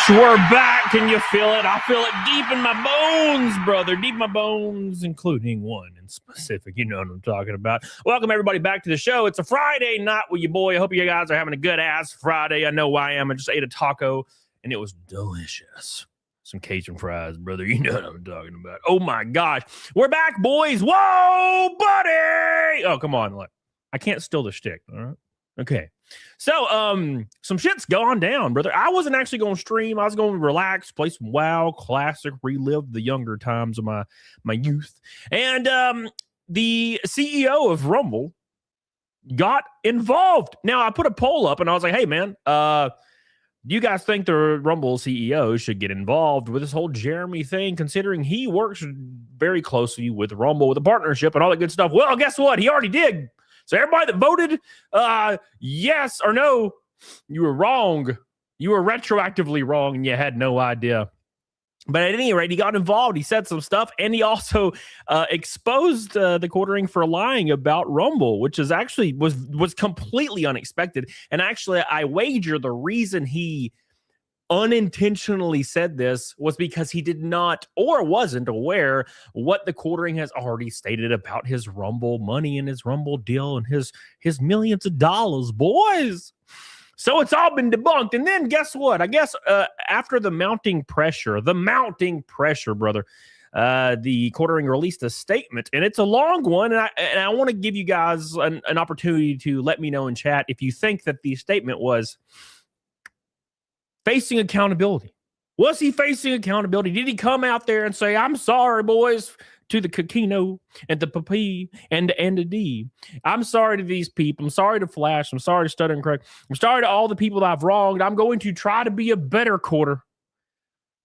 We're back. Can you feel it? I feel it deep in my bones, brother. Deep in my bones, including one in specific. You know what I'm talking about. Welcome, everybody, back to the show. It's a Friday night with your boy. I hope you guys are having a good-ass Friday. I know I am. I just ate a taco, and it was delicious. Some Cajun fries, brother. You know what I'm talking about. Oh, my gosh. We're back, boys. Whoa, buddy. Oh, come on. Look, I can't steal the shtick, all right? Okay. So, some shit's gone down, brother. I wasn't actually going to stream. I was going to relax, play some WoW Classic, relive the younger times of my youth. And the CEO of Rumble got involved. Now, I put a poll up, and I was like, hey, man, do you guys think the Rumble CEO should get involved with this whole Jeremy thing, considering he works very closely with Rumble, with a partnership and all that good stuff? Well, guess what? He already did. So everybody that voted yes or no, you were wrong. You were retroactively wrong, and you had no idea. But at any rate, he got involved. He said some stuff, and he also exposed TheQuartering for lying about Rumble, which is actually was completely unexpected. And actually, I wager the reason he unintentionally said this was because he did not or wasn't aware what TheQuartering has already stated about his Rumble money and his Rumble deal and his millions of dollars, boys. So it's all been debunked. And then guess what? I guess after the mounting pressure, brother, TheQuartering released a statement, and it's a long one. And I want to give you guys an opportunity to let me know in chat if you think that the statement was facing accountability. Was he facing accountability? Did he come out there and say, I'm sorry, boys, to the Kakino and the Papi and the D? I'm sorry to these people. I'm sorry to Flash. I'm sorry to Stutter and Craig. I'm sorry to all the people that I've wronged. I'm going to try to be a better quarter.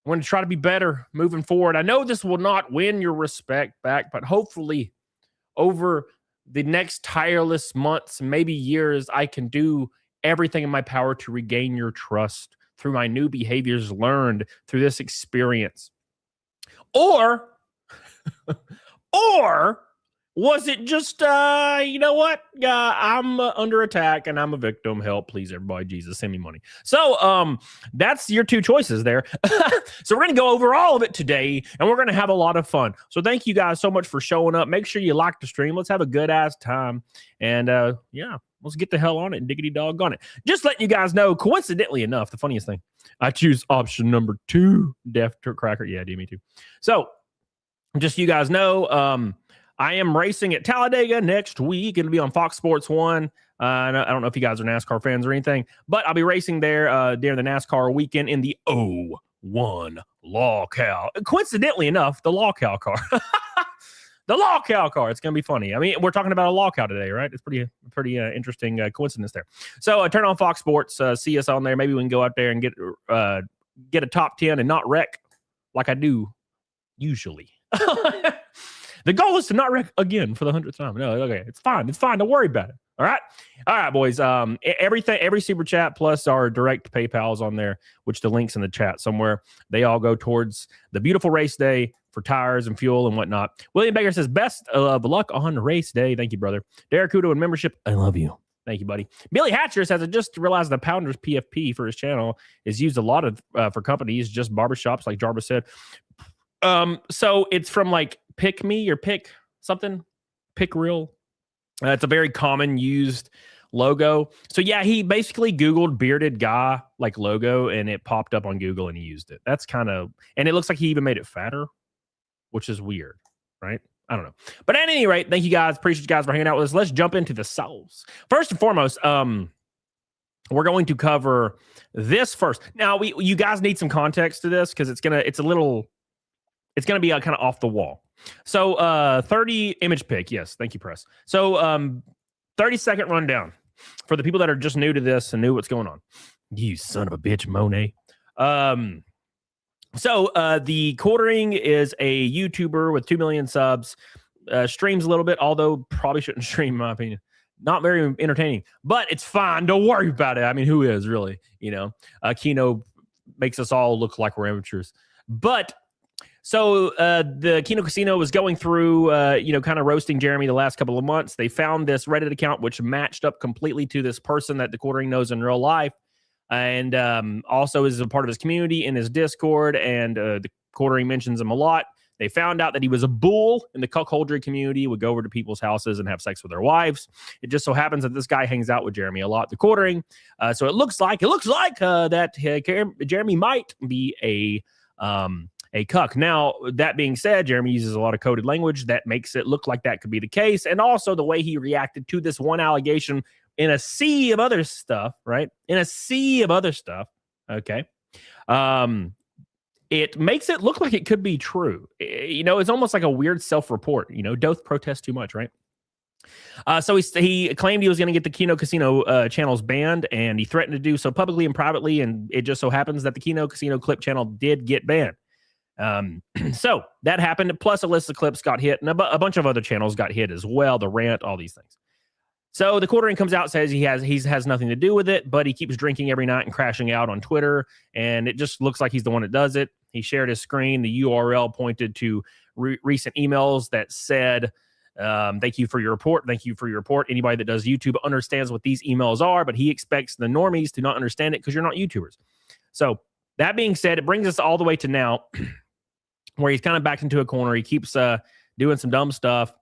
I'm going to try to be better moving forward. I know this will not win your respect back, but hopefully over the next tireless months, maybe years, I can do everything in my power to regain your trust through my new behaviors learned through this experience. Or was it just, you know what? I'm under attack and I'm a victim. Help, please, everybody. Jesus, send me money. So that's your two choices there. So we're going to go over all of it today, and we're going to have a lot of fun. So thank you guys so much for showing up. Make sure you like the stream. Let's have a good-ass time. And, yeah. Let's get the hell on it and diggity dog on it. Just letting you guys know, coincidentally enough, the funniest thing, I choose option number 2, Death Cracker. Yeah, me too. So, just so you guys know, I am racing at Talladega next week. It'll be on Fox Sports 1. I don't know if you guys are NASCAR fans or anything, but I'll be racing there during the NASCAR weekend in the 01 Law Cal. Coincidentally enough, the Law Cal car. The Law Cal car. It's going to be funny. I mean, we're talking about a Law Cal today, right? It's pretty interesting coincidence there. So turn on Fox Sports. See us on there. Maybe we can go out there and get a top 10 and not wreck like I do usually. The goal is to not wreck again for the 100th time. No, okay. It's fine. Don't worry about it. All right, boys. Everything, every super chat plus our direct PayPal is on there, which the link's in the chat somewhere. They all go towards the beautiful race day for tires and fuel and whatnot. William Baker says, best of luck on race day. Thank you, brother. Derek Kudo and membership. I love you. Thank you, buddy. Billy Hatcher says, I just realized the Pounders PFP for his channel is used a lot of for companies, just barbershops, like Jarvis said. So it's from like Pick Me or Pick something, Pick Real. It's a very common used logo. So yeah, he basically Googled bearded guy like logo, and it popped up on Google, and he used it. That's kind of, and it looks like he even made it fatter, which is weird, right? I don't know. But at any rate, thank you guys. Appreciate you guys for hanging out with us. Let's jump into the solves. First and foremost, we're going to cover this first. Now, you guys need some context to this because it's gonna be kind of off the wall. So 30 image pick. Yes, thank you, press. So 30-second rundown for the people that are just new to this and knew what's going on. You son of a bitch, Monet. So TheQuartering is a YouTuber with 2 million subs. Streams a little bit, although probably shouldn't stream, in my opinion. Not very entertaining, but it's fine. Don't worry about it. I mean, who is really? You know, Kino makes us all look like we're amateurs. But so the Kino Casino was going through, kind of roasting Jeremy the last couple of months. They found this Reddit account which matched up completely to this person that TheQuartering knows in real life. and also is a part of his community in his Discord, and the Quartering mentions him a lot. They found out that he was a bull in the cuckoldry community, would go over to people's houses and have sex with their wives. It just so happens that this guy hangs out with Jeremy a lot, the Quartering. So it looks like that Jeremy might be a cuck. Now, that being said, Jeremy uses a lot of coded language that makes it look like that could be the case. And also the way he reacted to this one allegation in a sea of other stuff, right? In a sea of other stuff. Okay. It makes it look like it could be true. It's almost like a weird self-report. Doth protest too much, right? So he claimed he was going to get the Kino Casino channels banned, and he threatened to do so publicly and privately, and it just so happens that the Kino Casino clip channel did get banned. So that happened, plus a list of clips got hit, and a bunch of other channels got hit as well, the rant, all these things. So the Quartering comes out, says he has nothing to do with it, but he keeps drinking every night and crashing out on Twitter, and it just looks like he's the one that does it. He shared his screen. The URL pointed to recent emails that said, thank you for your report. Thank you for your report. Anybody that does YouTube understands what these emails are, but he expects the normies to not understand it because you're not YouTubers. So that being said, it brings us all the way to now where he's kind of backed into a corner. He keeps doing some dumb stuff.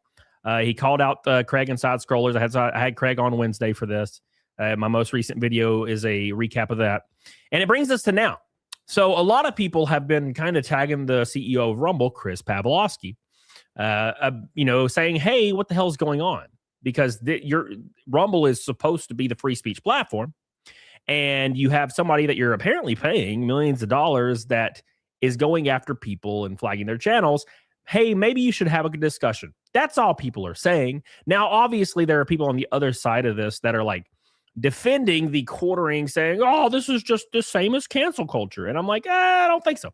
He called out Craig and Side Scrollers. I had Craig on Wednesday for this. My most recent video is a recap of that. And it brings us to now. So a lot of people have been kind of tagging the CEO of Rumble, Chris Pavlovski, saying, hey, what the hell's going on? Because your Rumble is supposed to be the free speech platform. And you have somebody that you're apparently paying millions of dollars that is going after people and flagging their channels. Hey, maybe you should have a good discussion. That's all people are saying. Now, obviously, there are people on the other side of this that are like defending the Quartering, saying, oh, this is just the same as cancel culture. And I'm like, I don't think so.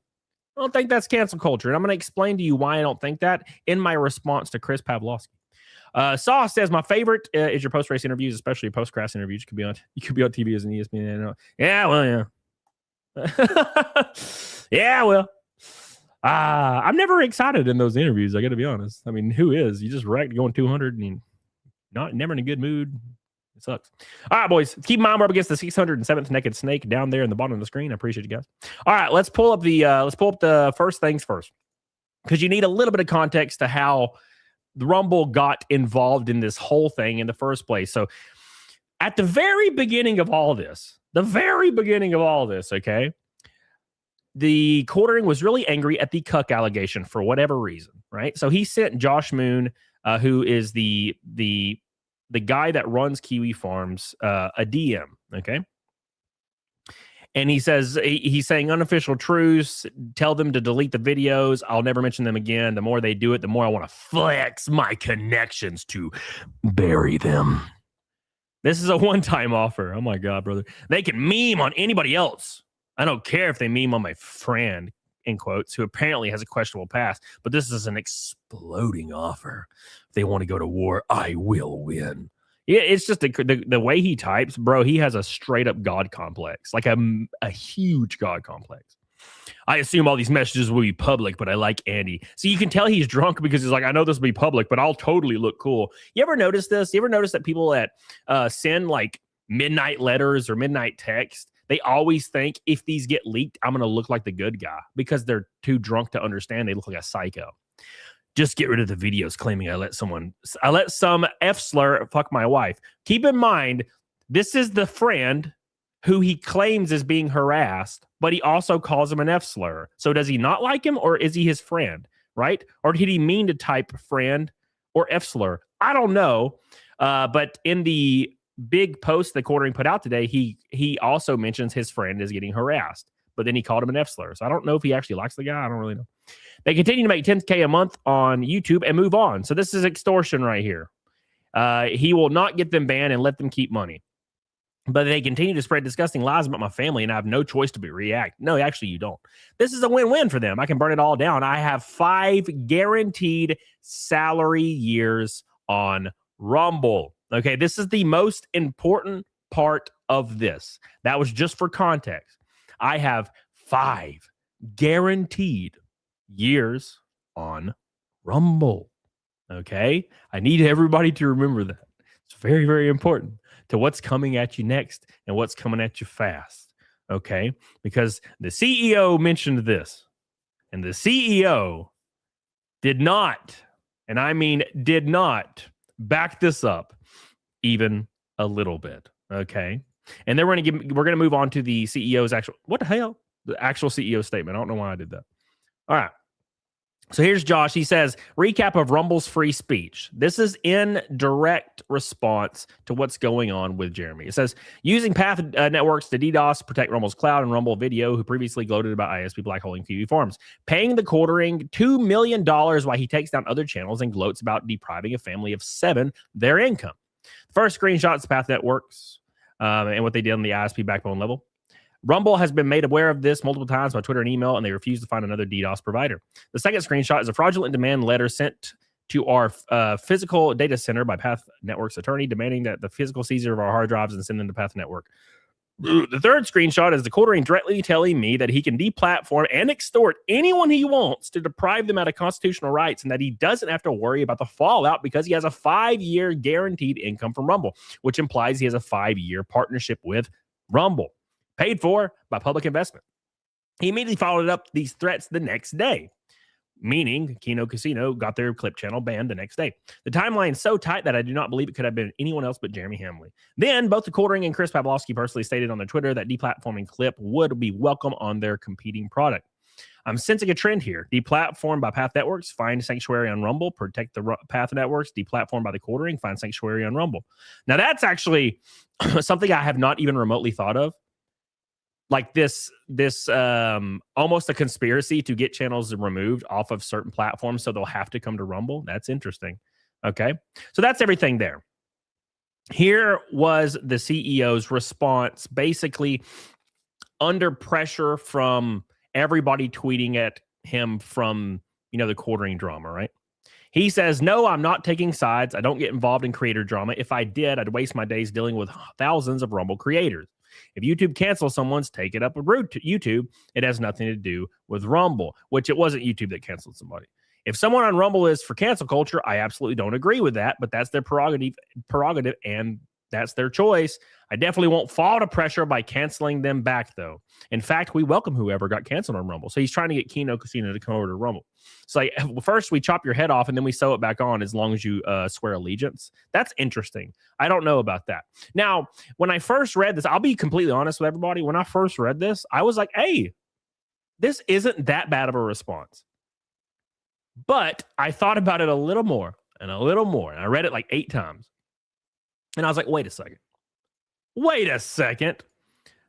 I don't think that's cancel culture. And I'm going to explain to you why I don't think that in my response to Chris Pavlovski. Sauce says, my favorite is your post-race interviews, especially post-crash interviews. You could be on TV as an ESPN. Yeah, well, yeah. Yeah, well. I'm never excited in those interviews, I got to be honest. I mean, who is? You just wrecked going 200 and never in a good mood. It sucks. All right, boys. Keep in mind we're up against the 607th naked snake down there in the bottom of the screen. I appreciate you guys. All right, let's pull up the first things first, because you need a little bit of context to how the Rumble got involved in this whole thing in the first place. So at the very beginning of all this, okay, the Quartering was really angry at the cuck allegation for whatever reason, right? So he sent Josh Moon, who is the guy that runs Kiwi Farms, a DM, okay? And he says, he's saying unofficial truths, tell them to delete the videos. I'll never mention them again. The more they do it, the more I want to flex my connections to bury them. This is a one-time offer. Oh my God, brother. They can meme on anybody else. I don't care if they meme on my friend, in quotes, who apparently has a questionable past, but this is an exploding offer. If they want to go to war, I will win. Yeah, it's just the way he types, bro. He has a straight up God complex, like a huge God complex. I assume all these messages will be public, but I like Andy. So you can tell he's drunk because he's like, I know this will be public, but I'll totally look cool. You ever notice this? You ever notice that people that send like midnight letters or midnight text, they always think if these get leaked, I'm going to look like the good guy because they're too drunk to understand. They look like a psycho. Just get rid of the videos claiming I let some F slur fuck my wife. Keep in mind, this is the friend who he claims is being harassed, but he also calls him an F slur. So does he not like him, or is he his friend, right? Or did he mean to type friend or F slur? I don't know. But in the big post that Quartering put out today, he also mentions his friend is getting harassed, but then he called him an F slur. So I don't know if he actually likes the guy. I don't really know. They continue to make 10K a month on YouTube and move on. So this is extortion right here. He will not get them banned and let them keep money. But they continue to spread disgusting lies about my family, and I have no choice to react. No, actually, you don't. This is a win-win for them. I can burn it all down. I have 5 guaranteed salary years on Rumble. Okay, this is the most important part of this. That was just for context. I have 5 guaranteed years on Rumble. Okay, I need everybody to remember that. It's very, very important to what's coming at you next and what's coming at you fast. Okay, because the CEO mentioned this, and the CEO did not, and I mean did not, back this up even a little bit. Okay, and then we're gonna move on to the CEO's actual, what the hell, the actual CEO statement. I don't know why I did that. All right. So here's Josh. He says, recap of Rumble's free speech. This is in direct response to what's going on with Jeremy. It says, using path networks to DDoS, protect Rumble's cloud and Rumble Video, who previously gloated about ISP blackholing TV forums. Paying TheQuartering $2 million while he takes down other channels and gloats about depriving a family of 7 their income. First screenshot is path networks and what they did on the ISP backbone level. Rumble has been made aware of this multiple times by Twitter and email, and they refuse to find another DDoS provider. The second screenshot is a fraudulent demand letter sent to our physical data center by Path Network's attorney, demanding that the physical seizure of our hard drives and send them to Path Network. The third screenshot is TheQuartering directly telling me that he can deplatform and extort anyone he wants to deprive them out of constitutional rights, and that he doesn't have to worry about the fallout because he has a 5-year guaranteed income from Rumble, which implies he has a 5-year partnership with Rumble, paid for by public investment. He immediately followed up these threats the next day, meaning Kino Casino got their clip channel banned the next day. The timeline is so tight that I do not believe it could have been anyone else but Jeremy Hamley. Then both TheQuartering and Chris Pavlovsky personally stated on their Twitter that deplatforming clip would be welcome on their competing product. I'm sensing a trend here. Deplatformed by Path Networks, find sanctuary on Rumble. Protect the Path Networks. Deplatformed by TheQuartering, find sanctuary on Rumble. Now that's actually something I have not even remotely thought of. Like this almost a conspiracy to get channels removed off of certain platforms, so they'll have to come to Rumble. That's interesting. Okay, so that's everything there. Here was the CEO's response, basically under pressure from everybody tweeting at him from, the TheQuartering drama, right? He says, no, I'm not taking sides. I don't get involved in creator drama. If I did, I'd waste my days dealing with thousands of Rumble creators. If YouTube cancels someone's, take it up with YouTube. It has nothing to do with Rumble, which it wasn't YouTube that canceled somebody. If someone on Rumble is for cancel culture, I absolutely don't agree with that, but that's their prerogative, and that's their choice. I definitely won't fall to pressure by canceling them back, though. In fact, we welcome whoever got canceled on Rumble. So he's trying to get Kino Casino to come over to Rumble. So like, first we chop your head off and then we sew it back on as long as you swear allegiance. That's interesting. I don't know about that. Now, when I first read this, I'll be completely honest with everybody. When I first read this, I was like, hey, this isn't that bad of a response. But I thought about it a little more and a little more. And I read it like 8 times. And I was like, wait a second.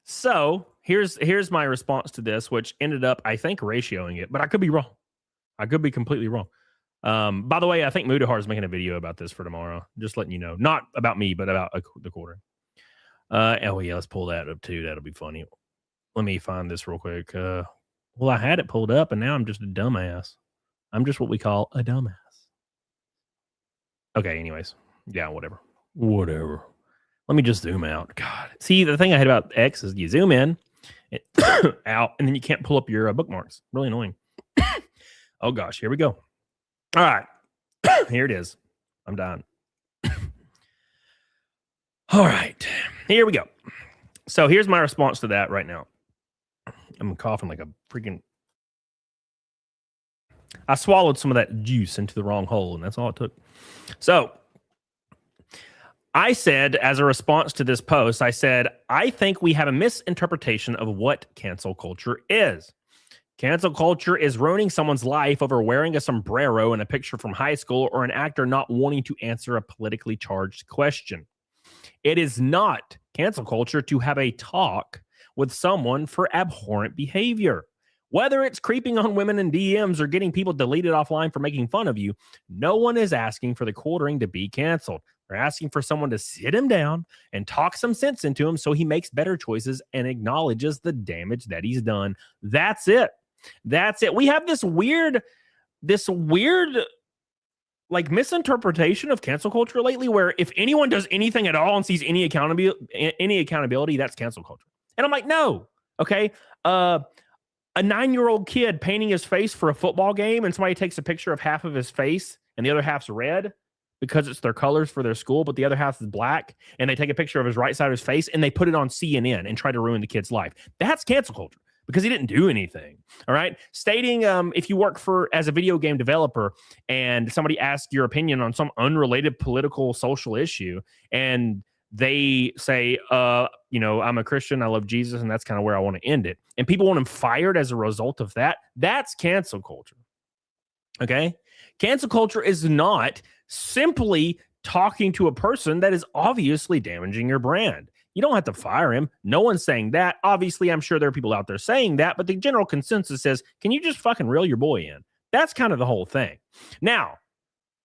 So here's my response to this, which ended up, I think, ratioing it, but I could be wrong. I could be completely wrong. By the way, I think Mudahar is making a video about this for tomorrow. Just letting you know. Not about me, but about TheQuartering. Oh, yeah, let's pull that up, too. That'll be funny. Let me find this real quick. Well, I had it pulled up, and now I'm just a dumbass. I'm just what we call a dumbass. Okay, anyways. Yeah, whatever. Let me just zoom out. God. See, the thing I hate about X is you zoom in, out, and then you can't pull up your bookmarks. Really annoying. Oh, gosh. Here we go. All right. Here it is. I'm done. All right. Here we go. So here's my response to that right now. I'm coughing like a freaking... I swallowed some of that juice into the wrong hole, and that's all it took. So I said, as a response to this post, I said, I think we have a misinterpretation of what cancel culture is. Cancel culture is ruining someone's life over wearing a sombrero in a picture from high school, or an actor not wanting to answer a politically charged question. It is not cancel culture to have a talk with someone for abhorrent behavior. Whether it's creeping on women in DMs or getting people deleted offline for making fun of you, no one is asking for TheQuartering to be canceled. They're asking for someone to sit him down and talk some sense into him so he makes better choices and acknowledges the damage that he's done. That's it. That's it. We have this weird like misinterpretation of cancel culture lately, where if anyone does anything at all and sees any accountability, that's cancel culture. And I'm like, no. Okay. A 9-year-old kid painting his face for a football game, and somebody takes a picture of half of his face and the other half's red. because it's their colors for their school, but the other half is black, and they take a picture of his right side of his face and they put it on CNN and try to ruin the kid's life. That's cancel culture because he didn't do anything. All right. Stating if you work as a video game developer and somebody asks your opinion on some unrelated political social issue and they say, I'm a Christian, I love Jesus, and that's kind of where I want to end it. And people want him fired as a result of that. That's cancel culture. Okay? Cancel culture is not simply talking to a person that is obviously damaging your brand. You don't have to fire him. No one's saying that. Obviously, I'm sure there are people out there saying that, but the general consensus says, can you just fucking reel your boy in? That's kind of the whole thing. Now,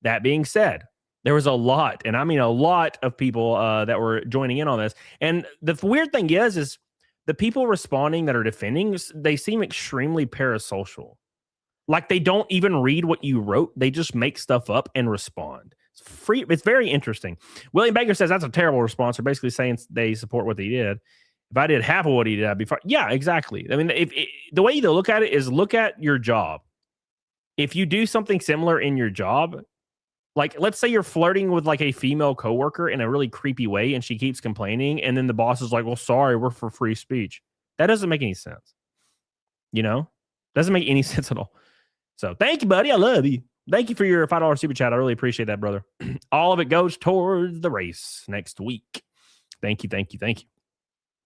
that being said, there was a lot, and I mean a lot of people that were joining in on this. And the weird thing is the people responding that are defending, they seem extremely parasocial. Like they don't even read what you wrote. They just make stuff up and respond. It's very interesting. William Baker says that's a terrible response. They're basically saying they support what they did. If I did half of what he did, I'd be fine. Yeah, exactly. I mean, the way you look at it is look at your job. If you do something similar in your job, like let's say you're flirting with like a female coworker in a really creepy way and she keeps complaining and then the boss is like, well, sorry, we're for free speech. That doesn't make any sense. Doesn't make any sense at all. So thank you, buddy. I love you. Thank you for your $5 super chat. I really appreciate that, brother. All of it goes towards the race next week. Thank you.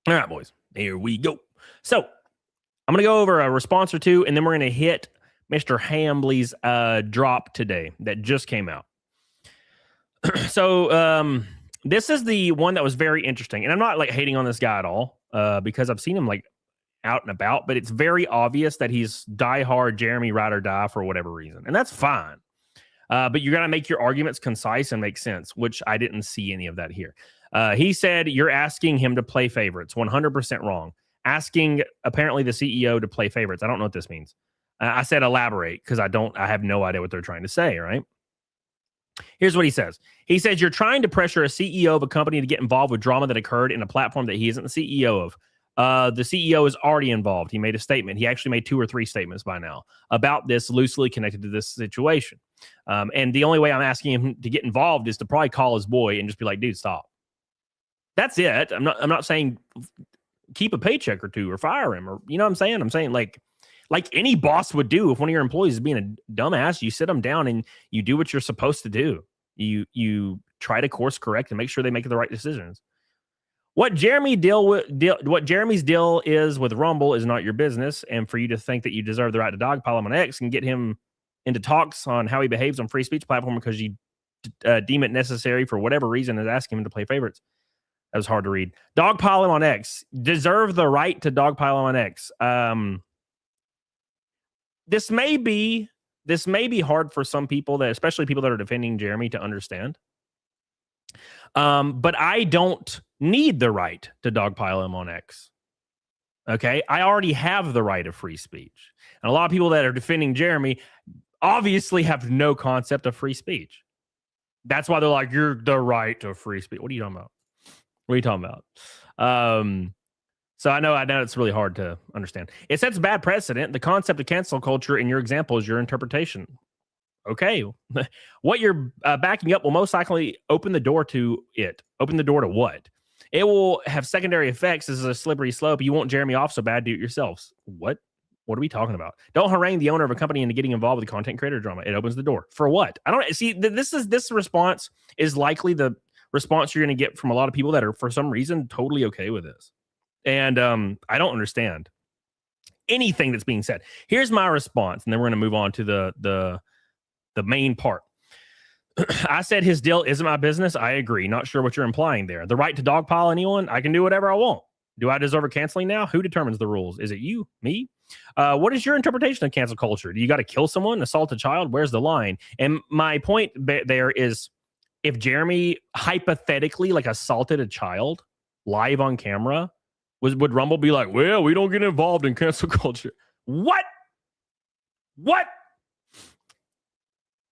All right, boys. Here we go. So I'm going to go over a response or two, and then we're going to hit Mr. Hambley's drop today that just came out. So this is the one that was very interesting. And I'm not like hating on this guy at all because I've seen him like out and about, but it's very obvious that he's diehard Jeremy ride or die for whatever reason. And that's fine. But you got to make your arguments concise and make sense, which I didn't see any of that here. He said, you're asking him to play favorites. 100% wrong. Asking apparently the CEO to play favorites. I don't know what this means. I said elaborate because I have no idea what they're trying to say, right? Here's what he says. He says, you're trying to pressure a CEO of a company to get involved with drama that occurred in a platform that he isn't the CEO of. The CEO is already involved. He made a statement. He actually made 2 or 3 statements by now about this loosely connected to this situation. And the only way I'm asking him to get involved is to probably call his boy and just be like, dude, stop. That's it. I'm not saying keep a paycheck or 2 or fire him or, you know what I'm saying? I'm saying like any boss would do if one of your employees is being a dumbass, you sit them down and you do what you're supposed to do. You try to course correct and make sure they make the right decisions. What Jeremy's deal is with Rumble is not your business, and for you to think that you deserve the right to dogpile him on X and get him into talks on how he behaves on free speech platform because you deem it necessary for whatever reason is asking him to play favorites. That was hard to read. Dogpile him on X. Deserve the right to dogpile him on X. This may be hard for some people, that especially people that are defending Jeremy, to understand. But I don't need the right to dogpile him on X. Okay? I already have the right of free speech. And a lot of people that are defending Jeremy obviously have no concept of free speech. That's why they're like, you're the right to free speech. What are you talking about? What are you talking about? So I know it's really hard to understand. It sets a bad precedent. The concept of cancel culture in your example is your interpretation. Okay. What you're backing up will most likely open the door to it. Open the door to what? It will have secondary effects. This is a slippery slope. You want Jeremy off so bad, do it yourselves. What? What are we talking about? Don't harangue the owner of a company into getting involved with the content creator drama. It opens the door. For what? I don't see. This response is likely the response you're going to get from a lot of people that are, for some reason, totally okay with this. And I don't understand anything that's being said. Here's my response, and then we're going to move on to the main part. I said his deal isn't my business. I agree. Not sure what you're implying there. The right to dogpile anyone, I can do whatever I want. Do I deserve a canceling now? Who determines the rules? Is it you? Me? What is your interpretation of cancel culture? Do you got to kill someone, assault a child? Where's the line? And my point there is, if Jeremy hypothetically like assaulted a child live on camera, would Rumble be like, well, we don't get involved in cancel culture? What?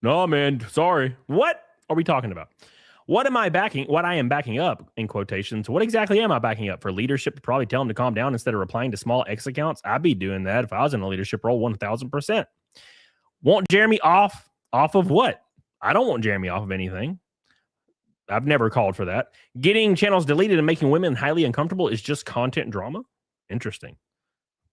No, man, sorry. What are we talking about? What I am backing up, in quotations, what exactly am I backing up? For leadership to probably tell him to calm down instead of replying to small X accounts? I'd be doing that if I was in a leadership role, 1,000%. Want Jeremy off of what? I don't want Jeremy off of anything. I've never called for that. Getting channels deleted and making women highly uncomfortable is just content drama. Interesting.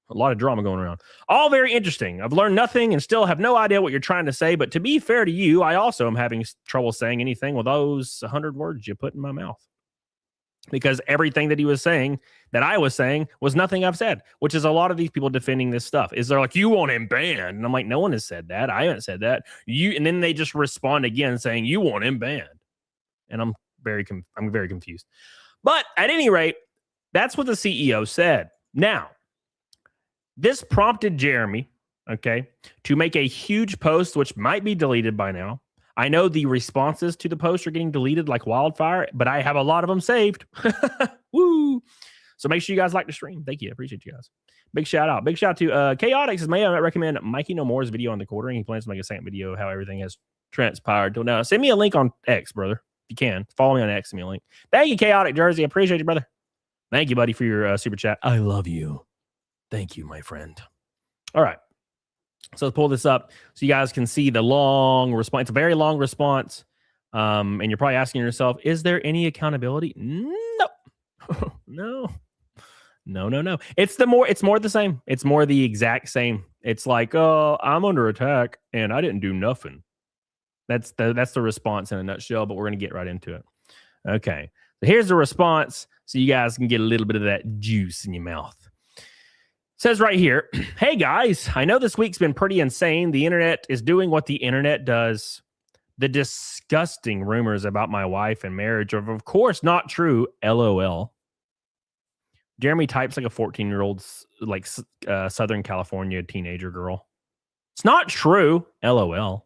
A lot of drama going around. All very interesting. I've learned nothing and still have no idea what you're trying to say. But to be fair to you, I also am having trouble saying anything with those 100 words you put in my mouth. Because everything that he was saying, that I was saying, was nothing I've said, which is a lot of these people defending this stuff. Is they're like, you want him banned. And I'm like, no one has said that. I haven't said that. And then they just respond again saying, you want him banned. And I'm very confused. But at any rate, that's what the CEO said. Now, this prompted Jeremy, okay, to make a huge post, which might be deleted by now. I know the responses to the post are getting deleted like wildfire, but I have a lot of them saved. Woo! So make sure you guys like the stream. Thank you. I appreciate you guys. Big shout out. Big shout out to Chaotix. Says, may I recommend Mikey No More's video on the quartering? He plans to make a second video of how everything has transpired till now. Send me a link on X, brother. If you can. Follow me on X. Send me a link. Thank you, Chaotic Jersey. I appreciate you, brother. Thank you, buddy, for your super chat. I love you. Thank you, my friend. All right. So let's pull this up so you guys can see the long response. It's a very long response. And you're probably asking yourself, is there any accountability? No. No. It's more the same. It's more the exact same. It's like, oh, I'm under attack and I didn't do nothing. That's the response in a nutshell, but we're going to get right into it. Okay. So here's the response so you guys can get a little bit of that juice in your mouth. Says right here, hey guys, I know this week's been pretty insane. The internet is doing what the internet does. The disgusting rumors about my wife and marriage are, of course, not true. LOL. Jeremy types like a 14-year-old, like Southern California teenager girl. It's not true. LOL.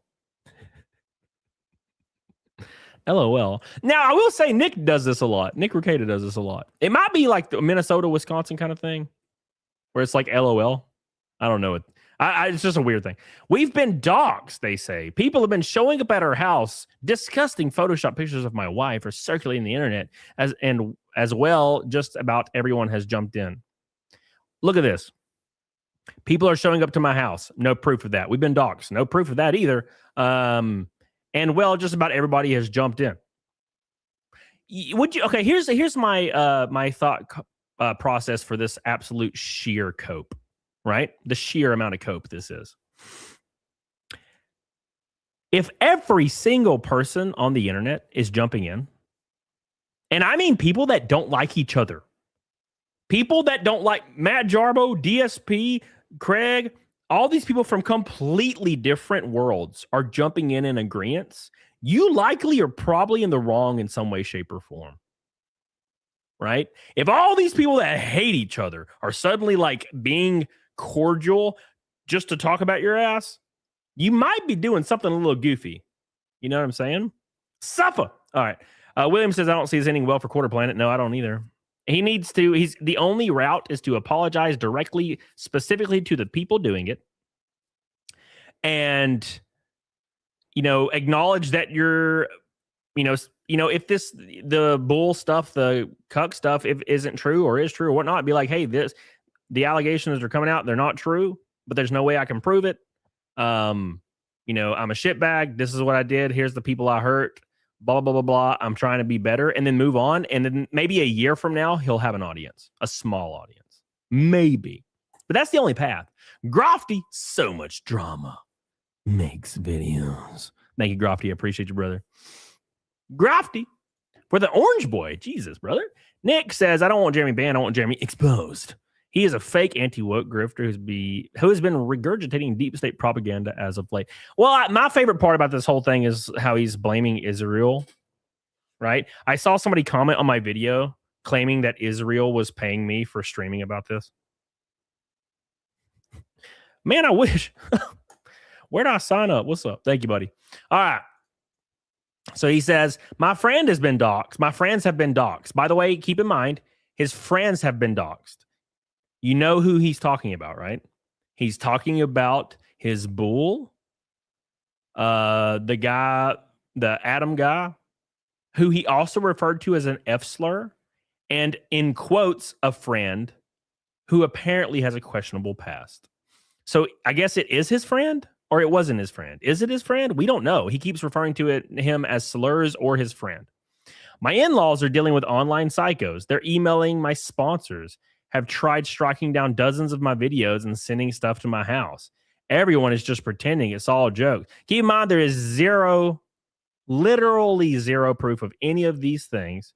LOL. Now, I will say Nick does this a lot. Nick Ricada does this a lot. It might be like the Minnesota, Wisconsin kind of thing, where it's like LOL. I don't know. It's just a weird thing. We've been doxxed, they say. People have been showing up at our house. Disgusting Photoshop pictures of my wife are circulating the internet. As well, just about everyone has jumped in. Look at this. People are showing up to my house. No proof of that. We've been doxxed. No proof of that either. And well, just about everybody has jumped in. Would you? Okay, here's my my thought process for this absolute sheer cope, right? The sheer amount of cope this is. If every single person on the internet is jumping in, and I mean people that don't like each other, people that don't like Matt Jarbo, DSP, Craig, all these people from completely different worlds are jumping in agreement, you likely are probably in the wrong in some way, shape, or form. Right? If all these people that hate each other are suddenly like being cordial just to talk about your ass, you might be doing something a little goofy. You know what I'm saying? Suffer. All right. William says, I don't see this ending well for Quarter Planet. No, I don't either. He needs to, the only route is to apologize directly, specifically to the people doing it. And, acknowledge that you're, if the bull stuff, the cuck stuff, if isn't true or is true or whatnot, be like, hey, the allegations are coming out. They're not true, but there's no way I can prove it. I'm a shitbag. This is what I did. Here's the people I hurt. Blah, blah, blah, blah. I'm trying to be better, and then move on. And then maybe a year from now, he'll have an audience, a small audience. Maybe. But that's the only path. Grofty, so much drama. Makes videos. Thank you, Grofty. I appreciate you, brother. Grofty for the orange boy. Jesus, brother. Nick says, I don't want Jeremy banned. I want Jeremy exposed. He is a fake anti-woke grifter who has been regurgitating deep state propaganda as of late. Well, my favorite part about this whole thing is how he's blaming Israel, right? I saw somebody comment on my video claiming that Israel was paying me for streaming about this. Man, I wish. Where do I sign up? What's up? Thank you, buddy. All right. So he says, my friend has been doxxed. My friends have been doxxed. By the way, keep in mind, his friends have been doxxed. You know who he's talking about, right? He's talking about his bull, the guy, the Adam guy, who he also referred to as an F slur, and in quotes, a friend who apparently has a questionable past. So I guess it is his friend, or it wasn't his friend. Is it his friend? We don't know. He keeps referring to him as slurs or his friend. My in-laws are dealing with online psychos. They're emailing my sponsors, have tried striking down dozens of my videos and sending stuff to my house. Everyone is just pretending it's all a joke. Keep in mind, there is literally zero proof of any of these things.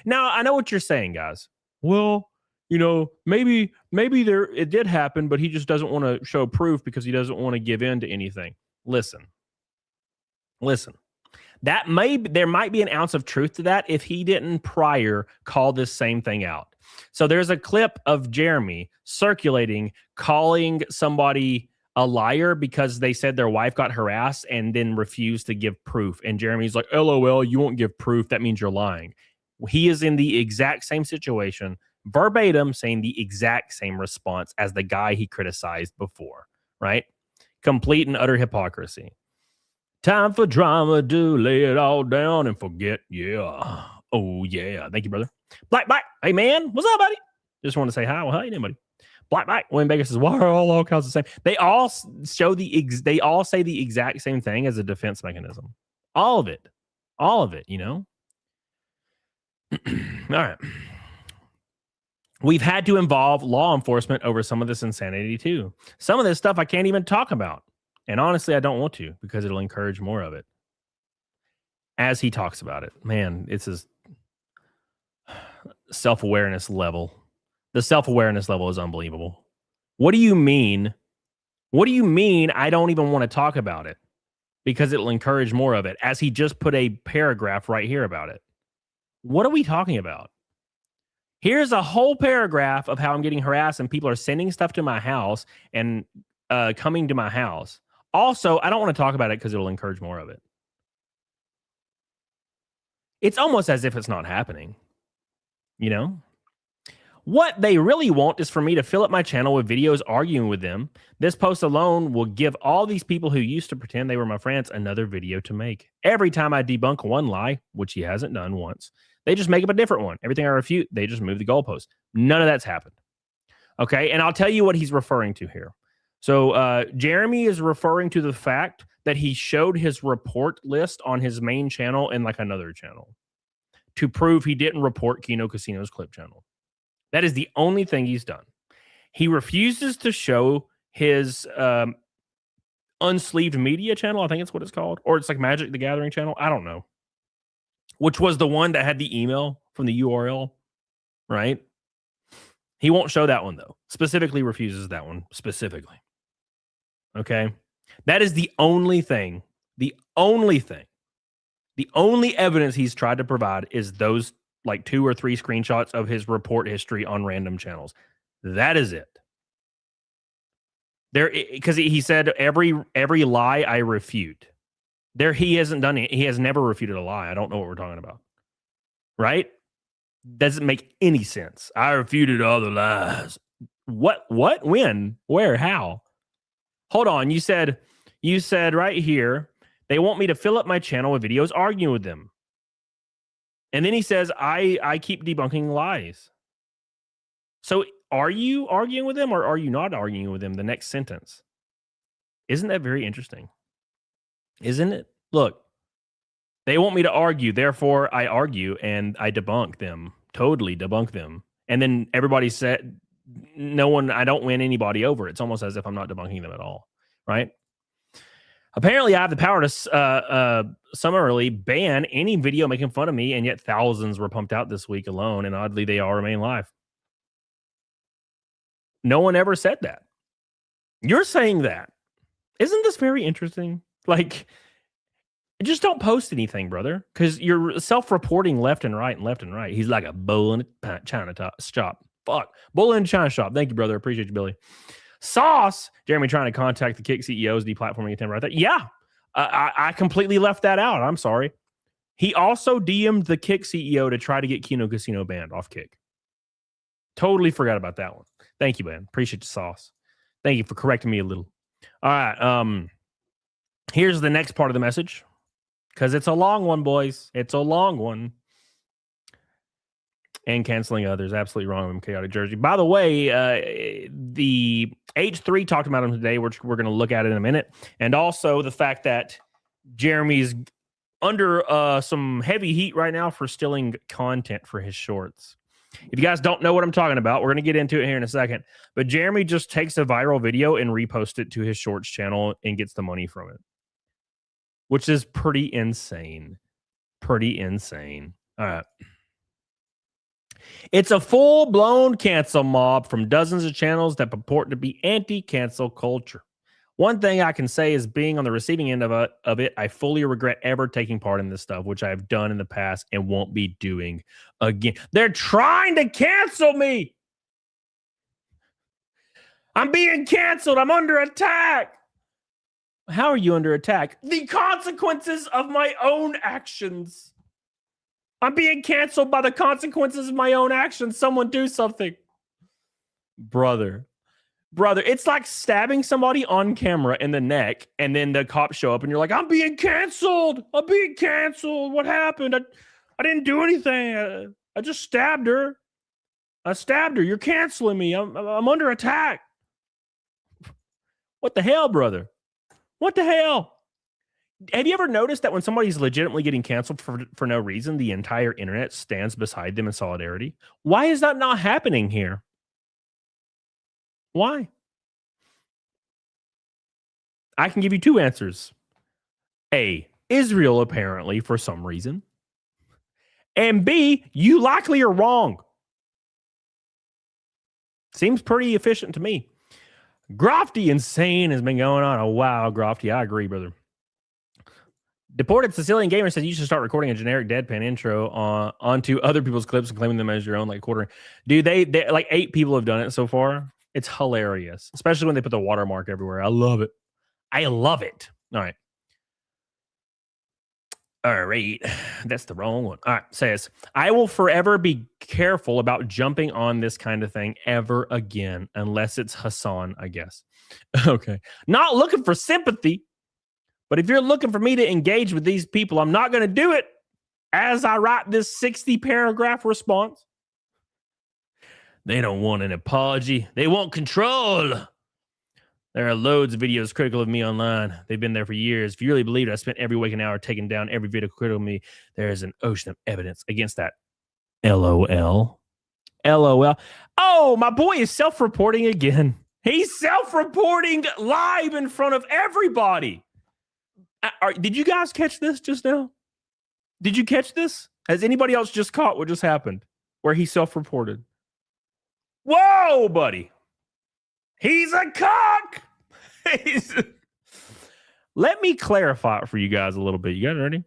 Now, I know what you're saying, guys. Well, maybe it did happen, but he just doesn't want to show proof because he doesn't want to give in to anything. Listen. There might be an ounce of truth to that if he didn't prior call this same thing out. So there's a clip of Jeremy circulating, calling somebody a liar because they said their wife got harassed and then refused to give proof. And Jeremy's like, LOL, you won't give proof. That means you're lying. He is in the exact same situation, verbatim, saying the exact same response as the guy he criticized before, right? Complete and utter hypocrisy. Time for drama, do lay it all down and forget. Yeah. Oh, yeah. Thank you, brother. Black, hey, man. What's up, buddy? Just want to say hi. Well, hi, anybody. Black, William Baker says, why are all counts the same? They all say the exact same thing as a defense mechanism. All of it. All right. We've had to involve law enforcement over some of this insanity, too. Some of this stuff I can't even talk about. And honestly, I don't want to because it'll encourage more of it. As he talks about it, man, it's his self-awareness level. The self-awareness level is unbelievable. What do you mean? What do you mean I don't even want to talk about it? Because it'll encourage more of it. As he just put a paragraph right here about it. What are we talking about? Here's a whole paragraph of how I'm getting harassed and people are sending stuff to my house and coming to my house. Also, I don't want to talk about it because it'll encourage more of it. It's almost as if it's not happening. What they really want is for me to fill up my channel with videos arguing with them. This post alone will give all these people who used to pretend they were my friends another video to make. Every time I debunk one lie, which he hasn't done once, they just make up a different one. Everything I refute, they just move the goalpost. None of that's happened. Okay, and I'll tell you what he's referring to here. So Jeremy is referring to the fact that he showed his report list on his main channel and like another channel to prove he didn't report Kino Casino's clip channel. That is the only thing he's done. He refuses to show his unsleeved media channel. I think it's what it's called. Or it's like Magic the Gathering channel. I don't know. Which was the one that had the email from the URL, right? He won't show that one, though. Specifically refuses that one, specifically. Okay? That is the only thing. The only evidence he's tried to provide is those like 2 or 3 screenshots of his report history on random channels. That is it. There, because he said every lie I refute. There, he hasn't done it. He has never refuted a lie. I don't know what we're talking about. Right? Doesn't make any sense. I refuted all the lies. What? When? Where? How? Hold on. You said right here, they want me to fill up my channel with videos arguing with them. And then he says, I keep debunking lies. So are you arguing with them or are you not arguing with them? The next sentence. Isn't that very interesting? Isn't it? Look, they want me to argue. Therefore, I argue and I debunk them. Totally debunk them. And then everybody said, I don't win anybody over. It's almost as if I'm not debunking them at all. Right? Apparently, I have the power to summarily ban any video making fun of me, and yet thousands were pumped out this week alone, and oddly, they all remain live. No one ever said that. You're saying that. Isn't this very interesting? Like, just don't post anything, brother, because you're self-reporting left and right. He's like a bull in a China shop. Fuck. Bull in a China shop. Thank you, brother. Appreciate you, Billy. Sauce, Jeremy trying to contact the Kick CEO's deplatforming attempt right there. Yeah, I completely left that out. I'm sorry. He also DM'd the Kick CEO to try to get Kino Casino banned off Kick. Totally forgot about that one. Thank you, man. Appreciate the sauce. Thank you for correcting me a little. All right. Here's the next part of the message because it's a long one, boys. It's a long one. And canceling others. Absolutely wrong with Chaotic Jersey. By the way, the H3 talked about him today, which we're going to look at in a minute. And also the fact that Jeremy's under some heavy heat right now for stealing content for his shorts. If you guys don't know what I'm talking about, we're going to get into it here in a second. But Jeremy just takes a viral video and reposts it to his shorts channel and gets the money from it, which is pretty insane. Pretty insane. All right. It's a full-blown cancel mob from dozens of channels that purport to be anti-cancel culture. One thing I can say is being on the receiving end of it, I fully regret ever taking part in this stuff, which I have done in the past and won't be doing again. They're trying to cancel me. I'm being canceled. I'm under attack. How are you under attack? The consequences of my own actions. I'm being canceled by the consequences of my own actions. Someone do something. Brother, it's like stabbing somebody on camera in the neck and then the cops show up and you're like, I'm being canceled. I'm being canceled. What happened? I didn't do anything. I just stabbed her. I stabbed her. You're canceling me. I'm under attack. What the hell, brother? What the hell? Have you ever noticed that when somebody's legitimately getting canceled for no reason, the entire internet stands beside them in solidarity? Why is that not happening here? Why? I can give you two answers. A, Israel, apparently, for some reason. And B, you likely are wrong. Seems pretty efficient to me. Grofty Insane has been going on a while, Grofty. I agree, brother. Deported Sicilian Gamer says you should start recording a generic deadpan intro onto other people's clips and claiming them as your own, like quartering. Dude, they like 8 people have done it so far. It's hilarious, especially when they put the watermark everywhere. I love it. I love it. All right. All right. That's the wrong one. All right. Says, I will forever be careful about jumping on this kind of thing ever again, unless it's Hassan, I guess. Okay. Not looking for sympathy. But if you're looking for me to engage with these people, I'm not going to do it as I write this 60-paragraph response. They don't want an apology. They want control. There are loads of videos critical of me online. They've been there for years. If you really believe it, I spent every waking hour taking down every video critical of me. There is an ocean of evidence against that. LOL. LOL. Oh, my boy is self-reporting again. He's self-reporting live in front of everybody. Did you guys catch this just now? Did you catch this? Has anybody else just caught what just happened? Where he self-reported. Whoa, buddy. He's a cuck. Let me clarify it for you guys a little bit. You guys ready?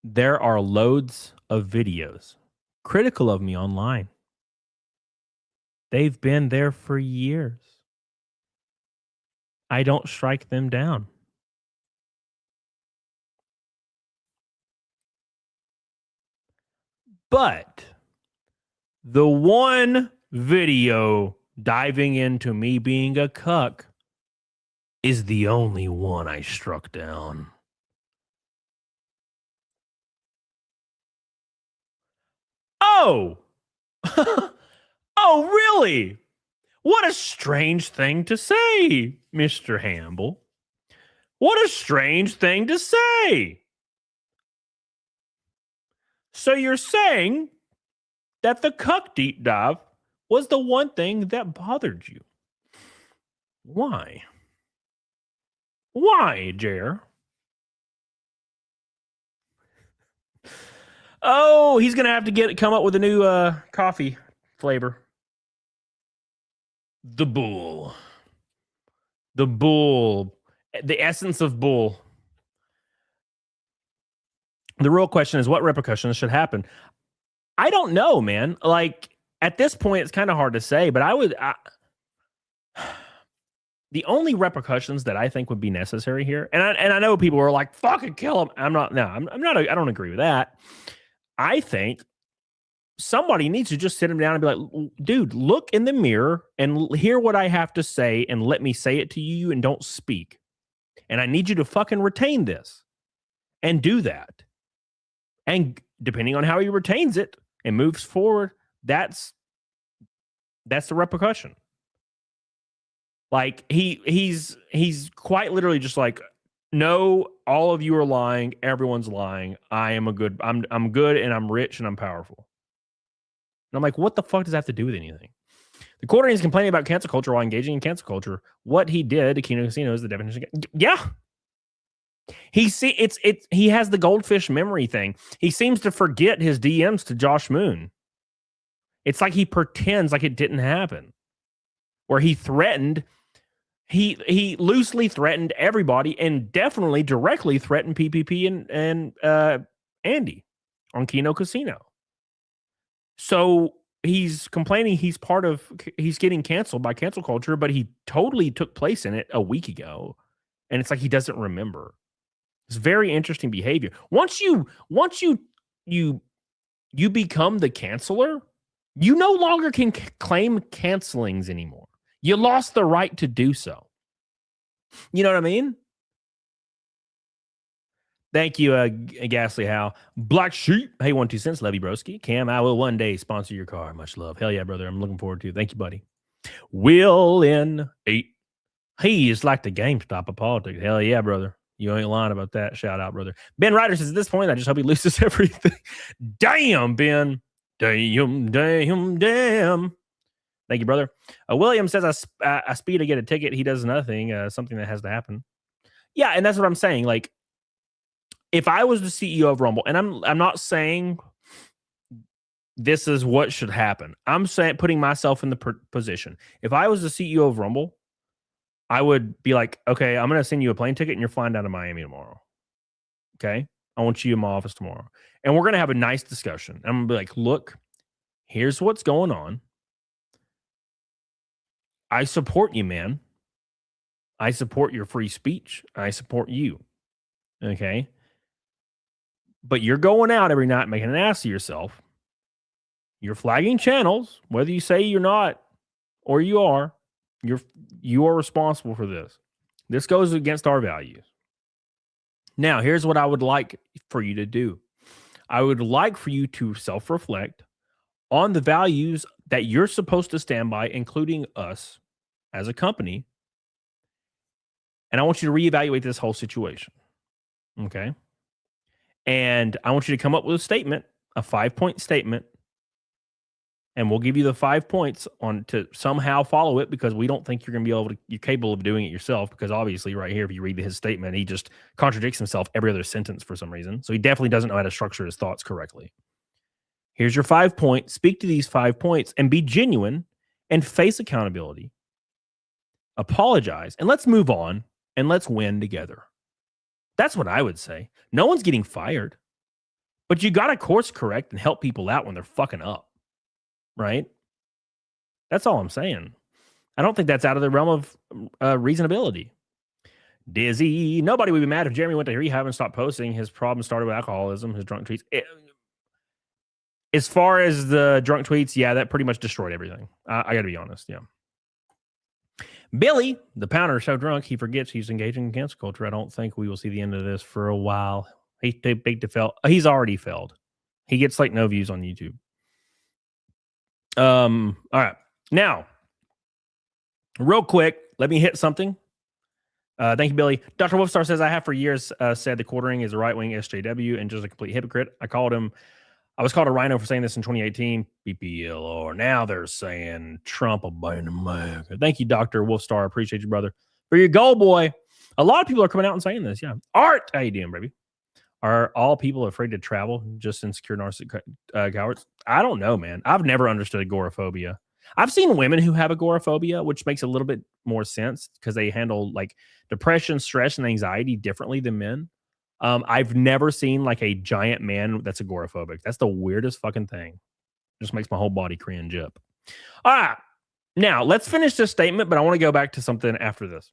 There are loads of videos critical of me online. They've been there for years. I don't strike them down. But the one video diving into me being a cuck is the only one I struck down. Oh! Oh, really? What a strange thing to say, Mr. Hamble. What a strange thing to say. So you're saying that the cuck deep dive was the one thing that bothered you. Why? Why, Jer? Oh, he's going to have to come up with a new coffee flavor. The bull. The bull. The essence of bull. The real question is, what repercussions should happen? I don't know, man. Like, at this point, it's kind of hard to say, but the only repercussions that I think would be necessary here, and I know people are like, fucking kill him. I don't agree with that. I think somebody needs to just sit him down and be like, dude, look in the mirror and hear what I have to say and let me say it to you and don't speak. And I need you to fucking retain this and do that. And depending on how he retains it and moves forward, that's the repercussion. Like he's quite literally just like, no, all of you are lying. Everyone's lying. I'm good and I'm rich and I'm powerful. And I'm like, what the fuck does that have to do with anything? TheQuartering is complaining about cancel culture while engaging in cancel culture. What he did to Kino Casino is the definition. Yeah. He has the goldfish memory thing. He seems to forget his DMs to Josh Moon. It's like he pretends like it didn't happen. Where he threatened, he loosely threatened everybody and definitely directly threatened PPP and Andy on Kino Casino. So he's complaining he's getting canceled by cancel culture, but he totally took place in it a week ago. And it's like he doesn't remember. It's very interesting behavior. Once you become the canceler, you no longer can claim cancelings anymore. You lost the right to do so. You know what I mean? Thank you, Ghastly Hal. Black Sheep. Hey, 1 2 cents. Love you, broski. Cam, I will one day sponsor your car. Much love. Hell yeah, brother. I'm looking forward to it. Thank you, buddy. Will in 8. He is like the GameStop of politics. Hell yeah, brother. You ain't lying about that. Shout out, brother. Ben Ryder says, at this point, I just hope he loses everything. Damn, Ben. Damn. Thank you, brother. William says, I speed to get a ticket. He does nothing. Something that has to happen. Yeah, and that's what I'm saying. Like, if I was the CEO of Rumble, and I'm not saying this is what should happen. I'm saying putting myself in the position. If I was the CEO of Rumble, I would be like, okay, I'm going to send you a plane ticket and you're flying down to Miami tomorrow. Okay? I want you in my office tomorrow. And we're going to have a nice discussion. I'm going to be like, look, here's what's going on. I support you, man. I support your free speech. I support you. Okay? But you're going out every night making an ass of yourself. You're flagging channels, whether you say you're not or you are. You are responsible for this. This goes against our values. Now, here's what I would like for you to do. I would like for you to self-reflect on the values that you're supposed to stand by, including us as a company. And I want you to reevaluate this whole situation. Okay? And I want you to come up with a statement, a 5-point statement. And we'll give you the 5 points on to somehow follow it, because we don't think you're going to be you're capable of doing it yourself, because obviously right here, if you read his statement, he just contradicts himself every other sentence for some reason. So he definitely doesn't know how to structure his thoughts correctly. Here's your 5 points. Speak to these 5 points and be genuine and face accountability. Apologize and let's move on and let's win together. That's what I would say. No one's getting fired, but you got to course correct and help people out when they're fucking up. Right? That's all I'm saying. I don't think that's out of the realm of reasonability. Dizzy. Nobody would be mad if Jeremy went to rehab and stopped posting. His problem started with alcoholism, his drunk tweets. As far as the drunk tweets, yeah, that pretty much destroyed everything. I got to be honest, yeah. Billy, the pounder, is so drunk, he forgets he's engaging in cancel culture. I don't think we will see the end of this for a while. He's too big to fail. He's already failed. He gets like no views on YouTube. All right. Now, real quick, let me hit something. Thank you, Billy. Dr. Wolfstar says, I have for years said TheQuartering is a right-wing SJW and just a complete hypocrite. I was called a rhino for saying this in 2018. BPLR. Now they're saying Trump abandoned America. Thank you, Dr. Wolfstar. Appreciate you, brother. For your goal, boy. A lot of people are coming out and saying this. Yeah. Art, how you doing, baby? Are all people afraid to travel, just insecure narcissistic cowards? I don't know, man. I've never understood agoraphobia. I've seen women who have agoraphobia, which makes a little bit more sense because they handle like depression, stress, and anxiety differently than men. I've never seen like a giant man that's agoraphobic. That's the weirdest fucking thing. Just makes my whole body cringe up. All right. Now, let's finish this statement, but I want to go back to something after this.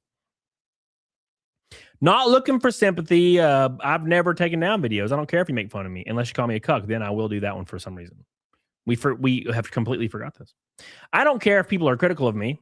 Not looking for sympathy. I've never taken down videos. I don't care if you make fun of me, unless you call me a cuck. Then I will do that one for some reason. We have completely forgot this. I don't care if people are critical of me.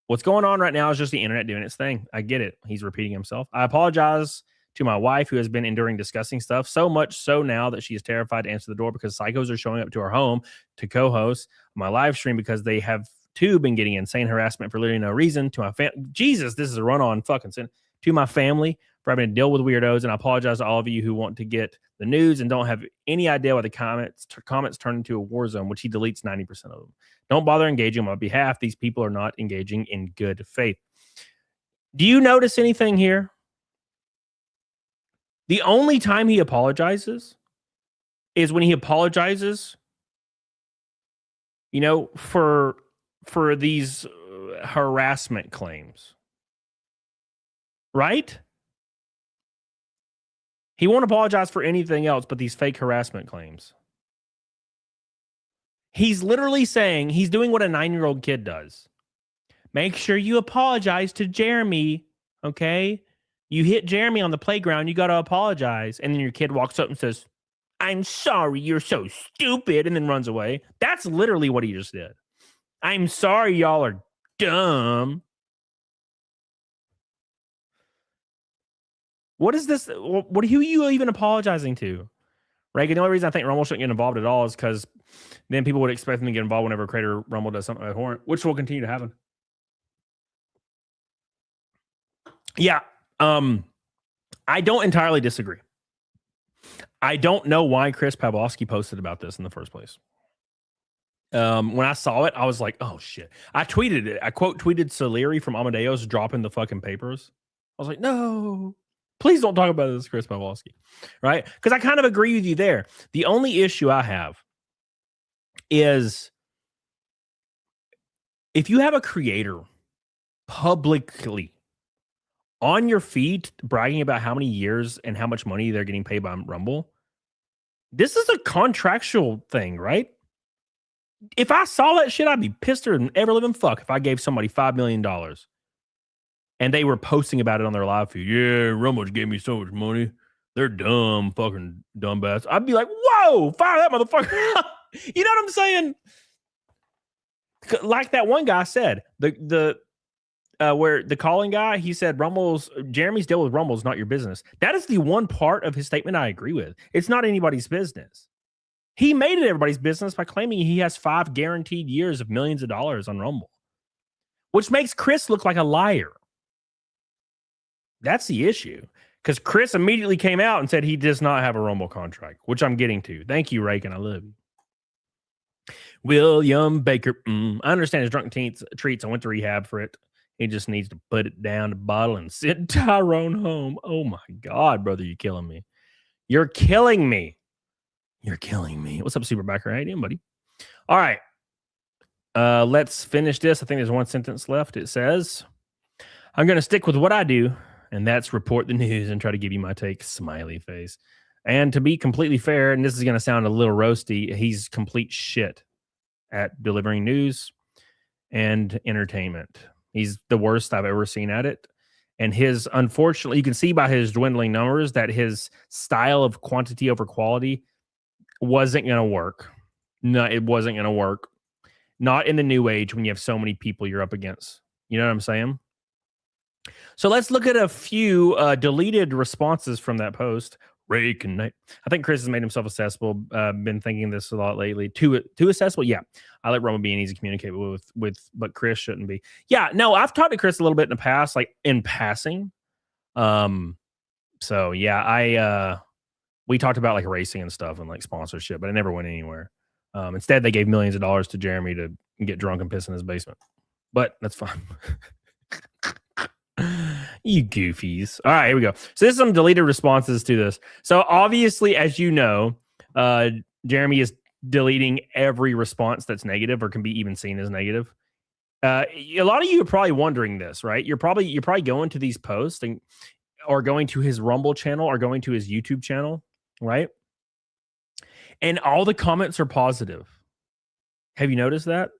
What's going on right now is just the internet doing its thing. I get it. He's repeating himself. I apologize to my wife, who has been enduring disgusting stuff, so much so now that she is terrified to answer the door because psychos are showing up to her home to co-host my live stream because they have too been getting insane harassment for literally no reason to my family. Jesus, this is a run-on fucking sin. to my family for having to deal with weirdos, and I apologize to all of you who want to get the news and don't have any idea why the comments turn into a war zone, which he deletes 90% of them. Don't bother engaging on my behalf. These people are not engaging in good faith. Do you notice anything here? The only time he apologizes is when he apologizes, for these harassment claims. Right? He won't apologize for anything else but these fake harassment claims. He's literally saying, he's doing what a 9-year-old kid does. Make sure you apologize to Jeremy, okay? You hit Jeremy on the playground, you got to apologize. And then your kid walks up and says, I'm sorry, you're so stupid, and then runs away. That's literally what he just did. I'm sorry, y'all are dumb. What is this? Who are you even apologizing to? Reagan, the only reason I think Rumble shouldn't get involved at all is because then people would expect them to get involved whenever creator Rumble does something abhorrent, which will continue to happen. Yeah, I don't entirely disagree. I don't know why Chris Pavlovsky posted about this in the first place. When I saw it, I was like, oh, shit. I tweeted it. I quote tweeted Soleri from Amadeus dropping the fucking papers. I was like, no. Please don't talk about this, Chris Pavlovsky, right? Because I kind of agree with you there. The only issue I have is if you have a creator publicly on your feed bragging about how many years and how much money they're getting paid by Rumble, this is a contractual thing, right? If I saw that shit, I'd be pisser than ever living fuck if I gave somebody $5 million. And they were posting about it on their live feed. Yeah, Rumble gave me so much money. They're dumb, fucking dumbass. I'd be like, whoa, fire that motherfucker. You know what I'm saying? Like that one guy said, where the calling guy, he said, Jeremy's deal with Rumble's not your business. That is the one part of his statement I agree with. It's not anybody's business. He made it everybody's business by claiming he has 5 guaranteed years of millions of dollars on Rumble, which makes Chris look like a liar. That's the issue. Because Chris immediately came out and said he does not have a Rumble contract, which I'm getting to. Thank you, Reagan. I love you. William Baker. I understand his drunk treats. I went to rehab for it. He just needs to put it down the bottle and send Tyrone home. Oh, my God, brother. You're killing me. You're killing me. You're killing me. What's up, Superbacker? How you doing, buddy? All right. Let's finish this. I think there's one sentence left. It says, I'm going to stick with what I do, and that's report the news and try to give you my take, smiley face. And to be completely fair, and this is going to sound a little roasty, he's complete shit at delivering news and entertainment. He's the worst I've ever seen at it. And unfortunately, you can see by his dwindling numbers that his style of quantity over quality wasn't going to work. No, it wasn't going to work. Not in the new age when you have so many people you're up against. You know what I'm saying? So let's look at a few deleted responses from that post. Rake and Night. I think Chris has made himself accessible. Been thinking this a lot lately. Too accessible? Yeah. I let Rumble be easy to communicate with, but Chris shouldn't be. Yeah, no, I've talked to Chris a little bit in the past, like in passing. So yeah, we talked about like racing and stuff and like sponsorship, but it never went anywhere. Instead, they gave millions of dollars to Jeremy to get drunk and piss in his basement. But that's fine. You goofies. All right, here we go. So there's some deleted responses to this. So obviously, as you know, Jeremy is deleting every response that's negative or can be even seen as negative. A lot of you are probably wondering this, right? You're probably going to these posts or going to his Rumble channel or going to his YouTube channel, right? And all the comments are positive. Have you noticed that?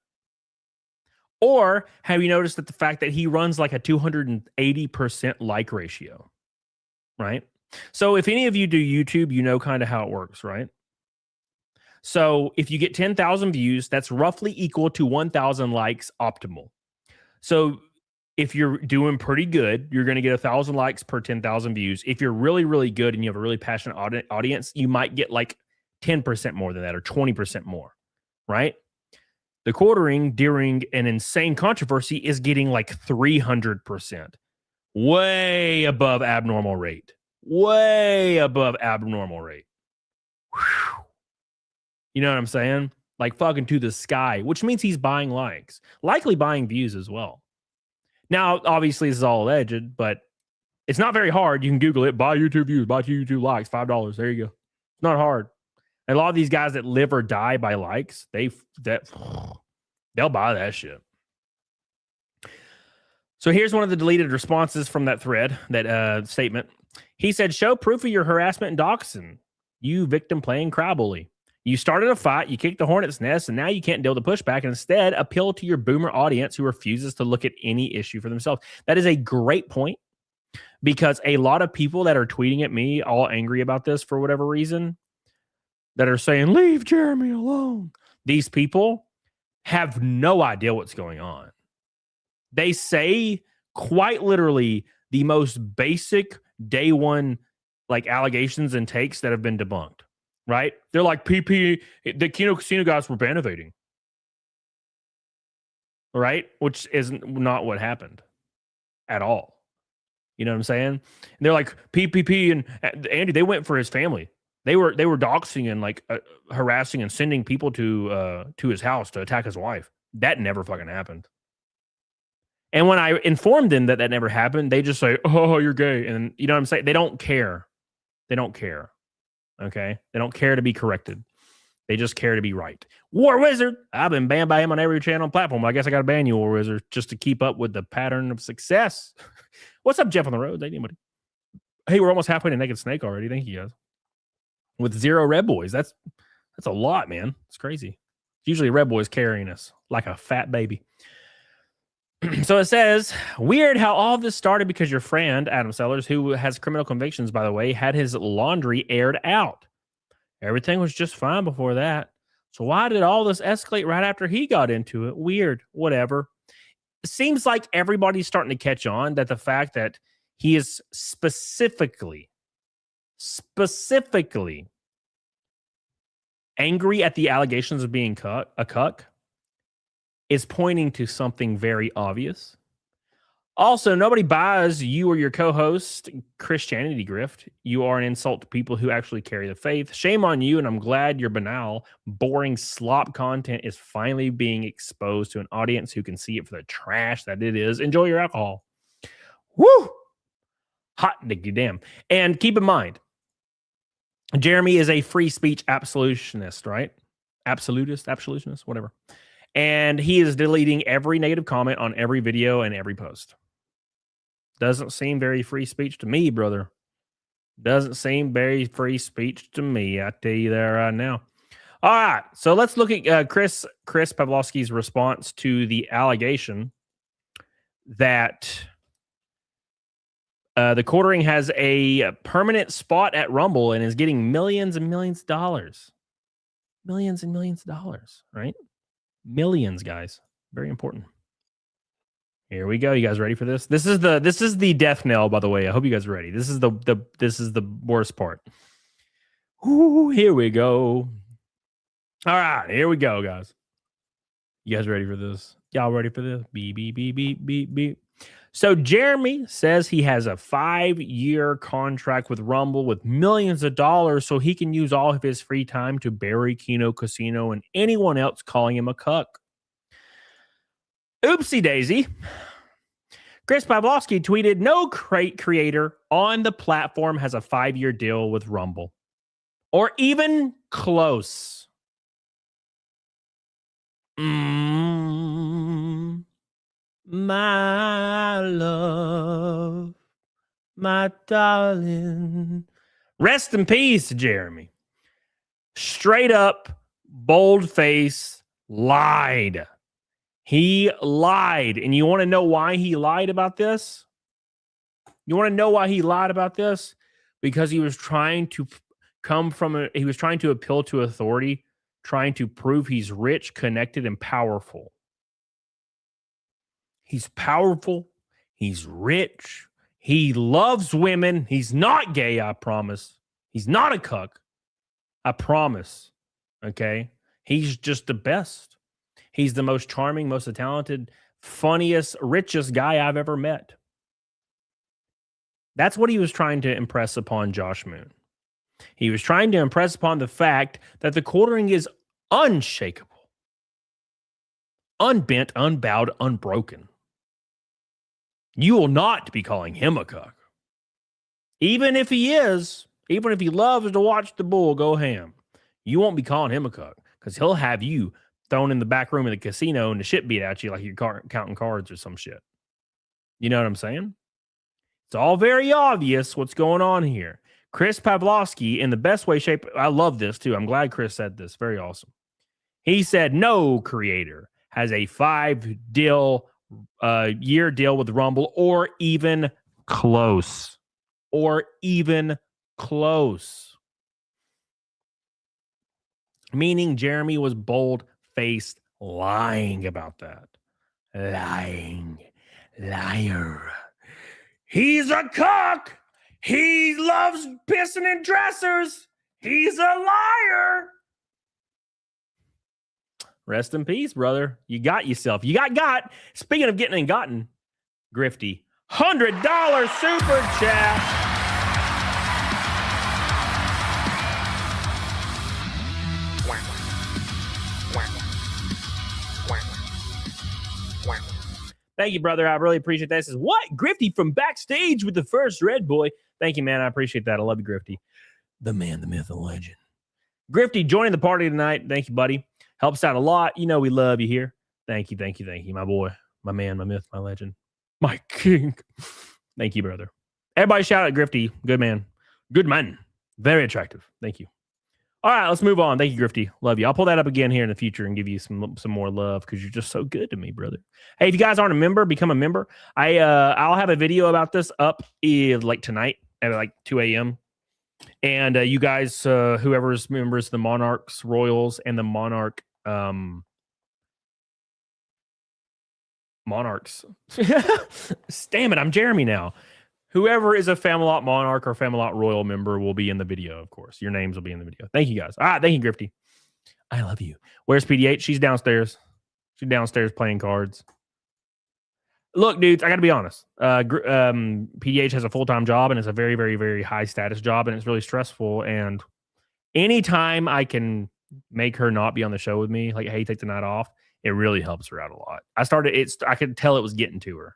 Or have you noticed that the fact that he runs like a 280% like ratio, right? So if any of you do YouTube, you know kind of how it works, right? So if you get 10,000 views, that's roughly equal to 1,000 likes optimal. So if you're doing pretty good, you're going to get 1,000 likes per 10,000 views. If you're really, really good and you have a really passionate audience, you might get like 10% more than that or 20% more, right? TheQuartering during an insane controversy is getting like 300%. Way above abnormal rate. Way above abnormal rate. Whew. You know what I'm saying? Like fucking to the sky, which means he's buying likes, likely buying views as well. Now, obviously, this is all alleged, but it's not very hard. You can Google it, buy YouTube views, buy YouTube likes, $5. There you go. It's not hard. And a lot of these guys that live or die by likes, they'll buy that shit. So here's one of the deleted responses from that thread, that statement. He said, show proof of your harassment and doxing. You victim playing cry bully. You started a fight, you kicked the hornet's nest, and now you can't deal with the pushback and instead appeal to your boomer audience who refuses to look at any issue for themselves. That is a great point, because a lot of people that are tweeting at me all angry about this for whatever reason, that are saying, leave Jeremy alone. These people have no idea what's going on. They say quite literally the most basic day one like allegations and takes that have been debunked, right? They're like, PP, the Kino Casino guys were bannovating, right? Which is not what happened at all. You know what I'm saying? And they're like, PPP and Andy, they went for his family. They were doxing and like harassing and sending people to his house to attack his wife. That never fucking happened. And when I informed them that that never happened, they just say, oh, you're gay. And you know what I'm saying? They don't care. They don't care. Okay? They don't care to be corrected. They just care to be right. War Wizard. I've been banned by him on every channel and platform. I guess I got to ban you, War Wizard, just to keep up with the pattern of success. What's up, Jeff on the road? Anybody? Hey, we're almost halfway to Naked Snake already. Thank you, guys. With 0 Red Boys. That's a lot, man. It's crazy. Usually Red Boys carrying us like a fat baby. So it says, weird how all of this started because your friend, Adam Sellers, who has criminal convictions, by the way, had his laundry aired out. Everything was just fine before that. So why did all this escalate right after he got into it? Weird. Whatever. It seems like everybody's starting to catch on that the fact that he is specifically angry at the allegations of being a cuck is pointing to something very obvious. Also, nobody buys you or your co-host Christianity grift. You are an insult to people who actually carry the faith. Shame on you, and I'm glad your banal, boring slop content is finally being exposed to an audience who can see it for the trash that it is. Enjoy your alcohol. Woo! Hot diggity damn. And keep in mind, Jeremy is a free speech absolutionist, right? Absolutist, whatever. And he is deleting every negative comment on every video and every post. Doesn't seem very free speech to me, brother. Doesn't seem very free speech to me. I tell you that right now. All right. So let's look at Chris Pavlovski's response to the allegation that TheQuartering has a permanent spot at Rumble and is getting millions and millions of dollars. Millions and millions of dollars, right? Millions, guys. Very important. Here we go. You guys ready for this? This is the death knell, by the way. I hope you guys are ready. This is the worst part. Ooh, here we go. All right, here we go, guys. You guys ready for this? Y'all ready for this? Beep, beep, beep, beep, beep, beep. So Jeremy says he has a 5-year contract with Rumble with millions of dollars so he can use all of his free time to bury Kino Casino and anyone else calling him a cuck. Oopsie daisy. Chris Pavlovski tweeted, no creator on the platform has a 5-year deal with Rumble. Or even close. My love, my darling. Rest in peace, Jeremy. Straight up, bold face, lied. He lied. And you want to know why he lied about this? You want to know why he lied about this? Because he was trying to he was trying to appeal to authority, trying to prove he's rich, connected, and powerful. He's powerful. He's rich. He loves women. He's not gay, I promise. He's not a cuck. I promise. Okay? He's just the best. He's the most charming, most talented, funniest, richest guy I've ever met. That's what he was trying to impress upon Josh Moon. He was trying to impress upon the fact that the quartering is unshakable, unbent, unbowed, unbroken. You will not be calling him a cuck. Even if he is, even if he loves to watch the bull go ham, you won't be calling him a cuck because he'll have you thrown in the back room of the casino and the shit beat at you like you're counting cards or some shit. You know what I'm saying? It's all very obvious what's going on here. Chris Pavlovsky, in the best way, shape. I love this too. I'm glad Chris said this. Very awesome. He said no creator has a 5-year deal with Rumble or even close. Or even close. Meaning Jeremy was bold-faced lying about that. Lying. Liar. He's a cuck. He loves pissing in dressers. He's a liar. Rest in peace, brother. You got yourself. You got. Speaking of getting and gotten, Grifty, $100 super chat. Thank you, brother. I really appreciate that. This is what? Grifty from backstage with the first Red Boy. Thank you, man. I appreciate that. I love you, Grifty. The man, the myth, the legend. Grifty joining the party tonight. Thank you, buddy. Helps out a lot. You know we love you here. Thank you, my boy, my man, my myth, my legend, my king. Thank you, brother. Everybody shout out Grifty. Good man. Good man. Very attractive. Thank you. All right, let's move on. Thank you, Grifty. Love you. I'll pull that up again here in the future and give you some more love because you're just so good to me, brother. Hey, if you guys aren't a member, become a member. I'll have a video about this up like tonight at like 2 a.m. And you guys, whoever's members, the Monarchs, Royals, and the Monarchs. Damn it, I'm Jeremy now. Whoever is a Camelot Monarch or Camelot Royal member will be in the video, of course. Your names will be in the video. Thank you, guys. All right, thank you, Grifty. I love you. Where's PDH? She's downstairs. She's downstairs playing cards. Look, dudes, I got to be honest. PDH has a full-time job, and it's a very, very, very high-status job, and it's really stressful. And anytime I can make her not be on the show with me, like, hey, take the night off, it really helps her out a lot. I could tell it was getting to her.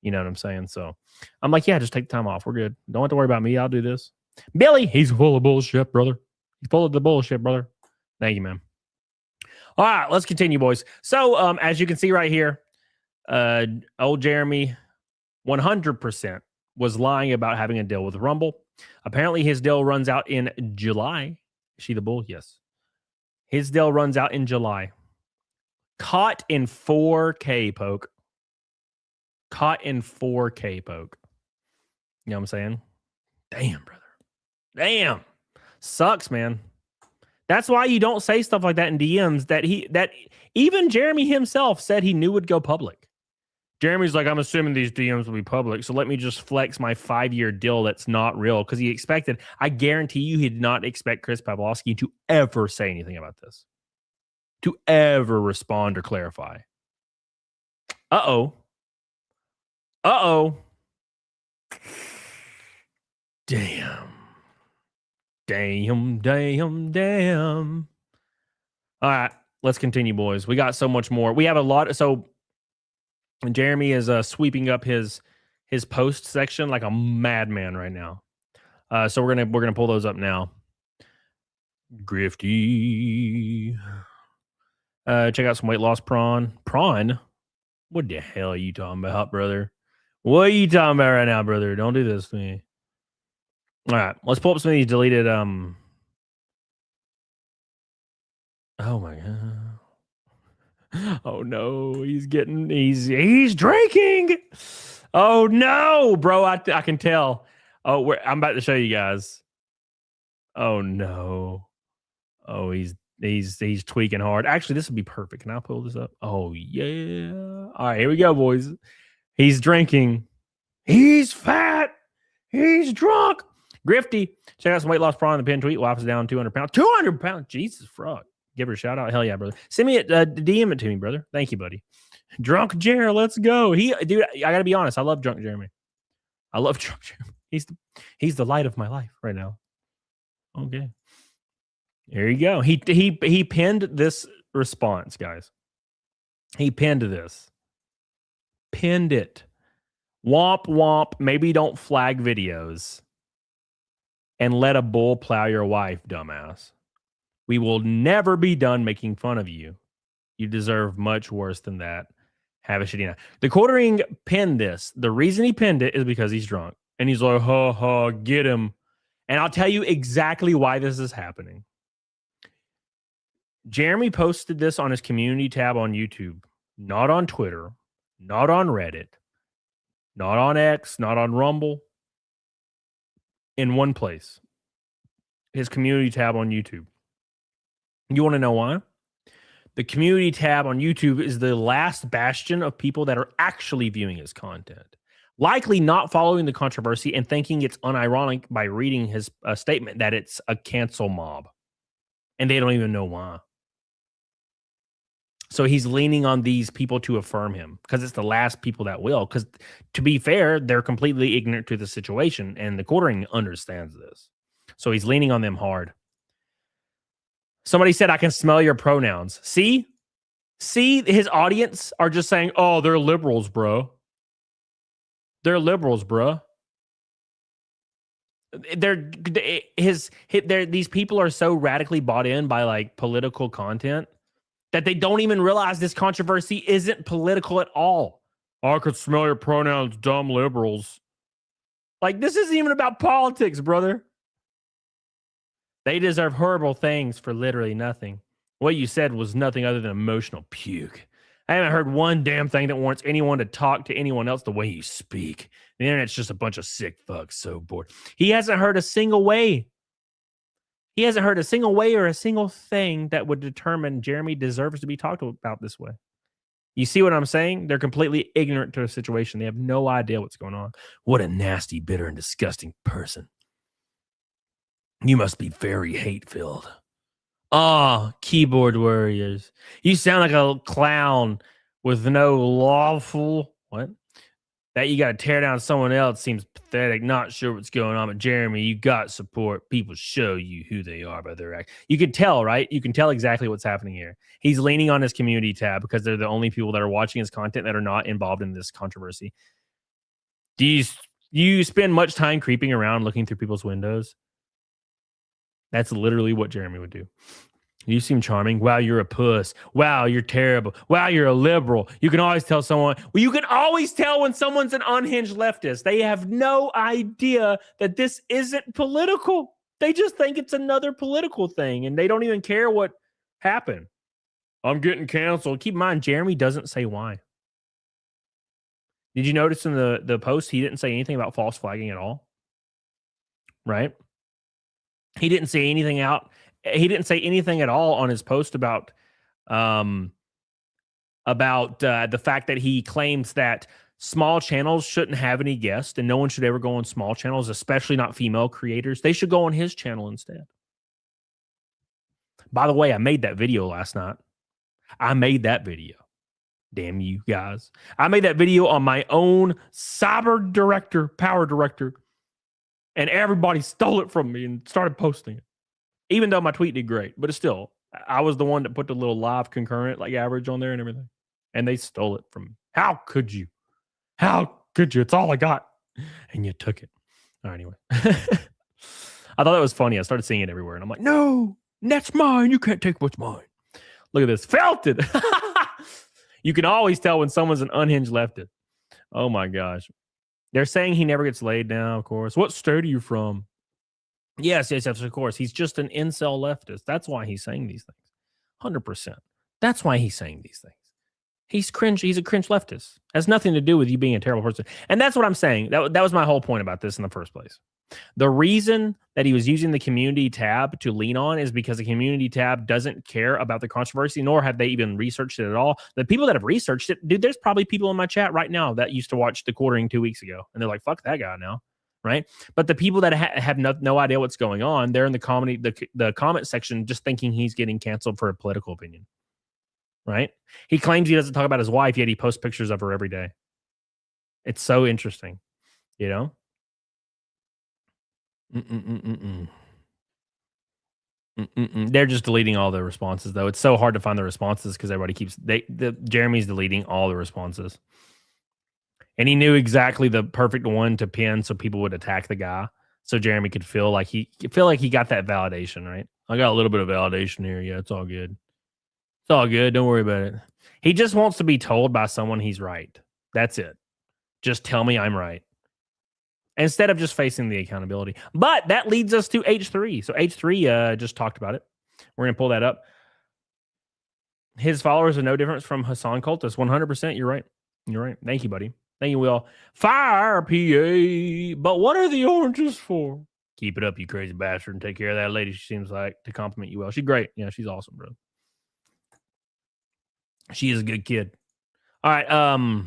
You know what I'm saying? So I'm like, yeah, just take the time off. We're good. Don't have to worry about me. I'll do this. Billy, he's full of bullshit, brother. He's full of the bullshit, brother. Thank you, man. All right, let's continue, boys. So as you can see right here, old Jeremy 100% was lying about having a deal with Rumble. Apparently his deal runs out in July. Is she the bull? Yes. His deal runs out in July. Caught in 4K poke. Caught in 4K poke. You know what I'm saying? Damn, brother. Damn. Sucks, man. That's why you don't say stuff like that in DMs that even Jeremy himself said he knew would go public. Jeremy's like, I'm assuming these DMs will be public, so let me just flex my 5-year deal that's not real because he expected. I guarantee you he did not expect Chris Pavlovsky to ever say anything about this. To ever respond or clarify. Uh-oh. Uh-oh. Damn. Damn, damn, damn. All right, let's continue, boys. We got so much more. We have a lot. So Jeremy is sweeping up his post section like a madman right now. So we're gonna pull those up now. Grifty. Check out some weight loss prawn. Prawn? What the hell are you talking about, brother? What are you talking about right now, brother? Don't do this to me. All right, let's pull up some of these deleted. Oh my god! Oh no, he's drinking. Oh no, bro! I can tell. Oh, I'm about to show you guys. Oh no! Oh, he's tweaking hard. Actually, this would be perfect. Can I pull this up? Oh yeah! All right, here we go, boys. He's drinking. He's fat. He's drunk. Grifty, check out some weight loss prawn in the pinned tweet. Wipes down 200 pounds. 200 pounds. Jesus, frog. Give her a shout out. Hell yeah, brother. Send me DM it to me, brother. Thank you, buddy. Drunk Jer, let's go. Dude, I gotta be honest. I love drunk Jeremy. I love drunk Jeremy. He's the light of my life right now. Okay. There you go. He pinned this response, guys. He pinned this. Pinned it. Womp womp. Maybe don't flag videos. And let a bull plow your wife, dumbass. We will never be done making fun of you. You deserve much worse than that. Have a shitty night. TheQuartering pinned this. The reason he pinned it is because he's drunk. And he's like, ha ha, get him. And I'll tell you exactly why this is happening. Jeremy posted this on his community tab on YouTube, not on Twitter, not on Reddit, not on X, not on Rumble. In one place, his community tab on YouTube. You want to know why? The community tab on YouTube is the last bastion of people that are actually viewing his content, likely not following the controversy and thinking it's unironic by reading his statement that it's a cancel mob. And they don't even know why. So he's leaning on these people to affirm him because it's the last people that will. Because to be fair, they're completely ignorant to the situation, and TheQuartering understands this. So he's leaning on them hard. Somebody said, I can smell your pronouns. See, his audience are just saying, oh, they're liberals, bro. They're liberals, bro. These people are so radically bought in by like political content that they don't even realize this controversy isn't political at all. I could smell your pronouns, dumb liberals. Like, this isn't even about politics, brother. They deserve horrible things for literally nothing. What you said was nothing other than emotional puke. I haven't heard one damn thing that warrants anyone to talk to anyone else the way you speak. The internet's just a bunch of sick fucks, so bored. He hasn't heard a single way. He hasn't heard a single way or a single thing that would determine Jeremy deserves to be talked about this way. You see what I'm saying? They're completely ignorant to a situation. They have no idea what's going on. What a nasty, bitter, and disgusting person. You must be very hate-filled. Oh, keyboard warriors. You sound like a clown with no lawful... What? That you got to tear down someone else seems pathetic. Not sure what's going on. But Jeremy, you got support. People show you who they are by their act. You can tell, right? You can tell exactly what's happening here. He's leaning on his community tab because they're the only people that are watching his content that are not involved in this controversy. Do you spend much time creeping around looking through people's windows? That's literally what Jeremy would do. You seem charming. Wow, you're a puss. Wow, you're terrible. Wow, you're a liberal. You can always tell someone. Well, you can always tell when someone's an unhinged leftist. They have no idea that this isn't political. They just think it's another political thing, and they don't even care what happened. I'm getting canceled. Keep in mind, Jeremy doesn't say why. Did you notice in the post, he didn't say anything about false flagging at all? Right? He didn't say anything out. He didn't say anything at all on his post about the fact that he claims that small channels shouldn't have any guests and no one should ever go on small channels, especially not female creators. They should go on his channel instead. By the way, I made that video last night. I made that video. Damn you guys. I made that video on my own power director, and everybody stole it from me and started posting it. Even though my tweet did great, but it's still, I was the one that put the little live concurrent like average on there and everything. And they stole it from me. How could you? How could you? It's all I got. And you took it. All right, anyway. I thought that was funny. I started seeing it everywhere. And I'm like, no, that's mine. You can't take what's mine. Look at this. Felted. You can always tell when someone's an unhinged leftist. Oh my gosh. They're saying he never gets laid now, of course. What state are you from? Yes, of course. He's just an incel leftist. That's why he's saying these things. 100%. That's why he's saying these things. He's cringe. He's a cringe leftist. Has nothing to do with you being a terrible person. And that's what I'm saying. That was my whole point about this in the first place. The reason that he was using the community tab to lean on is because the community tab doesn't care about the controversy, nor have they even researched it at all. The people that have researched it, dude, there's probably people in my chat right now that used to watch TheQuartering 2 weeks ago. And they're like, fuck that guy now. Right. But the people that have no idea what's going on, they're in the comment section just thinking he's getting canceled for a political opinion. Right. He claims he doesn't talk about his wife, yet he posts pictures of her every day. It's so interesting, you know? They're just deleting all the responses, though. It's so hard to find the responses because everybody keeps Jeremy's deleting all the responses, and he knew exactly the perfect one to pin so people would attack the guy, so Jeremy could feel like he got that validation. Right? I got a little bit of validation here. Yeah, it's all good. It's all good. Don't worry about it. He just wants to be told by someone he's right. That's it. Just tell me I'm right. Instead of just facing the accountability. But that leads us to H3. So H3 just talked about it. We're going to pull that up. His followers are no different from Hassan Cultus. 100%. You're right. You're right. Thank you, buddy. Thank you, Will. Fire, PA. But what are the oranges for? Keep it up, you crazy bastard, and take care of that lady. She seems like to compliment you well. She's great. Yeah, she's awesome, bro. She is a good kid. All right.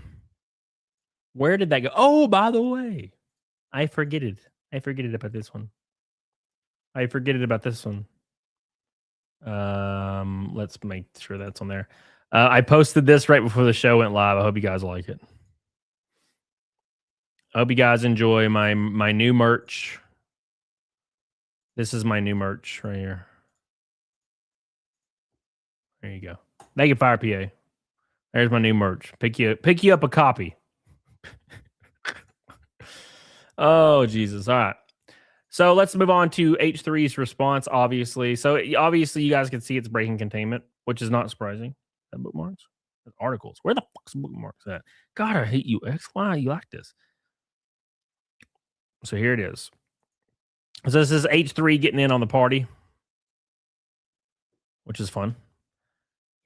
Where did that go? Oh, by the way, I forget it about this one. Let's make sure that's on there. I posted this right before the show went live. I hope you guys like it. I hope you guys enjoy my new merch. This is my new merch right here. There you go. Thank you, Fire PA. There's my new merch. Pick you up a copy. Oh, Jesus. All right. So let's move on to H3's response, obviously. So obviously you guys can see it's breaking containment, which is not surprising. That bookmarks? That articles. Where the fuck's bookmarks at? God, I hate you, X. Why are you like this? So here it is. So this is H3 getting in on the party, which is fun.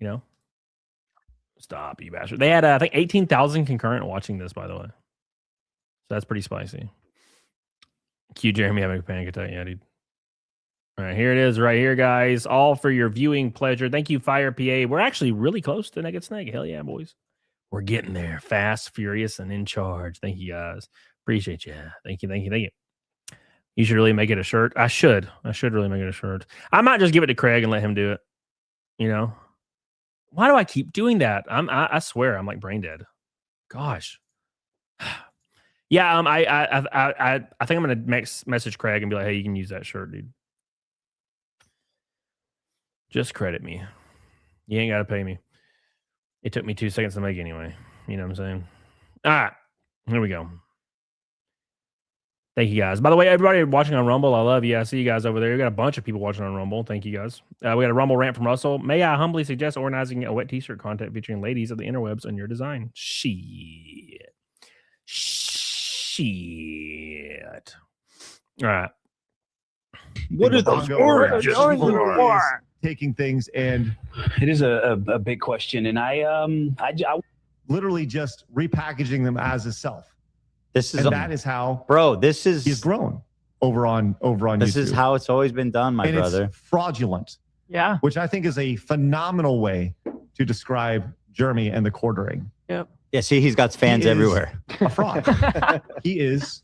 You know? Stop, you bastard. They had, I think, 18,000 concurrent watching this, by the way. So that's pretty spicy. Cue Jeremy having a panic attack. Yeah, dude. All right, here it is right here, guys. All for your viewing pleasure. Thank you, Fire PA. We're actually really close to Naked Snake. Hell yeah, boys. We're getting there. Fast, furious, and in charge. Thank you, guys. Appreciate you. Thank you. You should really make it a shirt. I should really make it a shirt. I might just give it to Craig and let him do it. You know? Why do I keep doing that? I swear I'm like brain dead. Gosh. Yeah, I think I'm gonna message Craig and be like, hey, you can use that shirt, dude. Just credit me. You ain't gotta pay me. It took me 2 seconds to make anyway. You know what I'm saying? All right, here we go. Thank you, guys. By the way, everybody watching on Rumble, I love you. I see you guys over there. We got a bunch of people watching on Rumble. Thank you, guys. We got a Rumble rant from Russell. May I humbly suggest organizing a wet t-shirt contest featuring ladies of the interwebs on your design? Shit. All right. What are those oranges for? Taking things, and it is a big question, and I literally just repackaging them as a self. This is that is how, bro. This is he's grown over on This YouTube. is how it's always been done, my brother. It's fraudulent. Yeah. Which I think is a phenomenal way to describe Jeremy and TheQuartering. Yep. Yeah. See, he's got fans everywhere. A fraud. He is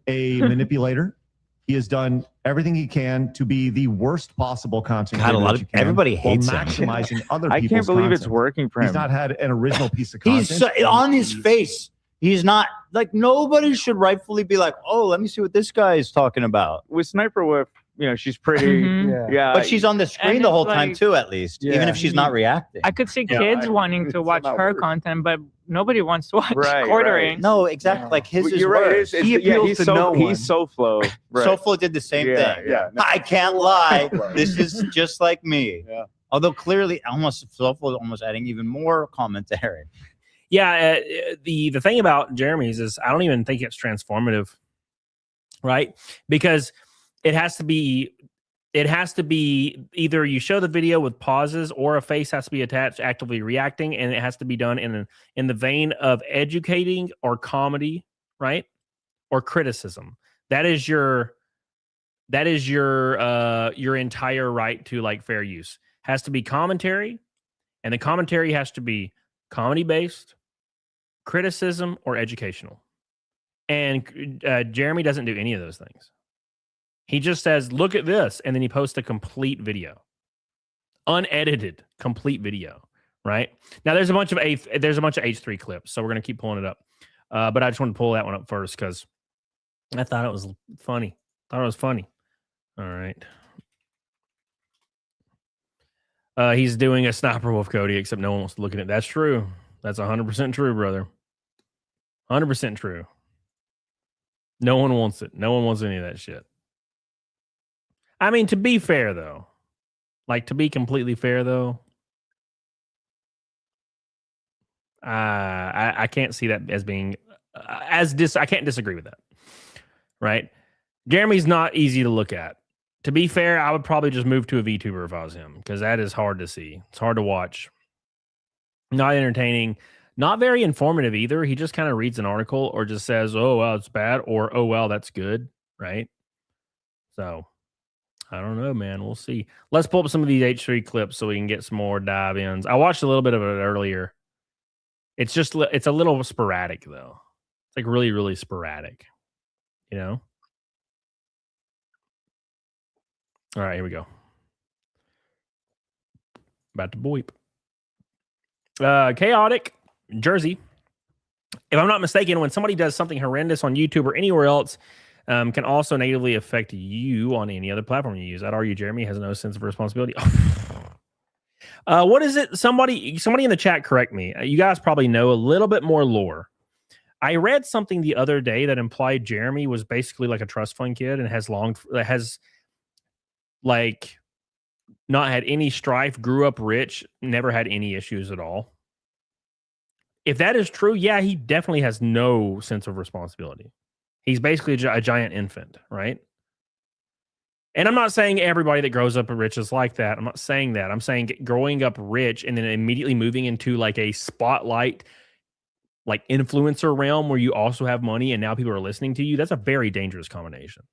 a manipulator. He has done everything he can to be the worst possible content. God, a lot of everybody hates him. Maximizing other people's I can't believe content. It's working for him. He's not had an original piece of content. He's on his face. He's not like, nobody should rightfully be like, oh, let me see what this guy is talking about. With Sniper Whip, you know, she's pretty. Yeah. But she's on the screen the whole time too, at least, Yeah. even if she's not reacting. I could see kids wanting to watch her content, but nobody wants to watch Right, quartering. No, exactly. Like his is You're right. worse. He appeals to no one. He's SoFlo. Right. SoFlo did the same thing. Yeah. I can't lie. This is just like me. Yeah. Although clearly, SoFlo almost adding even more commentary. Yeah, the thing about Jeremy's is I don't even think it's transformative, right? Because it has to be either you show the video with pauses or a face has to be attached actively reacting, and it has to be done in the vein of educating or comedy, right? Or criticism. That is your entire right to like fair use. Has to be commentary, and the commentary has to be comedy based, criticism, or educational. And Jeremy doesn't do any of those things. He just says, look at this, and then he posts a complete video, unedited complete video, right? Now there's a bunch of H3 clips, so we're gonna keep pulling it up, but I just want to pull that one up first because I thought it was funny. Thought it was funny. All right. He's doing a sniper wolf, Cody, except no one wants to look at it. That's true. That's 100% true, brother. 100% true. No one wants it. No one wants any of that shit. I mean, to be fair, though, like to be completely fair, though, I can't see that as being I can't disagree with that. Right? Jeremy's not easy to look at. To be fair, I would probably just move to a VTuber if I was him, because that is hard to see. It's hard to watch. Not entertaining. Not very informative either. He just kind of reads an article or just says, oh, well, it's bad, or oh, well, that's good. Right? So, I don't know, man. We'll see. Let's pull up some of these H3 clips so we can get some more dive-ins. I watched a little bit of it earlier. It's a little sporadic, though. It's like really, really sporadic. You know? All right, here we go. About to boip. Chaotic, Jersey. If I'm not mistaken, when somebody does something horrendous on YouTube or anywhere else, can also negatively affect you on any other platform you use. I'd argue Jeremy has no sense of responsibility. What is it? Somebody in the chat correct me. You guys probably know a little bit more lore. I read something the other day that implied Jeremy was basically like a trust fund kid and has like not had any strife, grew up rich, never had any issues at all. If that is true, yeah, he definitely has no sense of responsibility. He's basically a giant infant, right? And I'm not saying everybody that grows up rich is like that. I'm not saying that. I'm saying growing up rich and then immediately moving into like a spotlight, like influencer realm where you also have money and now people are listening to you. That's a very dangerous combination,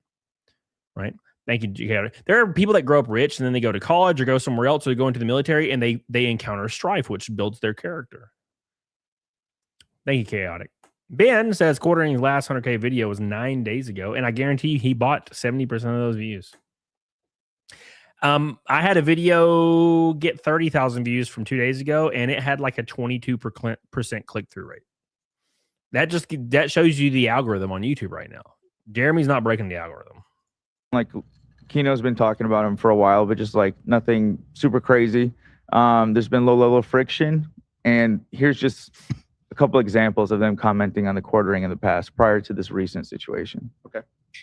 right? Thank you, GK. There are people that grow up rich and then they go to college or go somewhere else or they go into the military and they encounter strife, which builds their character. Thank you, Chaotic. Ben says Quartering's last 100K video was 9 days ago, and I guarantee he bought 70% of those views. I had a video get 30,000 views from 2 days ago, and it had like a 22% click-through rate. That shows you the algorithm on YouTube right now. Jeremy's not breaking the algorithm. Like Kino's been talking about him for a while, but just like nothing super crazy. There's been low level friction, and here's just a couple examples of them commenting on the quartering in the past prior to this recent situation. Okay.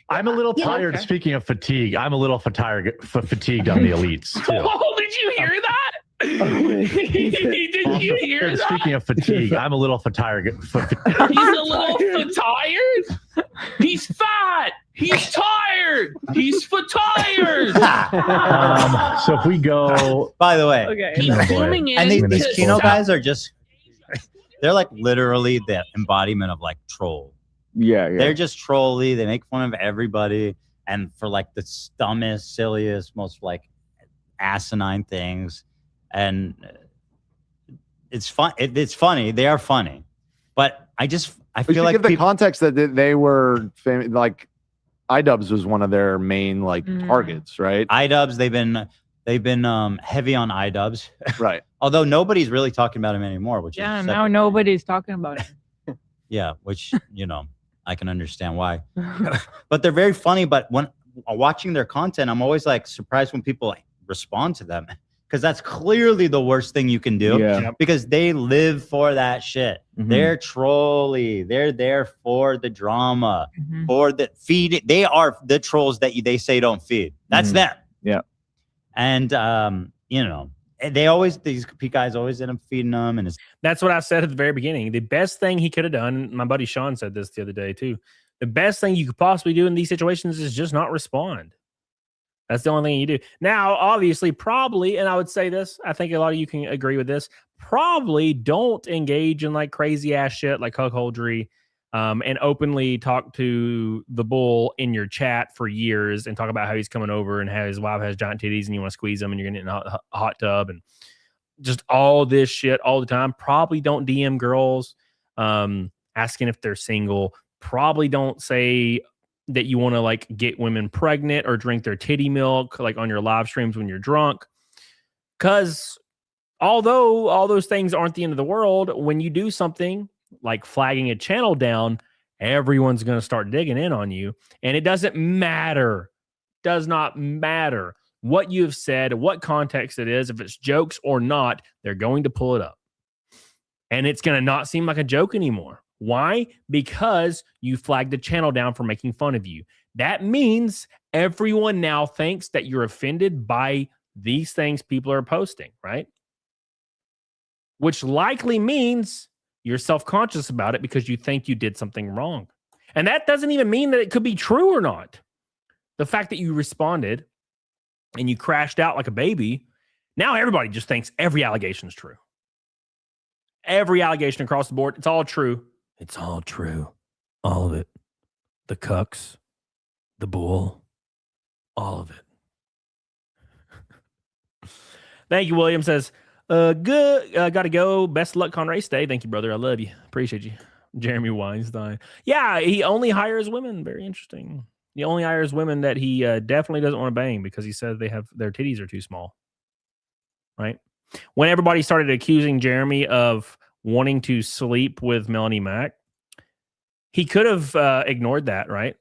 I'm a little tired. Speaking of fatigue, I'm a little fatigued on the elites too. Oh, did you hear that? Did you hear that? Speaking of fatigue, I'm a little tired. He's a little tired. He's fat. He's tired. He's tired. So if we go, by the way, Okay. He's zooming in. and these to Kino stop. guys are they're like literally the embodiment of like troll. Yeah. They're just trolly. They make fun of everybody, and for like the dumbest, silliest, most like asinine things. And it's fun. It's funny. They are funny, but I feel like give the context that they were like iDubbbz was one of their main like targets, right? iDubbbz. They've been heavy on iDubbbz, Right. Although nobody's really talking about him anymore, which Yeah, is now nobody's talking about it. yeah, which I can understand why. But they're very funny. But when watching their content, I'm always like surprised when people like, respond to them, because that's clearly the worst thing you can do. Yeah. Because they live for that shit. They're trolly. They're there for the drama, for the feed. They are the trolls that they say don't feed. That's them. Yeah. And these guys always end up feeding them, and That's what I said at the very beginning. The best thing he could have done, my buddy Sean said this the other day too, the best thing you could possibly do in these situations is just not respond. That's the only thing you do. Now, obviously, probably, and I would say this, I think a lot of you can agree with this, probably don't engage in like crazy ass shit like cuckoldry, and openly talk to the bull in your chat for years and talk about how he's coming over and how his wife has giant titties and you want to squeeze them and you're getting in a hot tub and just all this shit all the time. Probably don't DM girls asking if they're single. Probably don't say that you want to like get women pregnant or drink their titty milk like on your live streams when you're drunk. Because although all those things aren't the end of the world, when you do something like flagging a channel down, everyone's going to start digging in on you. And it does not matter what you have said, what context it is, if it's jokes or not, they're going to pull it up. And it's going to not seem like a joke anymore. Why? Because you flagged the channel down for making fun of you. That means everyone now thinks that you're offended by these things people are posting, right? Which likely means you're self-conscious about it because you think you did something wrong. And that doesn't even mean that it could be true or not. The fact that you responded and you crashed out like a baby, now everybody just thinks every allegation is true. Every allegation across the board, it's all true. It's all true. All of it. The cucks, the bull, all of it. Thank you, William says, good. Gotta go. Best of luck on race day. Thank you, brother. I love you. Appreciate you. Jeremy Weinstein. Yeah, he only hires women. Very interesting. He only hires women that he definitely doesn't want to bang because he says their titties are too small. Right? When everybody started accusing Jeremy of wanting to sleep with Melanie Mack, he could have ignored that, right?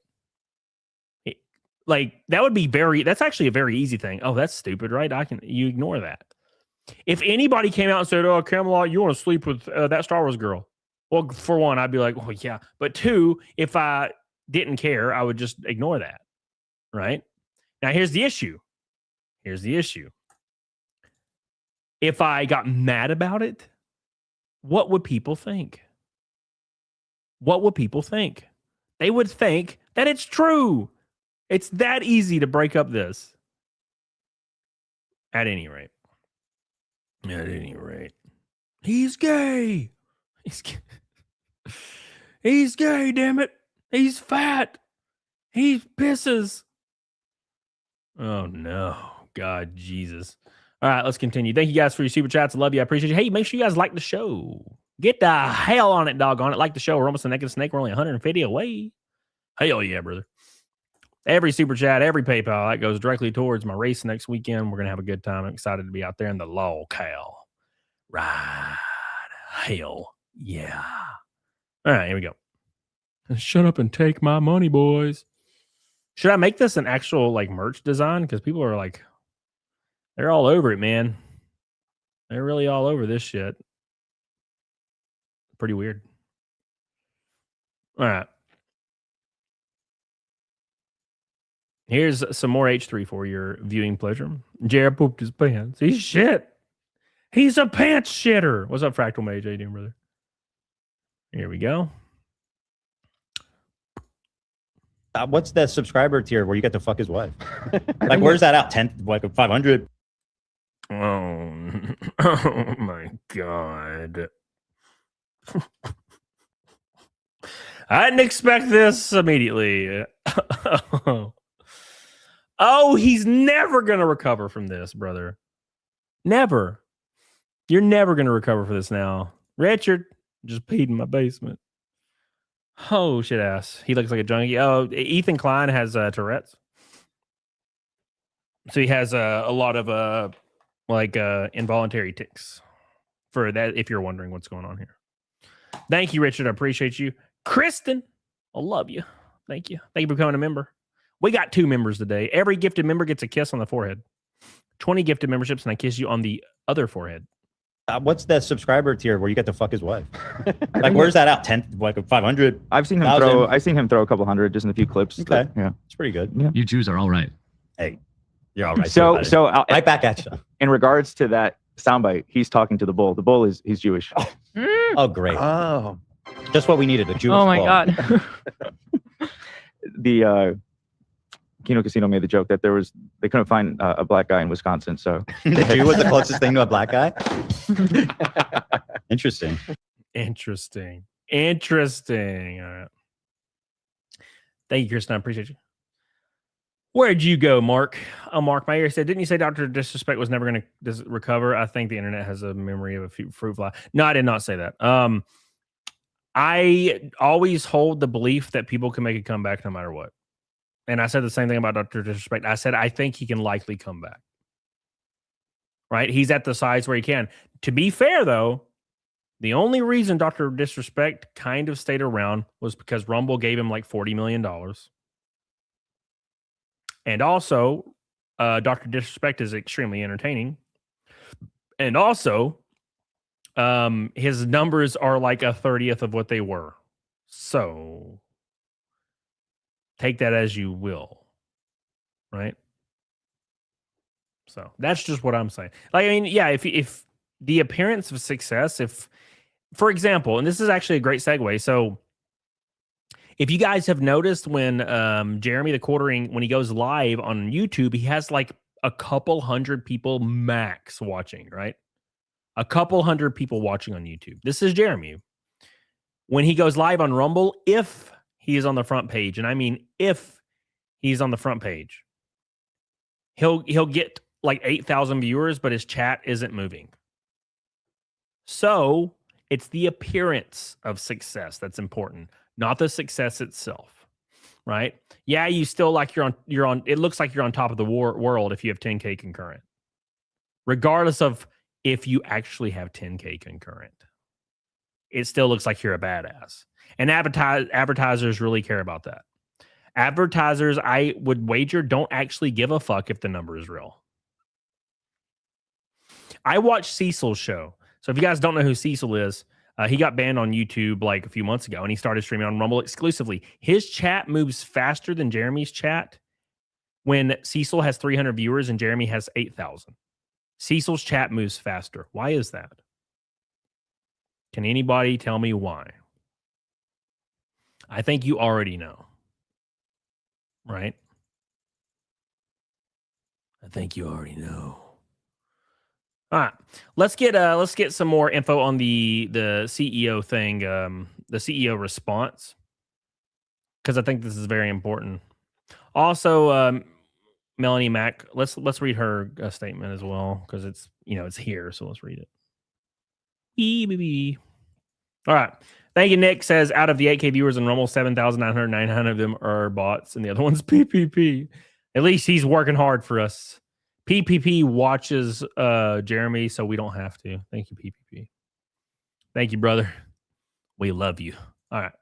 That's actually a very easy thing. Oh, that's stupid, right? You ignore that. If anybody came out and said, oh, Camelot, you want to sleep with that Star Wars girl? Well, for one, I'd be like, oh, yeah. But two, if I didn't care, I would just ignore that, right? Now, here's the issue. If I got mad about it, what would people think? What would people think? They would think that it's true. It's that easy to break up this. At any rate. He's gay. He's gay, damn it. He's fat. He pisses. Oh, no. God, Jesus. All right, let's continue. Thank you guys for your super chats. I love you. I appreciate you. Hey, make sure you guys like the show. Get the hell on it, doggone it. Like the show. We're almost a naked snake. We're only 150 away. Hell yeah, brother. Every super chat, every PayPal, that goes directly towards my race next weekend. We're going to have a good time. I'm excited to be out there in the locale. Right. Hell yeah. All right, here we go. Shut up and take my money, boys. Should I make this an actual merch design? Because people are they're all over it, man. They're really all over this shit. Pretty weird. All right. Here's some more H3 for your viewing pleasure. Jared pooped his pants. He's shit. He's a pants shitter. What's up, Fractal Mage? How you doing, brother? Here we go. What's the subscriber tier where you get to fuck his wife? Where's that out? 10, 500? Oh my God. I didn't expect this immediately. Oh, he's never going to recover from this, brother. Never. You're never going to recover for this now. Richard just peed in my basement. Oh, shit ass. He looks like a junkie. Oh, Ethan Klein has Tourette's. So he has a lot of involuntary tics for that, if you're wondering what's going on here. Thank you, Richard. I appreciate you. Kristen, I love you. Thank you. Thank you for becoming a member. We got 2 members today. Every gifted member gets a kiss on the forehead. 20 gifted memberships, and I kiss you on the other forehead. What's the subscriber tier where you get to fuck his wife? Where's that out? 10, 500? I've seen him throw a couple hundred just in a few clips. Okay. Yeah. It's pretty good. Yeah. You Jews are all right. Hey, you're all right. So right back at you. In regards to that soundbite, he's talking to the bull. The bull he's Jewish. Oh, great. Oh. Just what we needed, a Jewish Oh my bull. God. The Kino Casino made the joke that they couldn't find a black guy in Wisconsin, so The Jew was the closest thing to a black guy? Interesting. All right. Thank you, Kristen. I appreciate you. Where'd you go, Mark? Oh, Mark Mayer said, didn't you say Dr. Disrespect was never going to recover? I think the internet has a memory of a fruit fly. No, I did not say that. I always hold the belief that people can make a comeback no matter what. And I said the same thing about Dr. Disrespect. I said, I think he can likely come back. Right? He's at the size where he can. To be fair, though, The only reason Dr. Disrespect kind of stayed around was because Rumble gave him like $40 million. And also, Dr. Disrespect is extremely entertaining. And also, his numbers are like a 30th of what they were. So take that as you will. Right? So that's just what I'm saying. Like, I mean, yeah, if the appearance of success, if, for example, and this is actually a great segue. So if you guys have noticed when Jeremy TheQuartering, when he goes live on YouTube, he has like a couple hundred people max watching, right? A couple hundred people watching on YouTube. This is Jeremy. When he goes live on Rumble, if he is on the front page, and I mean if he's on the front page, he'll get like 8,000 viewers, but his chat isn't moving. So it's the appearance of success that's important, not the success itself, right? Yeah, you still like you're on. It looks like you're on top of the world if you have 10K concurrent, regardless of if you actually have 10K concurrent. It still looks like you're a badass, and advertisers really care about that. Advertisers, I would wager, don't actually give a fuck if the number is real. I watched Cecil's show. So if you guys don't know who Cecil is, he got banned on YouTube like a few months ago, and he started streaming on Rumble exclusively. His chat moves faster than Jeremy's chat when Cecil has 300 viewers and Jeremy has 8,000. Cecil's chat moves faster. Why is that? Can anybody tell me why? I think you already know. Right? I think you already know. All right, let's get some more info on the CEO thing, the CEO response, because I think this is very important. Also, Melanie Mack, let's read her statement as well, because it's it's here, so let's read it. All right, thank you. Nick says out of the 8K viewers in Rumble, 7,999 of them are bots, and the other one's PPP. At least he's working hard for us. PPP watches Jeremy, so we don't have to. Thank you, PPP. Thank you, brother. We love you. All right.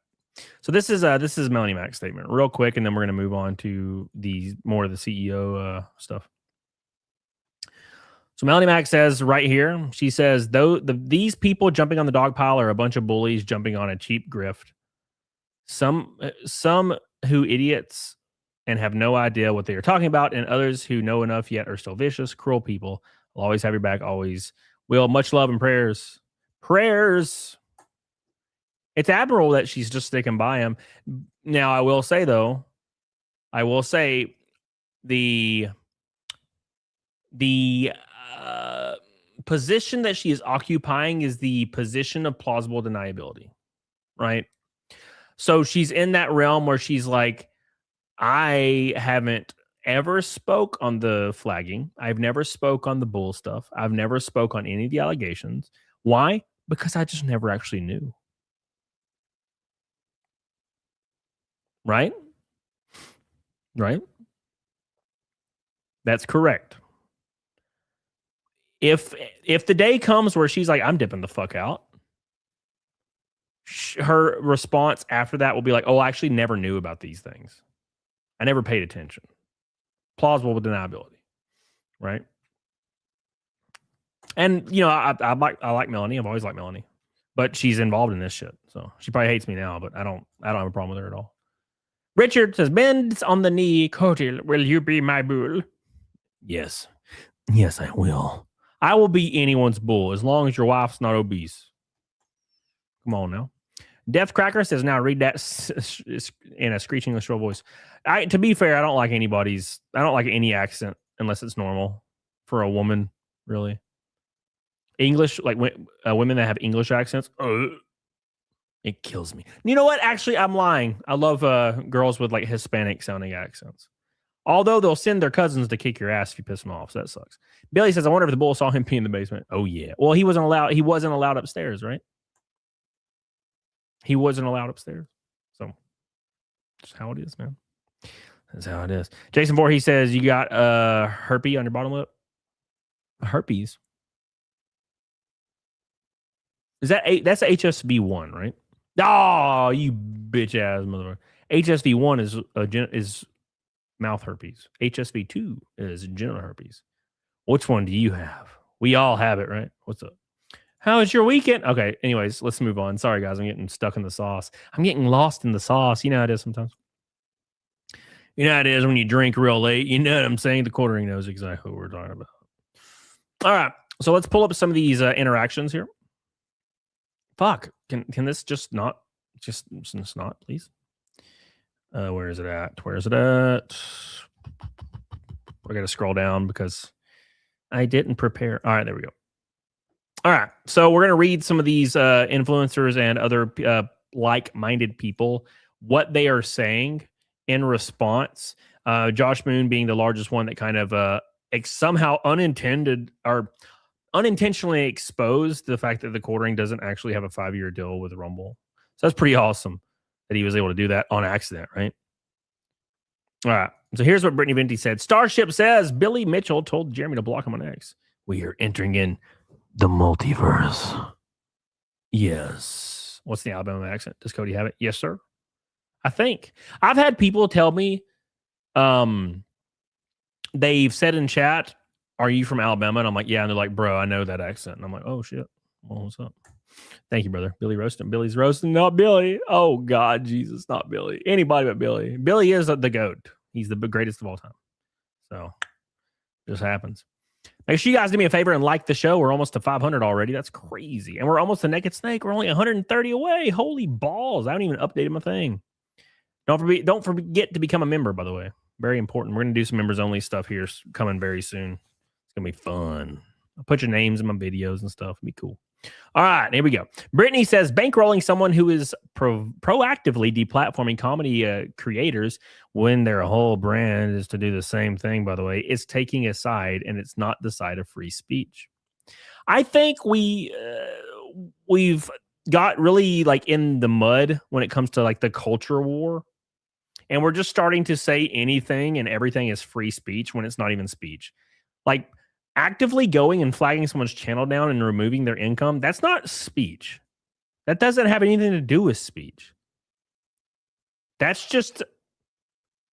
So this is Melanie Mack's statement, real quick, and then we're gonna move on to the more of the CEO stuff. So Melanie Mack says right here, she says, these people jumping on the dog pile are a bunch of bullies jumping on a cheap grift. Some who idiots and have no idea what they are talking about, and others who know enough yet are still vicious, cruel people. I'll always have your back, always will. Much love and prayers. Prayers. It's admirable that she's just sticking by him. Now, I will say, though, the position that she is occupying is the position of plausible deniability, right? So she's in that realm where she's like, I haven't ever spoke on the flagging. I've never spoke on the bull stuff. I've never spoke on any of the allegations. Why? Because I just never actually knew. Right? Right? That's correct. If the day comes where she's like, I'm dipping the fuck out, her response after that will be like, oh, I actually never knew about these things. I never paid attention. Plausible deniability, right? And I like Melanie. I've always liked Melanie, but she's involved in this shit, so she probably hates me now. But I don't have a problem with her at all. Richard says, "Bend on the knee, Cody. Will you be my bull?" Yes, I will. I will be anyone's bull as long as your wife's not obese. Come on now. Death Cracker says, now read that in a screeching shrill voice. To be fair, I don't like any accent unless it's normal for a woman, really. English, like women that have English accents, it kills me. You know what? Actually, I'm lying. I love girls with like Hispanic sounding accents. Although they'll send their cousins to kick your ass if you piss them off. So that sucks. Billy says, I wonder if the bull saw him pee in the basement. Oh, yeah. Well, he wasn't allowed upstairs, right? He wasn't allowed upstairs. So that's how it is, man. That's how it is. Jason Voorhees says, you got herpes on your bottom lip? Herpes? Is that that's HSV1, right? Oh, you bitch ass motherfucker. HSV1 is mouth herpes. HSV2 is genital herpes. Which one do you have? We all have it, right? What's up? How was your weekend? Okay, anyways, let's move on. Sorry, guys. I'm getting stuck in the sauce. I'm getting lost in the sauce. You know how it is sometimes. You know how it is when you drink real late. You know what I'm saying? TheQuartering knows exactly what we're talking about. All right. So let's pull up some of these interactions here. Fuck. Can this just not, please? Where is it at? I got to scroll down because I didn't prepare. All right, there we go. All right, so we're going to read some of these influencers and other like-minded people, what they are saying in response. Josh Moon being the largest one that kind of somehow unintentionally exposed the fact that TheQuartering doesn't actually have a 5-year deal with Rumble. So that's pretty awesome that he was able to do that on accident, right? All right, so here's what Brittany Venti said. Starship says Billy Mitchell told Jeremy to block him on X. We are entering in the multiverse. Yes. What's the Alabama accent? Does Cody have it? Yes, sir. I think. I've had people tell me they've said in chat, are you from Alabama? And I'm like, yeah. And they're like, bro, I know that accent. And I'm like, oh, shit. Well, what's up? Thank you, brother. Billy roasting. Billy's roasting, not Billy. Oh, God, Jesus, not Billy. Anybody but Billy. Billy is the GOAT. He's the greatest of all time. So, just happens. Make sure you guys do me a favor and like the show. We're almost to 500 already. That's crazy. And we're almost to Naked Snake. We're only 130 away. Holy balls. I haven't even updated my thing. Don't forget to become a member, by the way. Very important. We're going to do some members only stuff here coming very soon. It's going to be fun. I'll put your names in my videos and stuff. It'll be cool. All right, here we go. Brittany says, bankrolling someone who is proactively deplatforming comedy creators when their whole brand is to do the same thing, by the way, is taking a side, and it's not the side of free speech. I think we've got really like in the mud when it comes to like the culture war, and we're just starting to say anything and everything is free speech when it's not even speech. Like, actively going and flagging someone's channel down and removing their income, that's not speech. That doesn't have anything to do with speech. That's just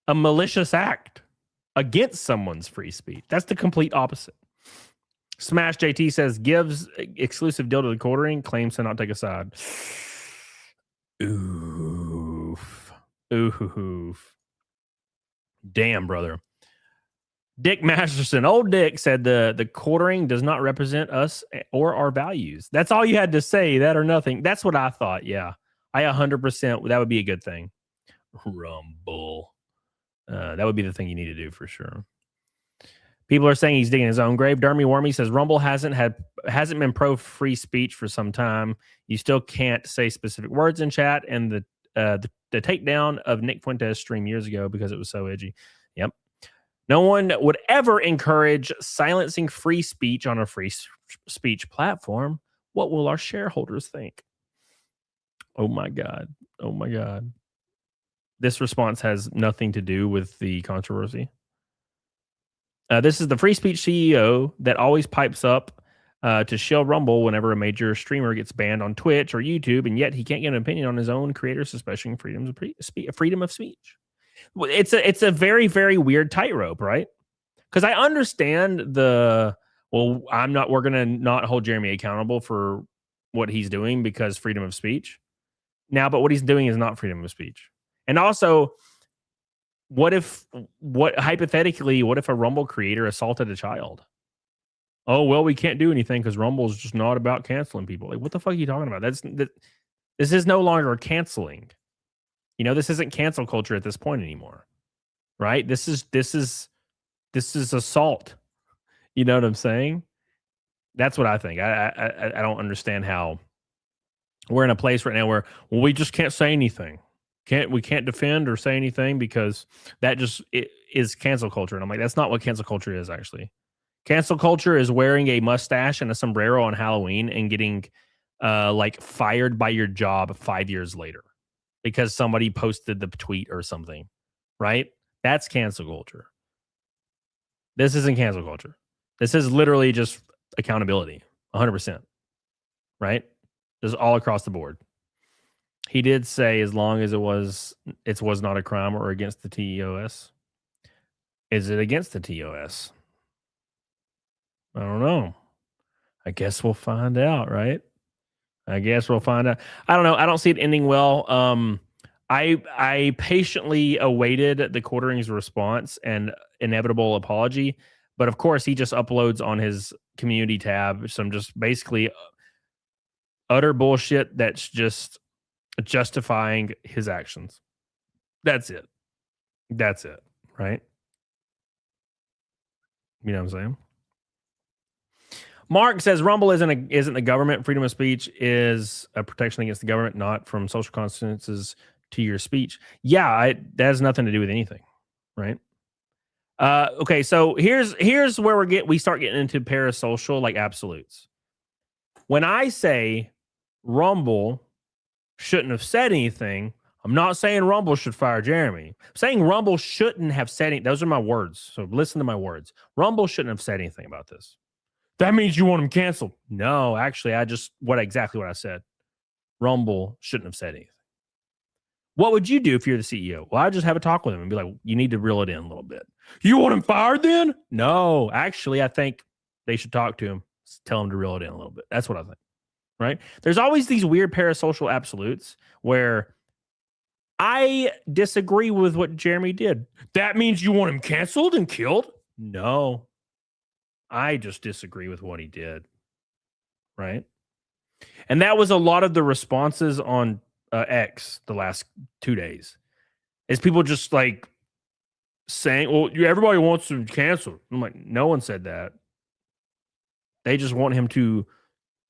a malicious act against someone's free speech. That's the complete opposite. Smash JT says, gives exclusive deal to TheQuartering, claims to not take a side. Oof. Oof. Damn, brother. Dick Masterson, old Dick, said the TheQuartering does not represent us or our values. That's all you had to say, that or nothing. That's what I thought. Yeah, I 100%. That would be a good thing. Rumble. That would be the thing you need to do for sure. People are saying he's digging his own grave. Dermy Wormy says Rumble hasn't been pro free speech for some time. You still can't say specific words in chat, and the takedown of Nick Fuentes' stream years ago because it was so edgy. Yep. No one would ever encourage silencing free speech on a free speech platform. What will our shareholders think? Oh my God. Oh my God. This response has nothing to do with the controversy. This is the free speech CEO that always pipes up to shill Rumble whenever a major streamer gets banned on Twitch or YouTube, and yet he can't get an opinion on his own creators, especially freedom of speech. It's a very, very weird tightrope, right? Because I understand we're going to not hold Jeremy accountable for what he's doing because freedom of speech. Now, but what he's doing is not freedom of speech. And also, hypothetically, what if a Rumble creator assaulted a child? Oh, well, we can't do anything because Rumble's just not about canceling people. Like, what the fuck are you talking about? This is no longer canceling. You know, this isn't cancel culture at this point anymore, right? This is assault. You know what I'm saying? That's what I think. I don't understand how we're in a place right now where we just can't say anything. We can't defend or say anything because that just is cancel culture. And I'm like, that's not what cancel culture is actually. Cancel culture is wearing a mustache and a sombrero on Halloween and getting like fired by your job 5 years later because somebody posted the tweet or something, right? That's cancel culture. This isn't cancel culture. This is literally just accountability, 100%, right? just all across the board. He did say as long as it was not a crime or against the TOS. Is it against the TOS? I don't know. I guess we'll find out, right? I guess we'll find out. I don't know. I don't see it ending well. I patiently awaited TheQuartering's response and inevitable apology, but of course he just uploads on his community tab some just basically utter bullshit that's just justifying his actions. That's it. That's it, right? You know what I'm saying? Mark says Rumble isn't the government. Freedom of speech is a protection against the government, not from social consequences to your speech. Yeah, that has nothing to do with anything, right? Okay, so here's where we start getting into parasocial like absolutes. When I say Rumble shouldn't have said anything, I'm not saying Rumble should fire Jeremy. I'm saying Rumble shouldn't have said anything. Those are my words. So listen to my words. Rumble shouldn't have said anything about this. That means you want him canceled. No, actually, exactly what I said. Rumble shouldn't have said anything. What would you do if you're the CEO? Well, I'd just have a talk with him and be like, you need to reel it in a little bit. You want him fired then? No, actually, I think they should talk to him. Tell him to reel it in a little bit. That's what I think, right? There's always these weird parasocial absolutes where I disagree with what Jeremy did. That means you want him canceled and killed? No. I just disagree with what he did, right? And that was a lot of the responses on X the last 2 days. Is people just like saying, well, everybody wants him canceled. I'm like, no one said that. They just want him to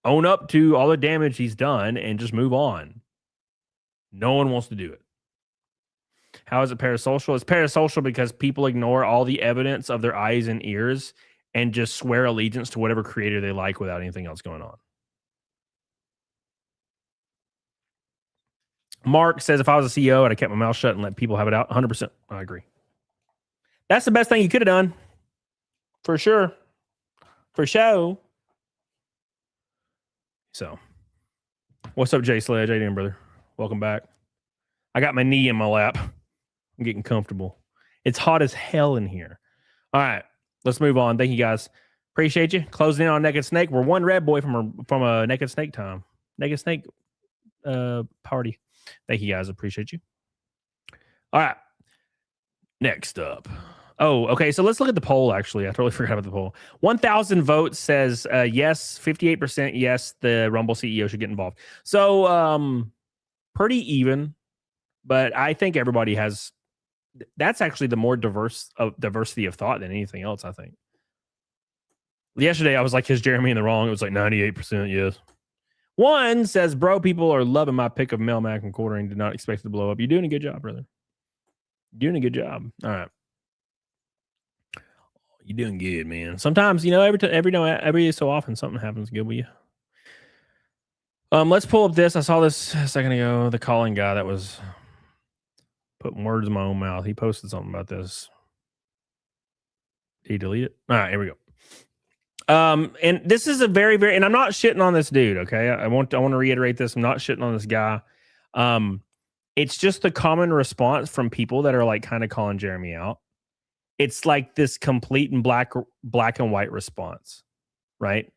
own up to all the damage he's done and just move on. No one wants to do it. How is it parasocial? It's parasocial because people ignore all the evidence of their eyes and ears and just swear allegiance to whatever creator they like without anything else going on. Mark says, if I was a CEO and I kept my mouth shut and let people have it out, 100%. I agree. That's the best thing you could have done. For sure. For show. So, what's up, Jay Sledge? How you doing, brother? Welcome back. I got my knee in my lap. I'm getting comfortable. It's hot as hell in here. All right. Let's move on. Thank you, guys. Appreciate you. Closing in on Naked Snake. We're one red boy from a Naked Snake time. Naked Snake party. Thank you, guys. Appreciate you. All right. Next up. Oh, okay. So let's look at the poll, actually. I totally forgot about the poll. 1,000 votes says yes. 58% yes, the Rumble CEO should get involved. So pretty even. But I think everybody has... That's actually the more diversity of thought than anything else, I think. Yesterday, I was like, is Jeremy in the wrong? It was like 98% yes. One says, bro, people are loving my pick of Mel Mac and quartering. Did not expect it to blow up. You're doing a good job, brother. You're doing a good job. All right. You're doing good, man. Sometimes, every so often, something happens good with you. Let's pull up this. I saw this a second ago. The calling guy that was putting words in my own mouth. He posted something about this. Did he delete it? All right, here we go. And this is a very, very, and I'm not shitting on this dude. Okay. I want to reiterate this. I'm not shitting on this guy. It's just the common response from people that are like kind of calling Jeremy out. It's like this complete and black and white response, right?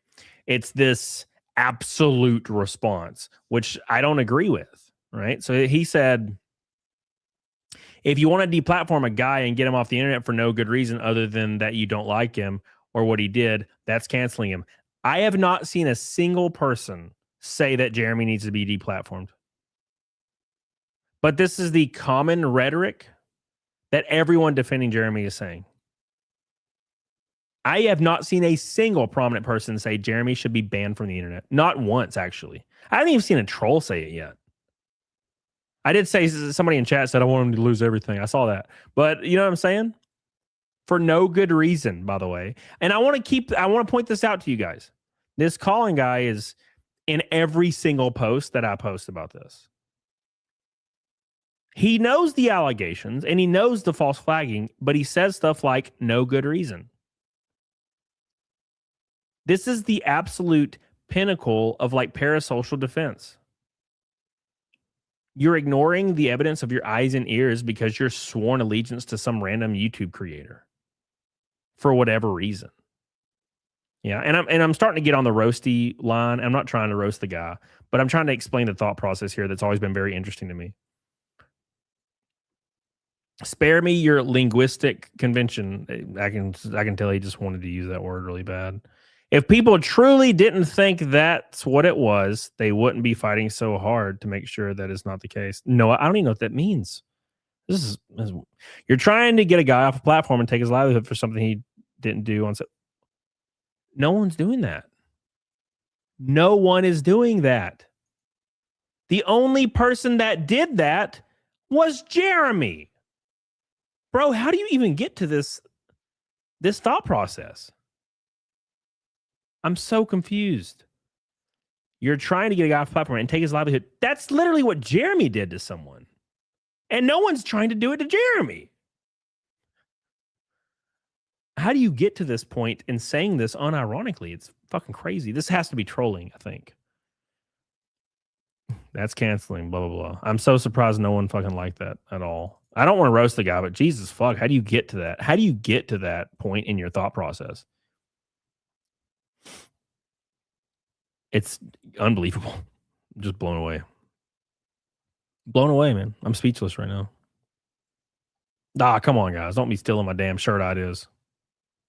It's this absolute response, which I don't agree with, right? So he said, if you want to deplatform a guy and get him off the internet for no good reason other than that you don't like him or what he did, that's canceling him. I have not seen a single person say that Jeremy needs to be deplatformed. But this is the common rhetoric that everyone defending Jeremy is saying. I have not seen a single prominent person say Jeremy should be banned from the internet. Not once, actually. I haven't even seen a troll say it yet. I did say somebody in chat said I want him to lose everything. I saw that. But you know what I'm saying? For no good reason, by the way. And I want to point this out to you guys. This calling guy is in every single post that I post about this. He knows the allegations and he knows the false flagging, but he says stuff like no good reason. This is the absolute pinnacle of like parasocial defense. You're ignoring the evidence of your eyes and ears because you're sworn allegiance to some random YouTube creator for whatever reason. Yeah, and I'm starting to get on the roasty line. I'm not trying to roast the guy, but I'm trying to explain the thought process here that's always been very interesting to me. Spare me your linguistic convention. I can tell he just wanted to use that word really bad. If people truly didn't think that's what it was, they wouldn't be fighting so hard to make sure that is not the case. No, I don't even know what that means. This is you're trying to get a guy off a platform and take his livelihood for something he didn't do on. No one's doing that. No one is doing that. The only person that did that was Jeremy. Bro, how do you even get to this thought process? I'm so confused. You're trying to get a guy off the platform and take his livelihood. That's literally what Jeremy did to someone. And no one's trying to do it to Jeremy. How do you get to this point in saying this unironically? It's fucking crazy. This has to be trolling, I think. That's canceling, blah, blah, blah. I'm so surprised no one fucking liked that at all. I don't want to roast the guy, but Jesus fuck, how do you get to that? How do you get to that point in your thought process? It's unbelievable. I'm just blown away. Blown away, man. I'm speechless right now. Ah, come on, guys. Don't be stealing my damn shirt ideas.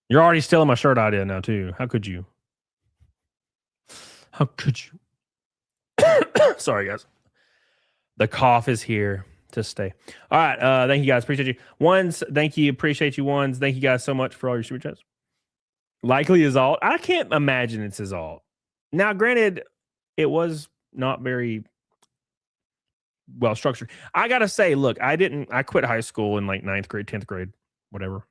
You're already stealing my shirt idea now, too. How could you? How could you? Sorry, guys. The cough is here to stay. All right. Thank you, guys. Appreciate you. Ones, thank you. Appreciate you, ones. Thank you guys so much for all your super chats. Likely is alt. I can't imagine it's his alt. Now, granted, it was not very well structured. I gotta say, look, I quit high school in like 9th grade, 10th grade, whatever.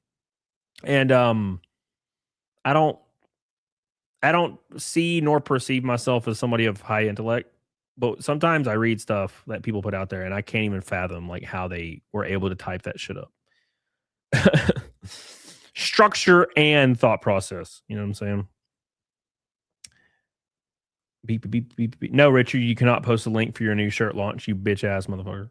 And I don't see nor perceive myself as somebody of high intellect, but sometimes I read stuff that people put out there and I can't even fathom like how they were able to type that shit up. Structure and thought process. You know what I'm saying? Beep, beep, beep, beep. No, Richard, you cannot post a link for your new shirt launch, you bitch ass motherfucker.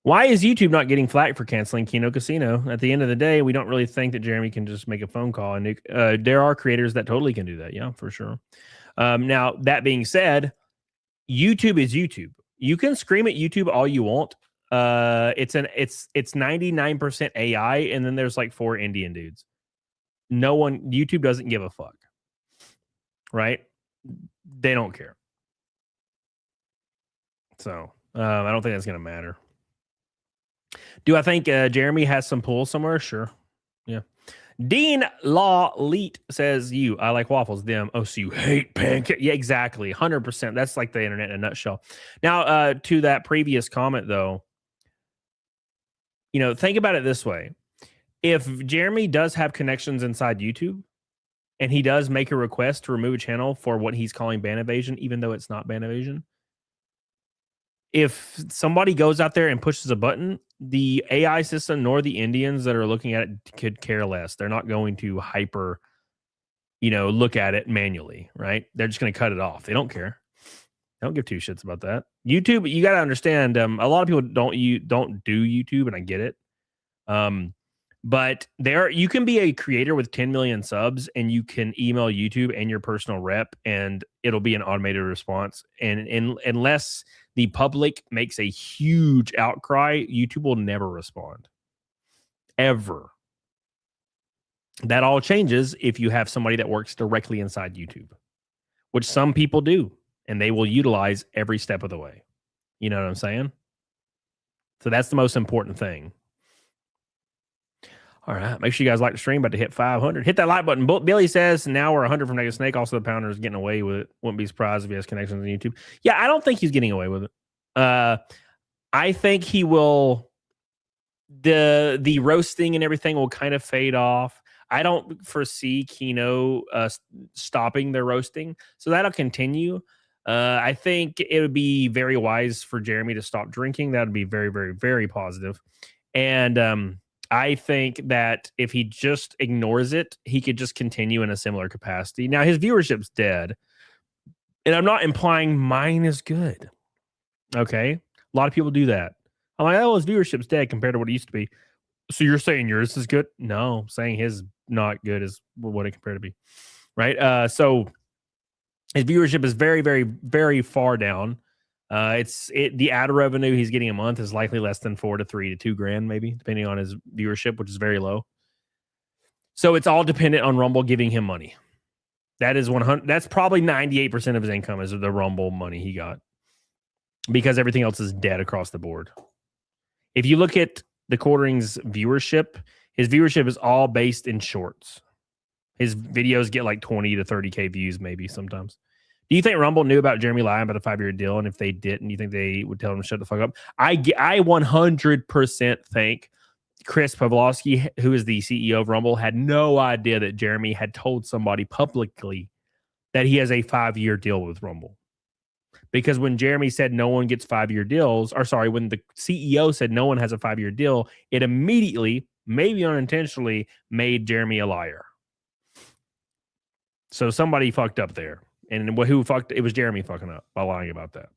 Why is YouTube not getting flack for canceling Kino Casino? At the end of the day, we don't really think that Jeremy can just make a phone call. And there are creators that totally can do that. Yeah, for sure. Now, that being said, YouTube is YouTube. You can scream at YouTube all you want. It's 99% AI, and then there's like 4 Indian dudes. YouTube doesn't give a fuck. Right? They don't care. So I don't think that's going to matter. Do I think Jeremy has some pull somewhere? Sure. Yeah. Dean Law Leet says, I like waffles. Them. Oh, so you hate pancakes. Yeah, exactly. 100%. That's like the internet in a nutshell. Now, to that previous comment, though, think about it this way. If Jeremy does have connections inside YouTube, and he does make a request to remove a channel for what he's calling ban evasion, even though it's not ban evasion. If somebody goes out there and pushes a button, the AI system nor the Indians that are looking at it could care less. They're not going to hyper, look at it manually, right? They're just going to cut it off. They don't care. They don't give 2 shits about that. YouTube, you got to understand, a lot of people don't do YouTube, and I get it. But you can be a creator with 10 million subs, and you can email YouTube and your personal rep, and it'll be an automated response. And unless the public makes a huge outcry, YouTube will never respond. Ever. That all changes if you have somebody that works directly inside YouTube, which some people do, and they will utilize every step of the way. You know what I'm saying? So that's the most important thing. All right. Make sure you guys like the stream. About to hit 500. Hit that like button. Billy says, now we're 100 from Naked Snake. Also, the Pounder is getting away with it. Wouldn't be surprised if he has connections on YouTube. Yeah, I don't think he's getting away with it. I think he will. The roasting and everything will kind of fade off. I don't foresee Kino stopping the roasting. So that'll continue. I think it would be very wise for Jeremy to stop drinking. That would be very, very, very positive. And, I think that if he just ignores it, he could just continue in a similar capacity. Now, his viewership's dead, And I'm not implying mine is good. Okay. A lot of people do that. I'm like, oh, his viewership's dead compared to what it used to be. So you're saying yours is good? No, I'm saying his not good is what it compared to be. Right. So his viewership is very, very, very far down. The ad revenue he's getting a month is likely less than $4 to $3 to $2,000, maybe, depending on his viewership, which is very low. So it's all dependent on Rumble giving him money. That is 100. That's probably 98% of his income is the Rumble money he got, because everything else is dead across the board. If you look at TheQuartering's viewership, his viewership is all based in shorts. His videos get like 20 to 30K views, maybe sometimes. Do you think Rumble knew about Jeremy lying about a 5-year deal? And if they didn't, you think they would tell him to shut the fuck up? I 100% think Chris Pavlovsky, who is the CEO of Rumble, had no idea that Jeremy had told somebody publicly that he has a 5-year deal with Rumble. Because when Jeremy said no one gets 5-year deals, or sorry, when the CEO said no one has a 5-year deal, it immediately, maybe unintentionally, made Jeremy a liar. So somebody fucked up there. And who fucked? It was Jeremy fucking up by lying about that.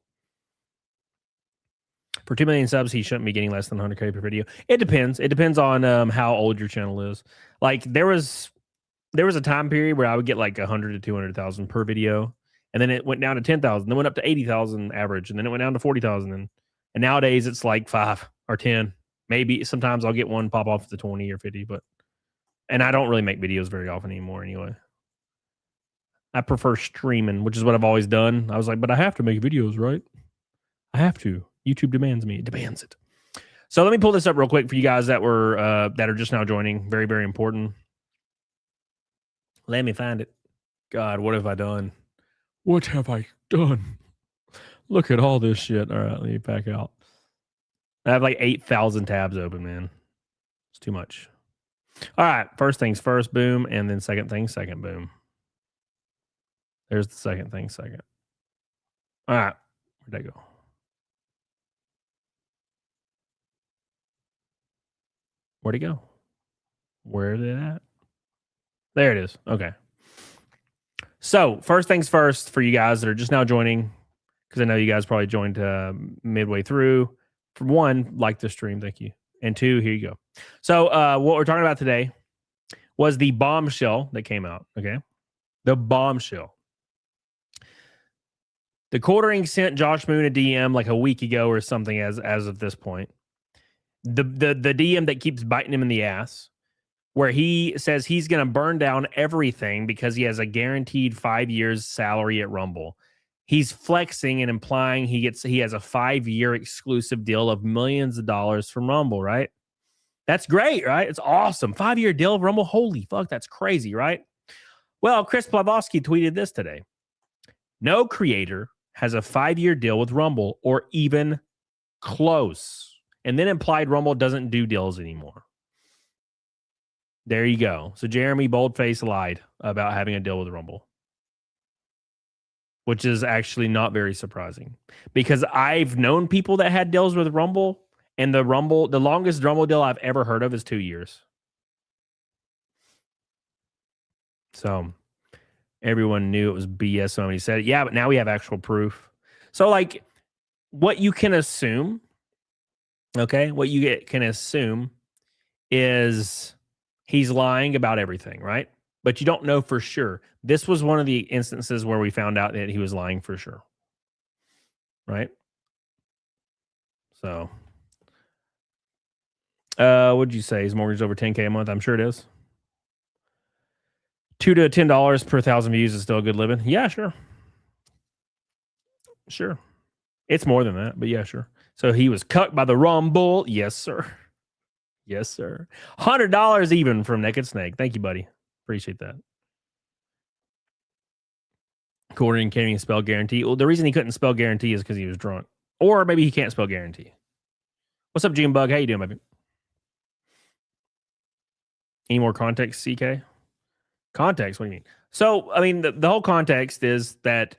For 2 million subs, he shouldn't be getting less than 100K per video. It depends. It depends on how old your channel is. Like there was a time period where I would get like 100 to 200,000 per video, and then it went down to 10,000, then went up to 80,000 average, and then it went down to 40,000, and nowadays it's like 5 or 10. Maybe sometimes I'll get one pop off to 20 or 50, and I don't really make videos very often anymore anyway. I prefer streaming, which is what I've always done. I was like, but I have to make videos, right? I have to. YouTube demands me. It demands it. So let me pull this up real quick for you guys that are just now joining. Very, very important. Let me find it. God, what have I done? What have I done? Look at all this shit. All right, let me back out. I have like 8,000 tabs open, man. It's too much. All right, first things first, boom, and then second things second, boom. There's the second thing second. All right, where'd that go? Where'd it go? Where is it at? There it is. Okay. So first things first for you guys that are just now joining, because I know you guys probably joined midway through. For one, like the stream, thank you. And two, here you go. So what we're talking about today was the bombshell that came out. Okay, the bombshell. TheQuartering sent Josh Moon a DM like a week ago or something. As of this point, the DM that keeps biting him in the ass, where he says he's going to burn down everything because he has a guaranteed 5 years salary at Rumble. He's flexing and implying he has a 5-year exclusive deal of millions of dollars from Rumble, right? That's great, right? It's awesome. 5-year deal of Rumble. Holy fuck, that's crazy, right? Well, Chris Pavlovsky tweeted this today. No creator has a 5-year deal with Rumble or even close. And then implied Rumble doesn't do deals anymore. There you go. So Jeremy Boldface lied about having a deal with Rumble, which is actually not very surprising because I've known people that had deals with Rumble, and the longest Rumble deal I've ever heard of is 2 years. So everyone knew it was BS. Somebody said it. Yeah, but now we have actual proof. So like what you can assume, okay, can assume is he's lying about everything, right? But you don't know for sure. This was one of the instances where we found out that he was lying for sure. Right? So, what'd you say? His mortgage is over 10K a month? I'm sure it is. $2 to $10 per 1,000 views is still a good living. Yeah, sure. Sure. It's more than that, but yeah, sure. So he was cucked by the Rumble. Yes, sir. Yes, sir. $100 even from Naked Snake. Thank you, buddy. Appreciate that. TheQuartering can't even spell guarantee. Well, the reason he couldn't spell guarantee is because he was drunk. Or maybe he can't spell guarantee. What's up, June Bug? How you doing, baby? Any more context, CK? Context? What do you mean? So, I mean, the whole context is that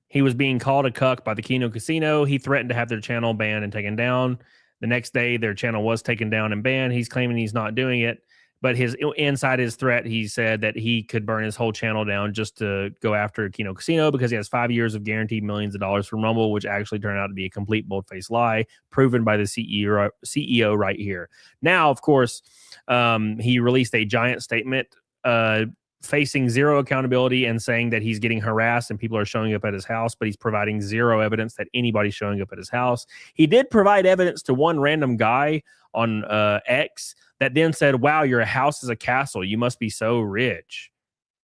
he was being called a cuck by the Keno Casino. He threatened to have their channel banned and taken down. The next day, their channel was taken down and banned. He's claiming he's not doing it. But inside his threat, he said that he could burn his whole channel down just to go after Kino Casino because he has 5 years of guaranteed millions of dollars from Rumble, which actually turned out to be a complete bold-faced lie, proven by the CEO right here. Now, of course, he released a giant statement facing zero accountability and saying that he's getting harassed and people are showing up at his house, but he's providing zero evidence that anybody's showing up at his house. He did provide evidence to one random guy on X that then said, wow, your house is a castle. You must be so rich.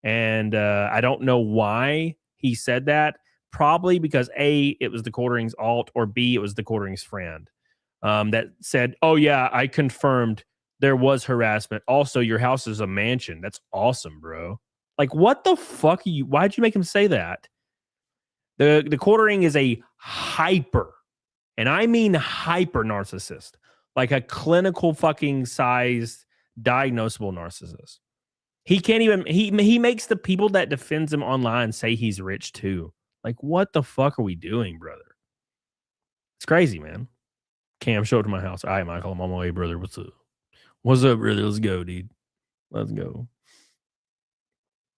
And I don't know why he said that. Probably because A, it was TheQuartering's alt, or B, it was TheQuartering's friend that said, oh, yeah, I confirmed there was harassment. Also, your house is a mansion. That's awesome, bro. Like, what the fuck are you? Why'd you make him say that? The TheQuartering is a hyper, and I mean hyper narcissist. Like a clinical fucking sized diagnosable narcissist. He can't even, he makes the people that defends him online say he's rich too. Like, what the fuck are we doing, brother? It's crazy, man. Cam, show it to my house. All right, Michael, I'm on my way, brother. What's up? What's up, brother? Let's go, dude. Let's go.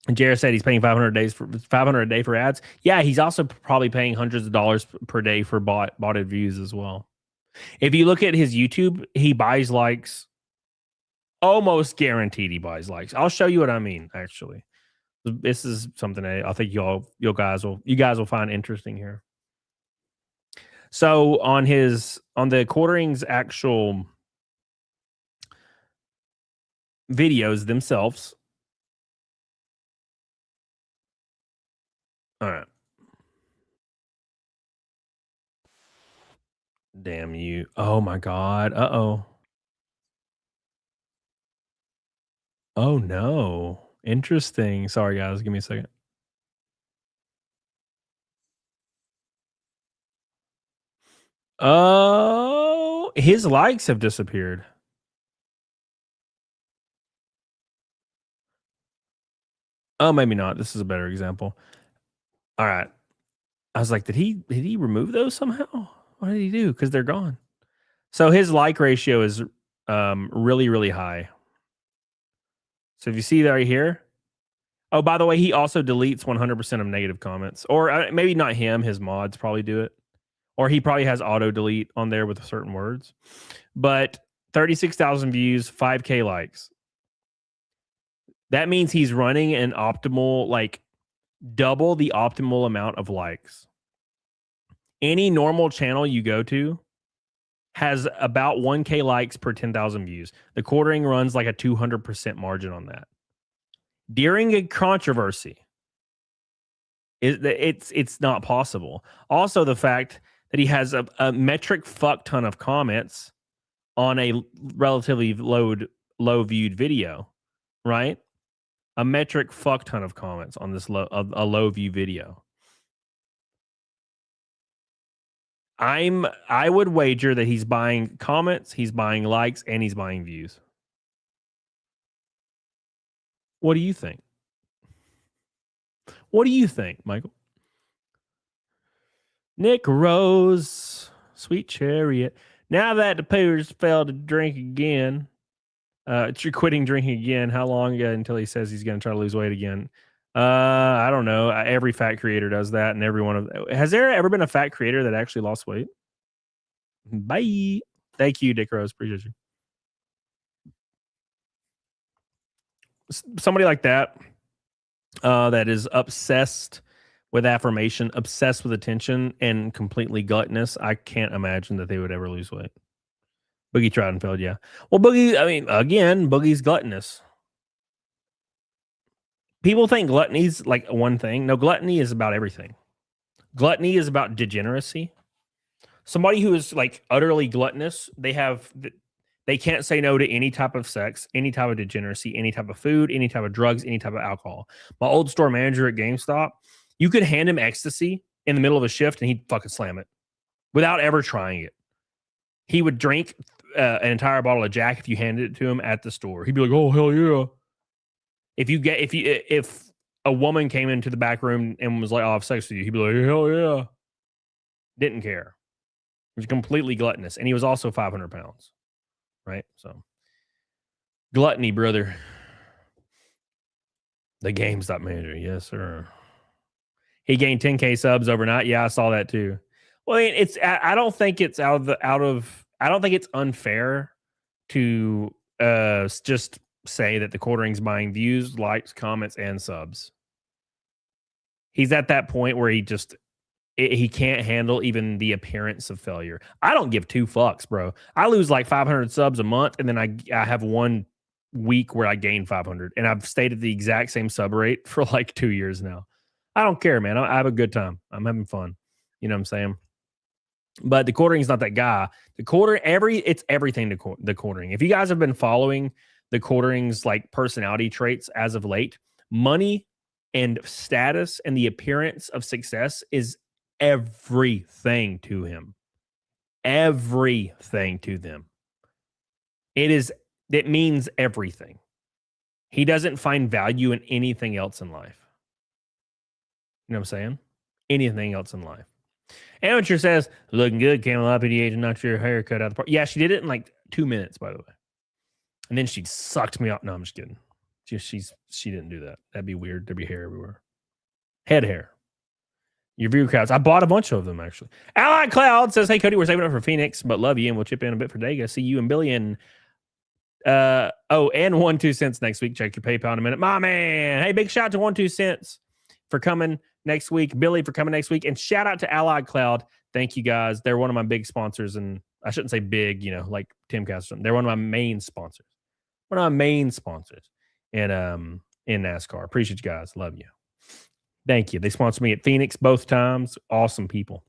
And Jared said he's paying $500 a day for ads. Yeah, he's also probably paying hundreds of dollars per day for botted views as well. If you look at his YouTube, he buys likes. Almost guaranteed he buys likes. I'll show you what I mean, actually. This is something that I think you guys will find interesting here. So on the TheQuartering's actual videos themselves. All right. Damn you. Oh my God. Uh-oh. Oh no. Interesting. Sorry guys, give me a second. Oh, his likes have disappeared. Oh, maybe not. This is a better example. All right. I was like, did he remove those somehow? What did he do? Because they're gone. So his like ratio is really, really high. So if you see that right here. Oh, by the way, he also deletes 100% of negative comments. Or maybe not him. His mods probably do it. Or he probably has auto delete on there with certain words. But 36,000 views, 5K likes. That means he's running an optimal, like double the optimal amount of likes. Any normal channel you go to has about 1K likes per 10,000 views. TheQuartering runs like a 200% margin on that. During a controversy, it's not possible. Also, the fact that he has a metric fuck ton of comments on a relatively low viewed video, right? A metric fuck ton of comments on this low view video. I would wager that he's buying comments, he's buying likes, and he's buying views. What do you think? What do you think, Michael? Nick Rose, Sweet Chariot. Now that the Pooters failed to drink again, quitting drinking again, how long until he says he's going to try to lose weight again? I don't know. Every fat creator does that, and every one of has there ever been a fat creator that actually lost weight? Bye. Thank you, Dick Rose. Appreciate you. Somebody like that, that is obsessed with affirmation, obsessed with attention, and completely gluttonous. I can't imagine that they would ever lose weight. Boogie tried and failed, yeah. Well, Boogie, I mean, again, Boogie's gluttonous. People think gluttony's like one thing. No, gluttony is about everything. Gluttony is about degeneracy. Somebody who is like utterly gluttonous, they can't say no to any type of sex, any type of degeneracy, any type of food, any type of drugs, any type of alcohol. My old store manager at GameStop, you could hand him ecstasy in the middle of a shift and he'd fucking slam it without ever trying it. He would drink an entire bottle of Jack if you handed it to him at the store. He'd be like, "Oh hell yeah!" If a woman came into the back room and was like, "I'll have sex with you," he'd be like, "Hell yeah!" Didn't care. He was completely gluttonous, and he was also 500 pounds, right? So Gluttony, brother. The GameStop manager, yes, sir. He gained 10K subs overnight. Yeah, I saw that too. Well, I mean, it's. I don't think it's I don't think it's unfair to just say that the quartering's buying views, likes, comments, and subs. He's at that point where he can't handle even the appearance of failure. I don't give two fucks, bro. I lose like 500 subs a month, and then I have one week where I gain 500, and I've stayed at the exact same sub rate for like 2 years now. I don't care, man. I have a good time. I'm having fun. You know what I'm saying? But the quartering's not that guy. It's everything to the quartering. If you guys have been following the quartering's like personality traits as of late, money and status and the appearance of success is everything to him. Everything to them. It means everything. He doesn't find value in anything else in life. You know what I'm saying? Anything else in life. Amateur says, looking good, Camel IPDH, and not your haircut out of the park. Yeah, she did it in like 2 minutes, by the way. And then she sucked me off. No, I'm just kidding. She didn't do that. That'd be weird. There'd be hair everywhere. Head hair. Your viewer crowds. I bought a bunch of them, actually. Allied Cloud says, hey, Cody, we're saving up for Phoenix, but love you, and we'll chip in a bit for Dega. See you and Billy and and 1-2 cents next week. Check your PayPal in a minute. My man. Hey, big shout out to 1-2 cents for coming next week. Billy for coming next week. And shout out to Allied Cloud. Thank you, guys. They're one of my big sponsors. And I shouldn't say big, like Timcast. They're one of my main sponsors. One of my main sponsors in NASCAR. Appreciate you guys. Love you. Thank you. They sponsored me at Phoenix both times. Awesome people.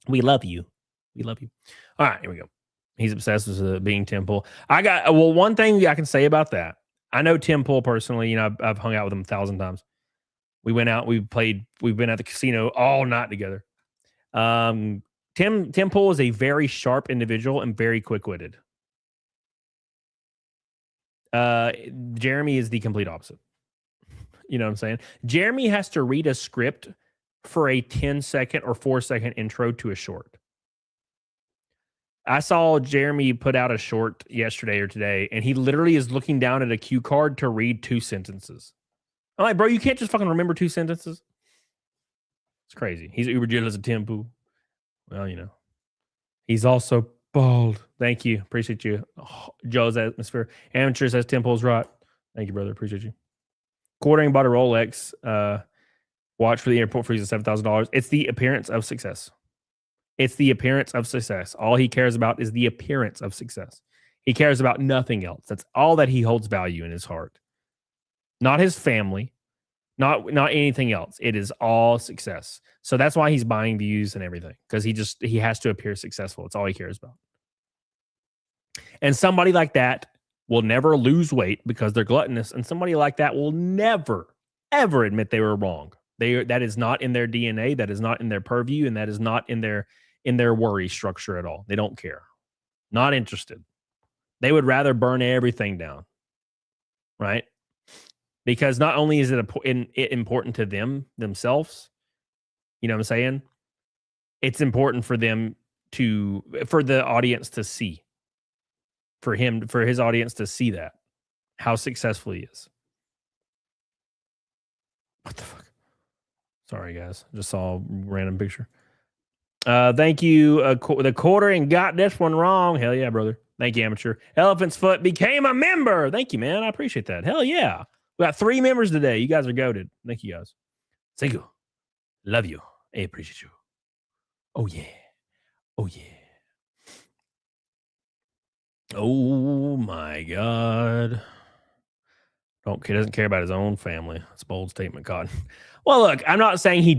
We love you. We love you. All right, here we go. He's obsessed with being Tim Pool. One thing I can say about that. I know Tim Pool personally. I've hung out with him 1,000 times. We went out, we've been at the casino all night together. Tim Pool is a very sharp individual and very quick-witted. Jeremy is the complete opposite. You know what I'm saying? Jeremy has to read a script for a 10-second or 4-second intro to a short. I saw Jeremy put out a short yesterday or today, and he literally is looking down at a cue card to read 2 sentences. I'm like, bro, you can't just fucking remember 2 sentences. It's crazy. He's uber jealous of Tim Pool. Well, he's also bald. Thank you. Appreciate you. Oh, Joe's atmosphere. Amateur says Tim Pool's right. Thank you, brother. Appreciate you. Quartering bought a Rolex watch for the airport freeze of $7,000. It's the appearance of success. It's the appearance of success. All he cares about is the appearance of success. He cares about nothing else. That's all that he holds value in his heart. Not his family, not anything else. It is all success. So that's why he's buying views and everything, because he has to appear successful. It's all he cares about. And somebody like that will never lose weight because they're gluttonous, and somebody like that will never, ever admit they were wrong. That is not in their DNA. That is not in their purview, and that is not in their worry structure at all. They don't care. Not interested. They would rather burn everything down, right? Because not only is it important to themselves, you know what I'm saying? It's important for them for the audience to see, for his audience to see that, how successful he is. What the fuck? Sorry, guys. Just saw a random picture. Thank you. The quartering got this one wrong. Hell yeah, brother. Thank you, Amateur. Elephant's Foot became a member. Thank you, man. I appreciate that. Hell yeah. We got 3 members today. You guys are goated. Thank you, guys. Thank you. Love you. I appreciate you. Oh, yeah. Oh, yeah. Oh, my God. He doesn't care about his own family. That's a bold statement, God. Well, look, I'm not saying he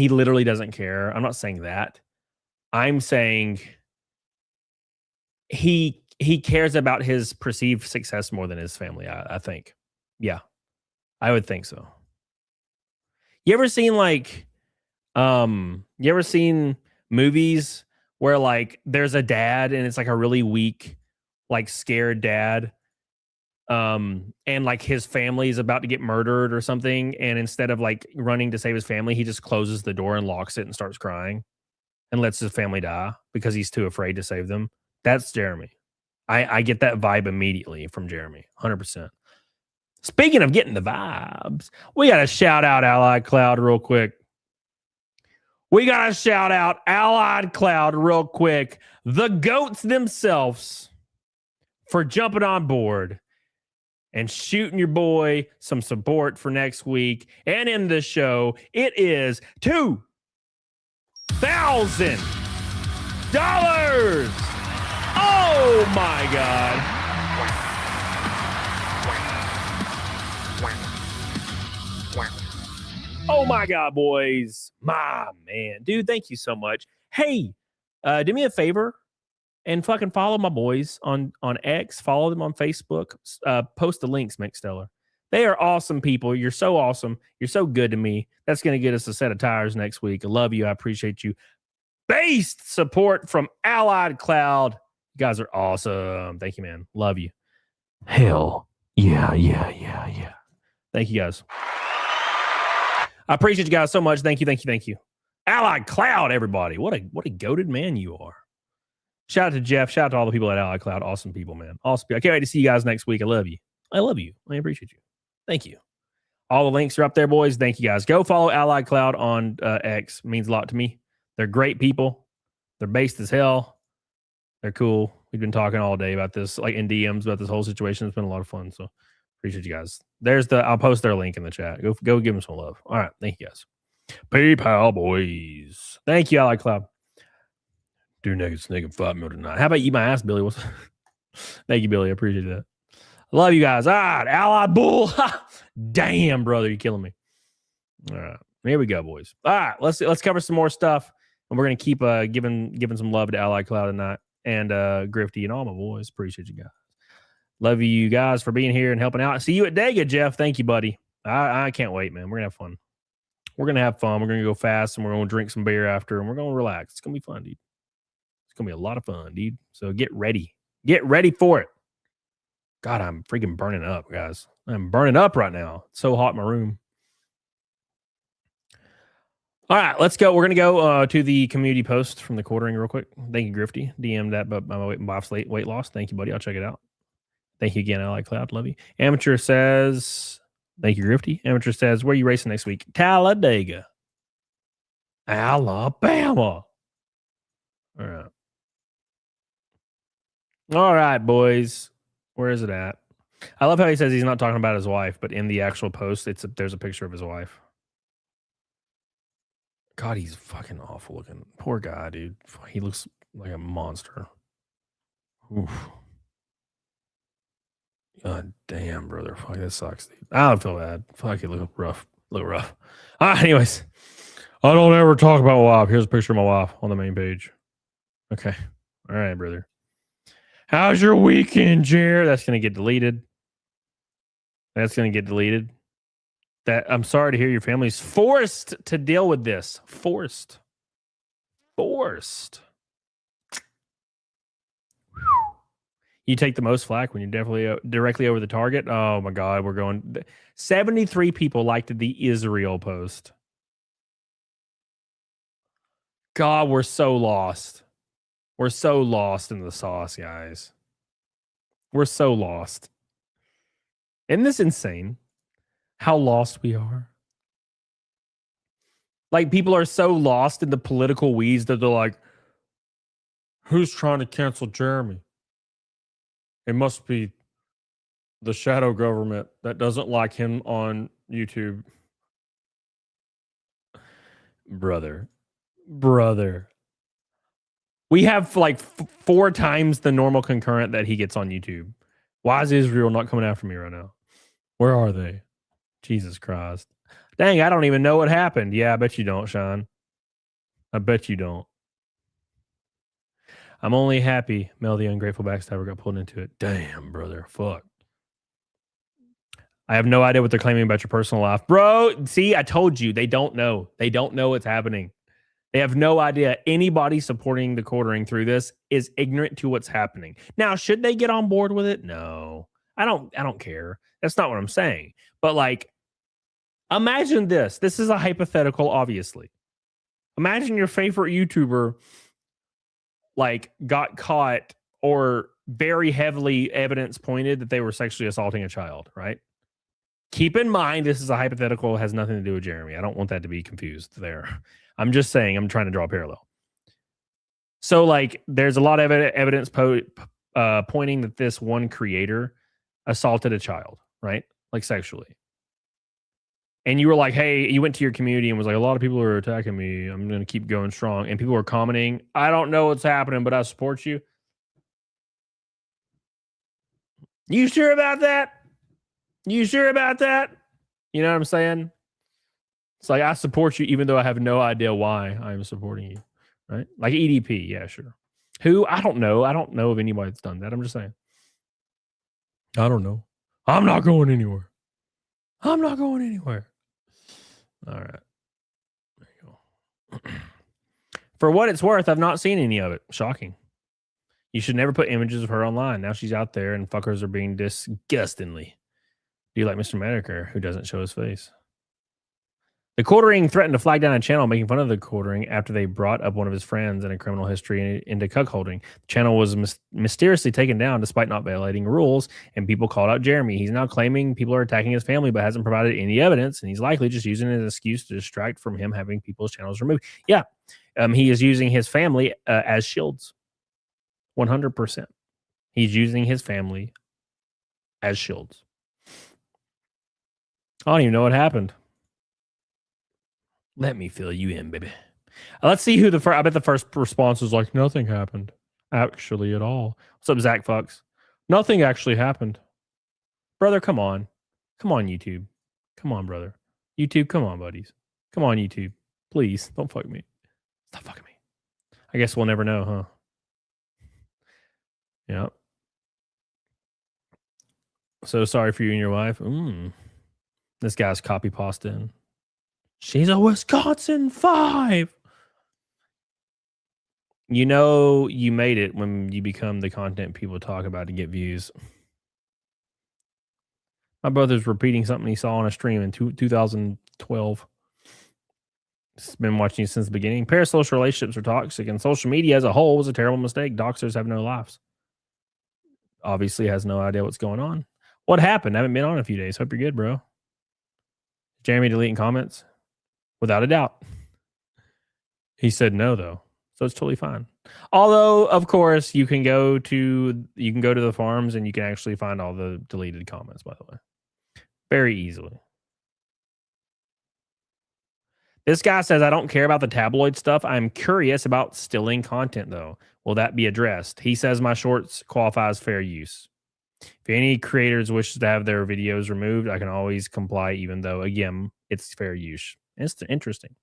literally doesn't care. I'm not saying that. I'm saying he cares about his perceived success more than his family, I think. Yeah. I would think so. You ever seen movies where like there's a dad and it's like a really weak, like scared dad, and like his family is about to get murdered or something, and instead of like running to save his family, he just closes the door and locks it and starts crying and lets his family die because he's too afraid to save them? That's Jeremy. I get that vibe immediately from Jeremy. 100%. Speaking of getting the vibes, we got to shout out Allied Cloud real quick. We got to shout out Allied Cloud real quick. The GOATs themselves for jumping on board and shooting your boy some support for next week. And in this show, it is $2,000. Oh my God. Oh my God, boys. My man. Dude, thank you so much. Hey, do me a favor and fucking follow my boys on X. Follow them on Facebook. Post the links, McSteller. They are awesome people. You're so awesome. You're so good to me. That's going to get us a set of tires next week. I love you. I appreciate you. Based support from Allied Cloud. You guys are awesome. Thank you, man. Love you. Hell yeah. Thank you, guys. I appreciate you guys so much. Thank you. Allied Cloud, everybody. What a goated man you are. Shout out to Jeff. Shout out to all the people at Allied Cloud. Awesome people, man. Awesome people. I can't wait to see you guys next week. I love you. I appreciate you. Thank you. All the links are up there, boys. Thank you, guys. Go follow Allied Cloud on X. It means a lot to me. They're great people. They're based as hell. They're cool. We've been talking all day about this, like in DMs about this whole situation. It's been a lot of fun. So appreciate you guys. I'll post their link in the chat. Go give them some love. All right. Thank you, guys. PayPal boys. Thank you, Allied Cloud. Do negative 5 mil tonight. How about you eat my ass, Billy? Thank you, Billy. I appreciate that. I love you guys. All right. Allied Bull. Damn, brother. You're killing me. All right. Here we go, boys. All right. Let's cover some more stuff. And we're going to keep giving some love to Allied Cloud tonight. And Grifty and all my boys. Appreciate you guys. Love you guys for being here and helping out. See you at Dega, Jeff. Thank you, buddy. I can't wait, man. We're going to have fun. We're going to go fast, and we're going to drink some beer after, and we're going to relax. It's going to be fun, dude. It's going to be a lot of fun, dude. So get ready. Get ready for it. God, I'm freaking burning up, guys. I'm burning up right now. It's so hot in my room. All right, let's go. We're going to go to the community post from the quartering real quick. Thank you, Grifty. DM that about my weight loss. Thank you, buddy. I'll check it out. Thank you again, Allied Cloud. Love you. Amateur says, thank you, Grifty. Amateur says, where are you racing next week? Talladega, Alabama. All right. All right, boys. Where is it at? I love how he says he's not talking about his wife, but in the actual post, there's a picture of his wife. God, he's fucking awful looking. Poor guy, dude. He looks like a monster. Oof. God damn, brother. Fuck, that sucks, dude. I don't feel bad. Fuck, it look rough. All right, anyways. I don't ever talk about my wife. Here's a picture of my wife on the main page. Okay. All right, brother. How's your weekend, Jared? That's going to get deleted. I'm sorry to hear your family's forced to deal with this. Forced. You take the most flack when you're definitely directly over the target. Oh my God, 73 people liked the Israel post. God, we're so lost. We're so lost in the sauce, guys. We're so lost. Isn't this insane? How lost we are. Like, people are so lost in the political weeds that they're like, who's trying to cancel Jeremy? It must be the shadow government that doesn't like him on YouTube. Brother. We have like 4 times the normal concurrent that he gets on YouTube. Why is Israel not coming after me right now? Where are they? Jesus Christ. Dang, I don't even know what happened. Yeah, I bet you don't, Sean. I bet you don't. I'm only happy Mel the Ungrateful Backstabber got pulled into it. Damn, brother. Fuck. I have no idea what they're claiming about your personal life. Bro, see, I told you. They don't know. They don't know what's happening. They have no idea. Anybody supporting the quartering through this is ignorant to what's happening. Now, should they get on board with it? No. I don't care. That's not what I'm saying. But like, imagine this. This is a hypothetical, obviously. Imagine your favorite YouTuber like got caught or very heavily evidence pointed that they were sexually assaulting a child, right? Keep in mind, this is a hypothetical, has nothing to do with Jeremy. I don't want that to be confused there. I'm just saying, I'm trying to draw a parallel. So, like, there's a lot of evidence pointing that this one creator assaulted a child, right? Like, sexually. And you were like, hey, you went to your community and was like, a lot of people are attacking me. I'm going to keep going strong. And people were commenting, I don't know what's happening, but I support you. You sure about that? You sure about that? You know what I'm saying? It's like, I support you even though I have no idea why I'm supporting you, right? Like EDP, yeah, sure. Who? I don't know. I don't know of anybody that's done that. I'm just saying. I don't know. I'm not going anywhere. I'm not going anywhere. All right. There you go. For what it's worth, I've not seen any of it. Shocking. You should never put images of her online. Now she's out there and fuckers are being disgustingly. Do you like Mr. Medicare, who doesn't show his face? TheQuartering threatened to flag down a channel making fun of TheQuartering after they brought up one of his friends in a criminal history into cuckolding. The channel was mysteriously taken down despite not violating rules, and people called out Jeremy. He's now claiming people are attacking his family, but hasn't provided any evidence, and he's likely just using it as an excuse to distract from him having people's channels removed. Yeah, he is using his family as shields. 100%. He's using his family as shields. I don't even know what happened. Let me fill you in, baby. Let's see who the first. I bet the first response was like, nothing happened actually at all. What's up, Zach Fox? Nothing actually happened. Brother, come on. Come on, YouTube. Come on, brother. YouTube, come on, buddies. Come on, YouTube. Please, don't fuck me. Stop fucking me. I guess we'll never know, huh? Yeah. So sorry for you and your wife. This guy's copy pasting. She's a Wisconsin 5. You know you made it when you become the content people talk about to get views. My brother's repeating something he saw on a stream in 2012. He's been watching you since the beginning. Parasocial relationships are toxic, and social media as a whole was a terrible mistake. Doxers have no lives. Obviously has no idea what's going on. What happened? I haven't been on in a few days. Hope you're good, bro. Jeremy deleting comments? Without a doubt. He said no, though. So it's totally fine. Although, of course, you can go to the forums and you can actually find all the deleted comments, by the way. Very easily. This guy says, I don't care about the tabloid stuff. I'm curious about stealing content, though. Will that be addressed? He says my shorts qualify as fair use. If any creators wishes to have their videos removed, I can always comply, even though, again, it's fair use. It's interesting.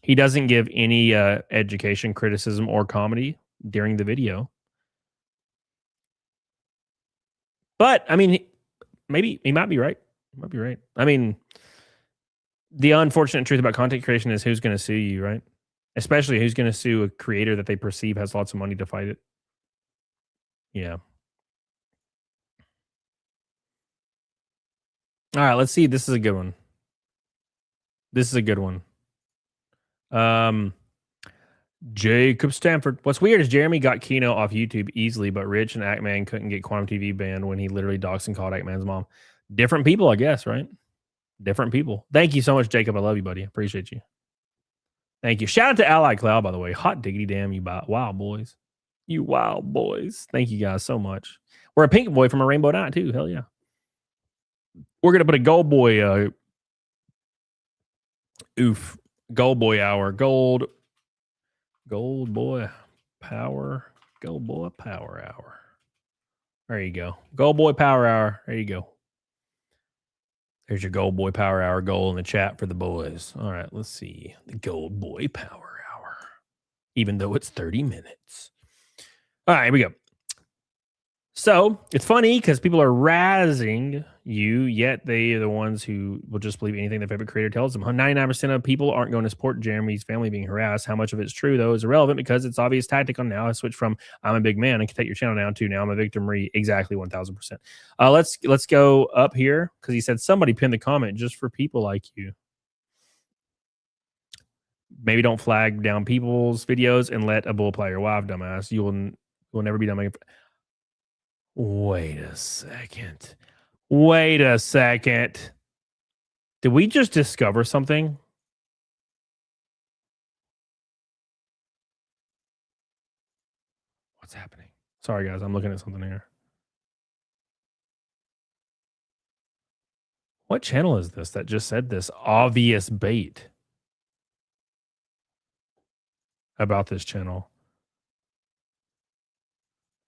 He doesn't give any education, criticism, or comedy during the video. But, I mean, maybe he might be right. He might be right. I mean, the unfortunate truth about content creation is who's going to sue you, right? Especially who's going to sue a creator that they perceive has lots of money to fight it. Yeah. All right, let's see. This is a good one. This is a good one. Jacob Stanford. What's weird is Jeremy got Kino off YouTube easily, but Rich and Ackman couldn't get Quantum TV banned when he literally doxed and called Ackman's mom. Different people, I guess, right? Different people. Thank you so much, Jacob. I love you, buddy. Appreciate you. Thank you. Shout out to Ally Cloud, by the way. Hot diggity damn, you wild boys. You wild boys. Thank you guys so much. We're a pink boy from a rainbow night, too. Hell yeah. We're going to put a gold boy, gold boy hour. Gold boy power. Gold boy power hour. There you go. Gold boy power hour. There you go. There's your gold boy power hour goal in the chat for the boys. All right, let's see. The gold boy power hour. Even though it's 30 minutes. All right, here we go. So it's funny because people are razzing you, yet they are the ones who will just believe anything their favorite creator tells them. 99% of people aren't going to support Jeremy's family being harassed. How much of it's true, though, is irrelevant because it's obvious tactic on now. I switched from I'm a big man and can take your channel down to now I'm a victim. Exactly 1,000%. Let's go up here because he said somebody pinned the comment just for people like you. Maybe don't flag down people's videos and let a bull play your wife, dumbass. You will never be done. Wait a second. Wait a second. Did we just discover something? What's happening? Sorry, guys. I'm looking at something here. What channel is this that just said this obvious bait about this channel?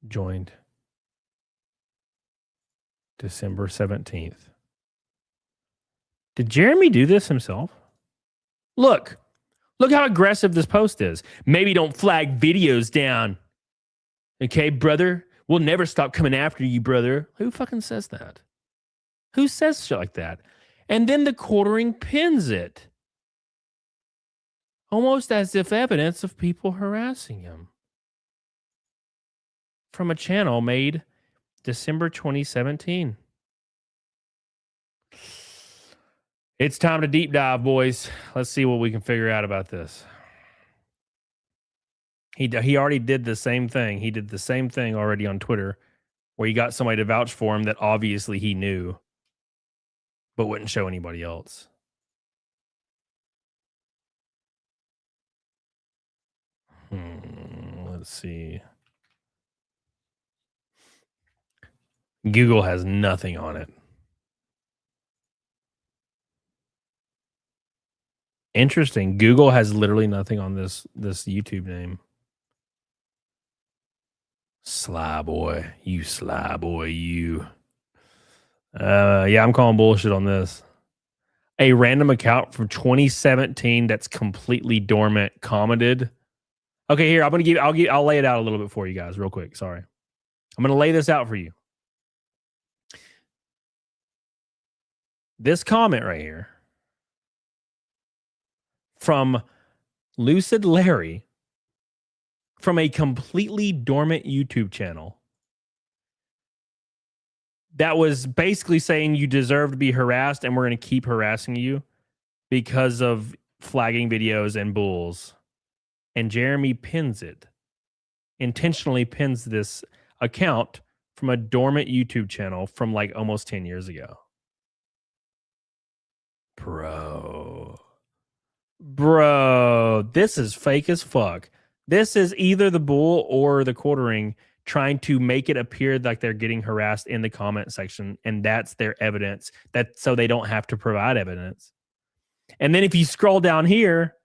Joined December 17th. Did Jeremy do this himself? Look how aggressive this post is. Maybe don't flag videos down. Okay, brother? We'll never stop coming after you, brother. Who fucking says that? Who says shit like that? And then TheQuartering pins it. Almost as if evidence of people harassing him. From a channel made December 2017. It's time to deep dive, boys. Let's see what we can figure out about this. He already did the same thing. He did the same thing already on Twitter, where he got somebody to vouch for him that obviously he knew, but wouldn't show anybody else. Let's see. Google has nothing on it. Interesting. Google has literally nothing on this YouTube name. Sly boy. You sly boy, you. Yeah, I'm calling bullshit on this. A random account from 2017 that's completely dormant commented. Okay, here, I'll lay it out a little bit for you guys real quick. Sorry. I'm going to lay this out for you. This comment right here from Lucid Larry from a completely dormant YouTube channel that was basically saying you deserve to be harassed and we're going to keep harassing you because of flagging videos and bulls. And Jeremy pins it, intentionally pins this account from a dormant YouTube channel from like almost 10 years ago. Bro, this is fake as fuck. This is either the bull or TheQuartering trying to make it appear like they're getting harassed in the comment section, and that's their evidence, that so they don't have to provide evidence. And then if you scroll down here,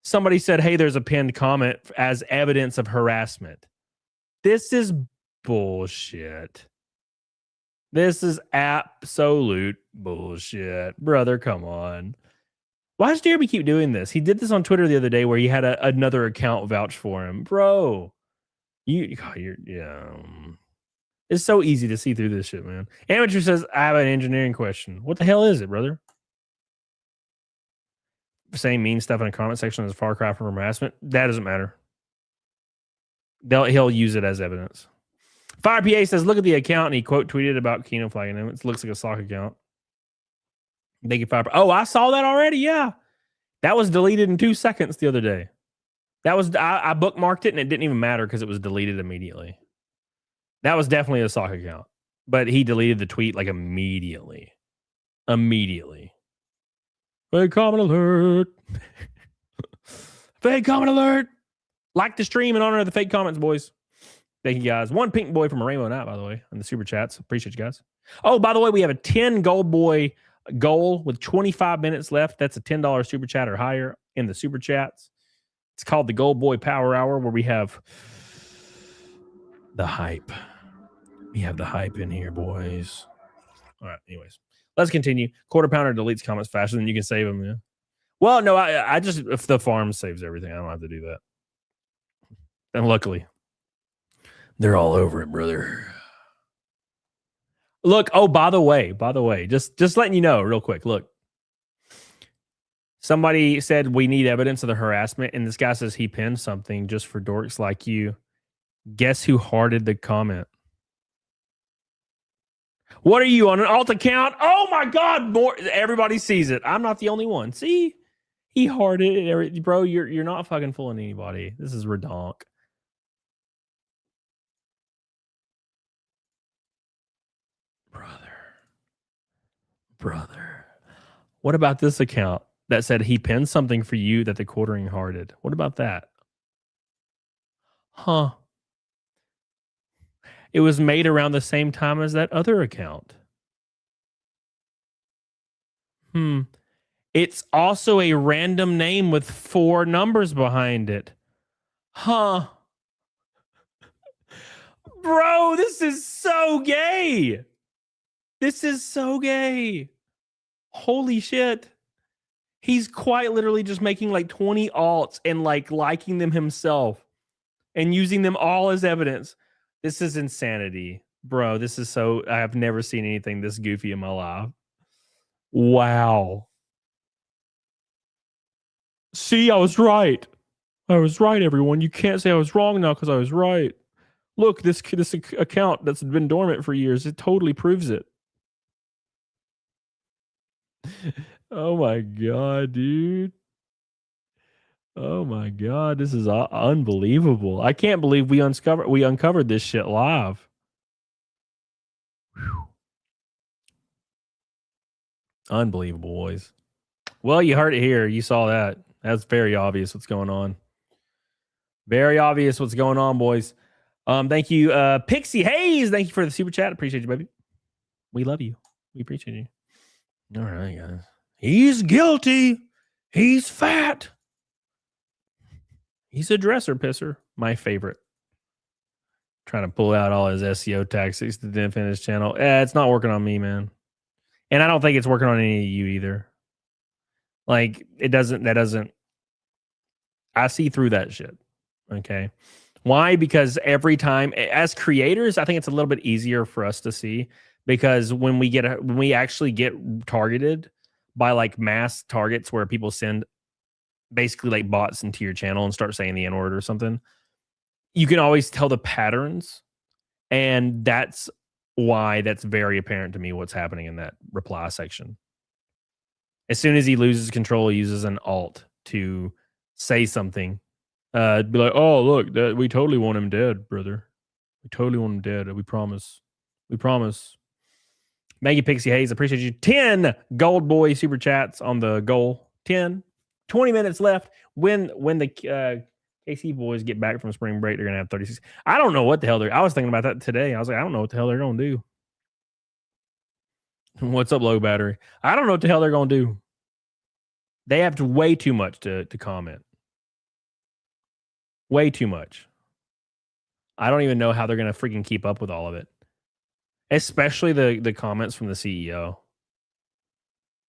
somebody said, hey, there's a pinned comment as evidence of harassment. This is bullshit. This is absolute bullshit. Brother, come on. Why does Jeremy keep doing this? He did this on Twitter the other day where he had another account vouch for him. Bro, it's so easy to see through this shit, man. Amateur says, I have an engineering question. What the hell is it, brother? Saying mean stuff in a comment section is far cry from harassment. That doesn't matter. He'll use it as evidence. Fire PA says, look at the account, and he quote tweeted about Keno flagging him. It looks like a sock account. They get fired. Oh, I saw that already. Yeah, that was deleted in 2 seconds the other day. That was I bookmarked it and it didn't even matter because it was deleted immediately. That was definitely a sock account, but he deleted the tweet like immediately. Fake comment alert. Fake comment alert. Like the stream in honor of the fake comments, boys. Thank you guys. One pink boy from a rainbow night, by the way, in the super chats. Appreciate you guys. Oh, by the way, we have a 10 gold boy goal with 25 minutes left. That's a $10 super chat or higher in the super chats. It's called the Gold Boy Power Hour, where we have the hype. We have the hype in here, boys. All right, anyways. Let's continue. Quarter pounder deletes comments faster than you can save them. Yeah. Well, no, I just, if the farm saves everything, I don't have to do that. And luckily, they're all over it, brother. Look, oh, by the way, just letting you know real quick. Look, somebody said we need evidence of the harassment, and this guy says he pinned something just for dorks like you. Guess who hearted the comment? What are you, on an alt account? Oh my God, everybody sees it. I'm not the only one. See? He hearted it. Bro, you're not fucking fooling anybody. This is redonk. Brother. What about this account that said he pinned something for you that the quartering hearted? What about that? Huh. It was made around the same time as that other account. It's also a random name with 4 numbers behind it. Huh. Bro, this is so gay. This is so gay. Holy shit. He's quite literally just making like 20 alts and like liking them himself and using them all as evidence. This is insanity. Bro, this is so... I have never seen anything this goofy in my life. Wow. See, I was right. I was right, everyone. You can't say I was wrong now because I was right. Look, this account that's been dormant for years, it totally proves it. Oh my god, dude. Oh my god, this is unbelievable. I can't believe we uncovered this shit live. Whew. Unbelievable, boys. Well, you heard it here. You saw that. That's very obvious what's going on. Very obvious what's going on, boys. Thank you, Pixie Hayes. Thank you for the super chat. Appreciate you, baby. We love you. We appreciate you. All right, guys. He's guilty. He's fat. He's a dresser pisser. My favorite. Trying to pull out all his SEO tactics to defend his channel. It's not working on me, man. And I don't think it's working on any of you either. Like, that doesn't. I see through that shit. Okay. Why? Because every time, as creators, I think it's a little bit easier for us to see, because when we actually get targeted by like mass targets where people send basically like bots into your channel and start saying the N-word or something, you can always tell the patterns. And that's why that's very apparent to me what's happening in that reply section. As soon as he loses control, he uses an alt to say something. Be like, oh, look, we totally want him dead, brother. We totally want him dead. We promise. We promise. Maggie Pixie Hayes, appreciate you. 10 gold boy super chats on the goal. 10. 20 minutes left. When the KC boys get back from spring break, they're going to have 36. I don't know what the hell I was thinking about that today. I was like, I don't know what the hell they're going to do. What's up, low battery? I don't know what the hell they're going to do. They have way too much to comment. Way too much. I don't even know how they're going to freaking keep up with all of it. Especially the comments from the CEO.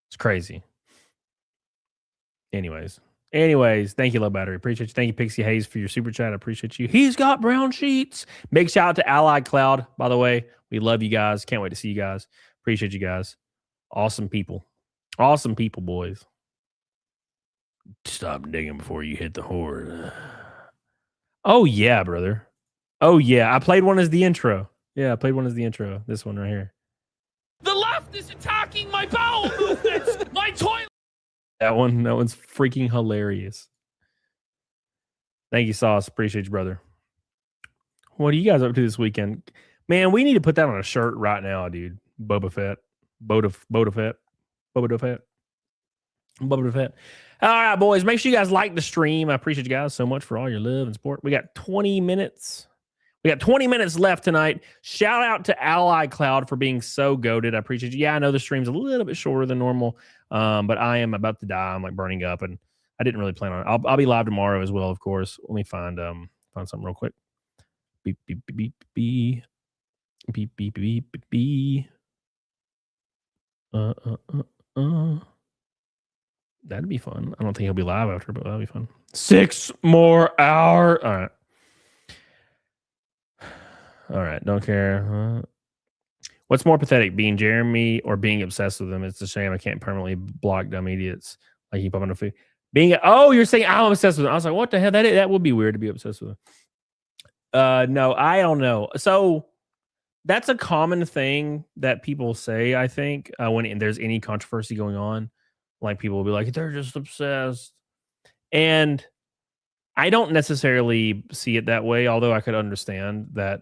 It's crazy. Anyways, thank you, Low Battery. Appreciate you. Thank you, Pixie Hayes, for your super chat. I appreciate you. He's got brown sheets. Big shout out to Allied Cloud, by the way. We love you guys. Can't wait to see you guys. Appreciate you guys. Awesome people. Awesome people, boys. Stop digging before you hit the horde. Oh, yeah, brother. Oh, yeah. I played one as the intro. Yeah, I played one as the intro. This one right here. The left is attacking my bowel movements. My toilet. That one's freaking hilarious. Thank you, Sauce. Appreciate you, brother. What are you guys up to this weekend? Man, we need to put that on a shirt right now, dude. Boba Fett. Boba Fett. All right, boys. Make sure you guys like the stream. I appreciate you guys so much for all your love and support. We got 20 minutes. We got 20 minutes left tonight. Shout out to Ally Cloud for being so goated. I appreciate you. Yeah, I know the stream's a little bit shorter than normal, but I am about to die. I'm like burning up, and I didn't really plan on it. I'll be live tomorrow as well, of course. Let me find something real quick. Beep beep beep beep beep beep beep beep beep beep. That'd be fun. I don't think he'll be live after, but that'd be fun. 6 more hours. All right. Don't care. What's more pathetic, being Jeremy or being obsessed with him? It's a shame I can't permanently block dumb idiots like you pop on the feed. You're saying I'm obsessed with him. I was like, what the hell? That would be weird to be obsessed with him. No, I don't know. So that's a common thing that people say, I think, when there's any controversy going on. Like, people will be like, they're just obsessed. And I don't necessarily see it that way, although I could understand that,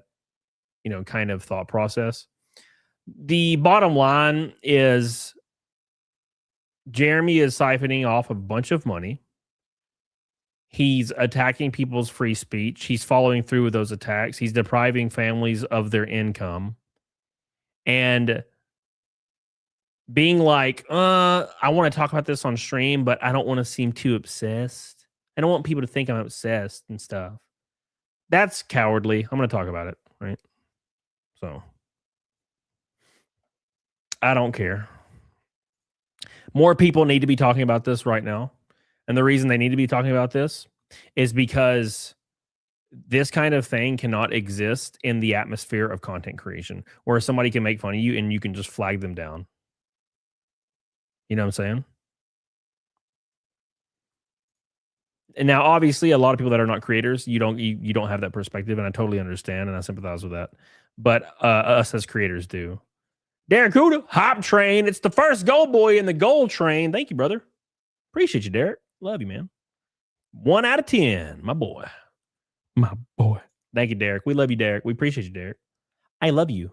kind of thought process. The bottom line is Jeremy is siphoning off a bunch of money. He's attacking people's free speech. He's following through with those attacks. He's depriving families of their income. And being like, I want to talk about this on stream, but I don't want to seem too obsessed. I don't want people to think I'm obsessed and stuff. That's cowardly. I'm going to talk about it, right? So, I don't care. More people need to be talking about this right now. And the reason they need to be talking about this is because this kind of thing cannot exist in the atmosphere of content creation where somebody can make fun of you and you can just flag them down. You know what I'm saying? And now, obviously, a lot of people that are not creators, you don't have that perspective, and I totally understand and I sympathize with that. But us as creators do. Derek Huda, Hop Train. It's the first goal boy in the goal train. Thank you, brother. Appreciate you, Derek. Love you, man. 1 out of 10, my boy. My boy. Thank you, Derek. We love you, Derek. We appreciate you, Derek. I love you,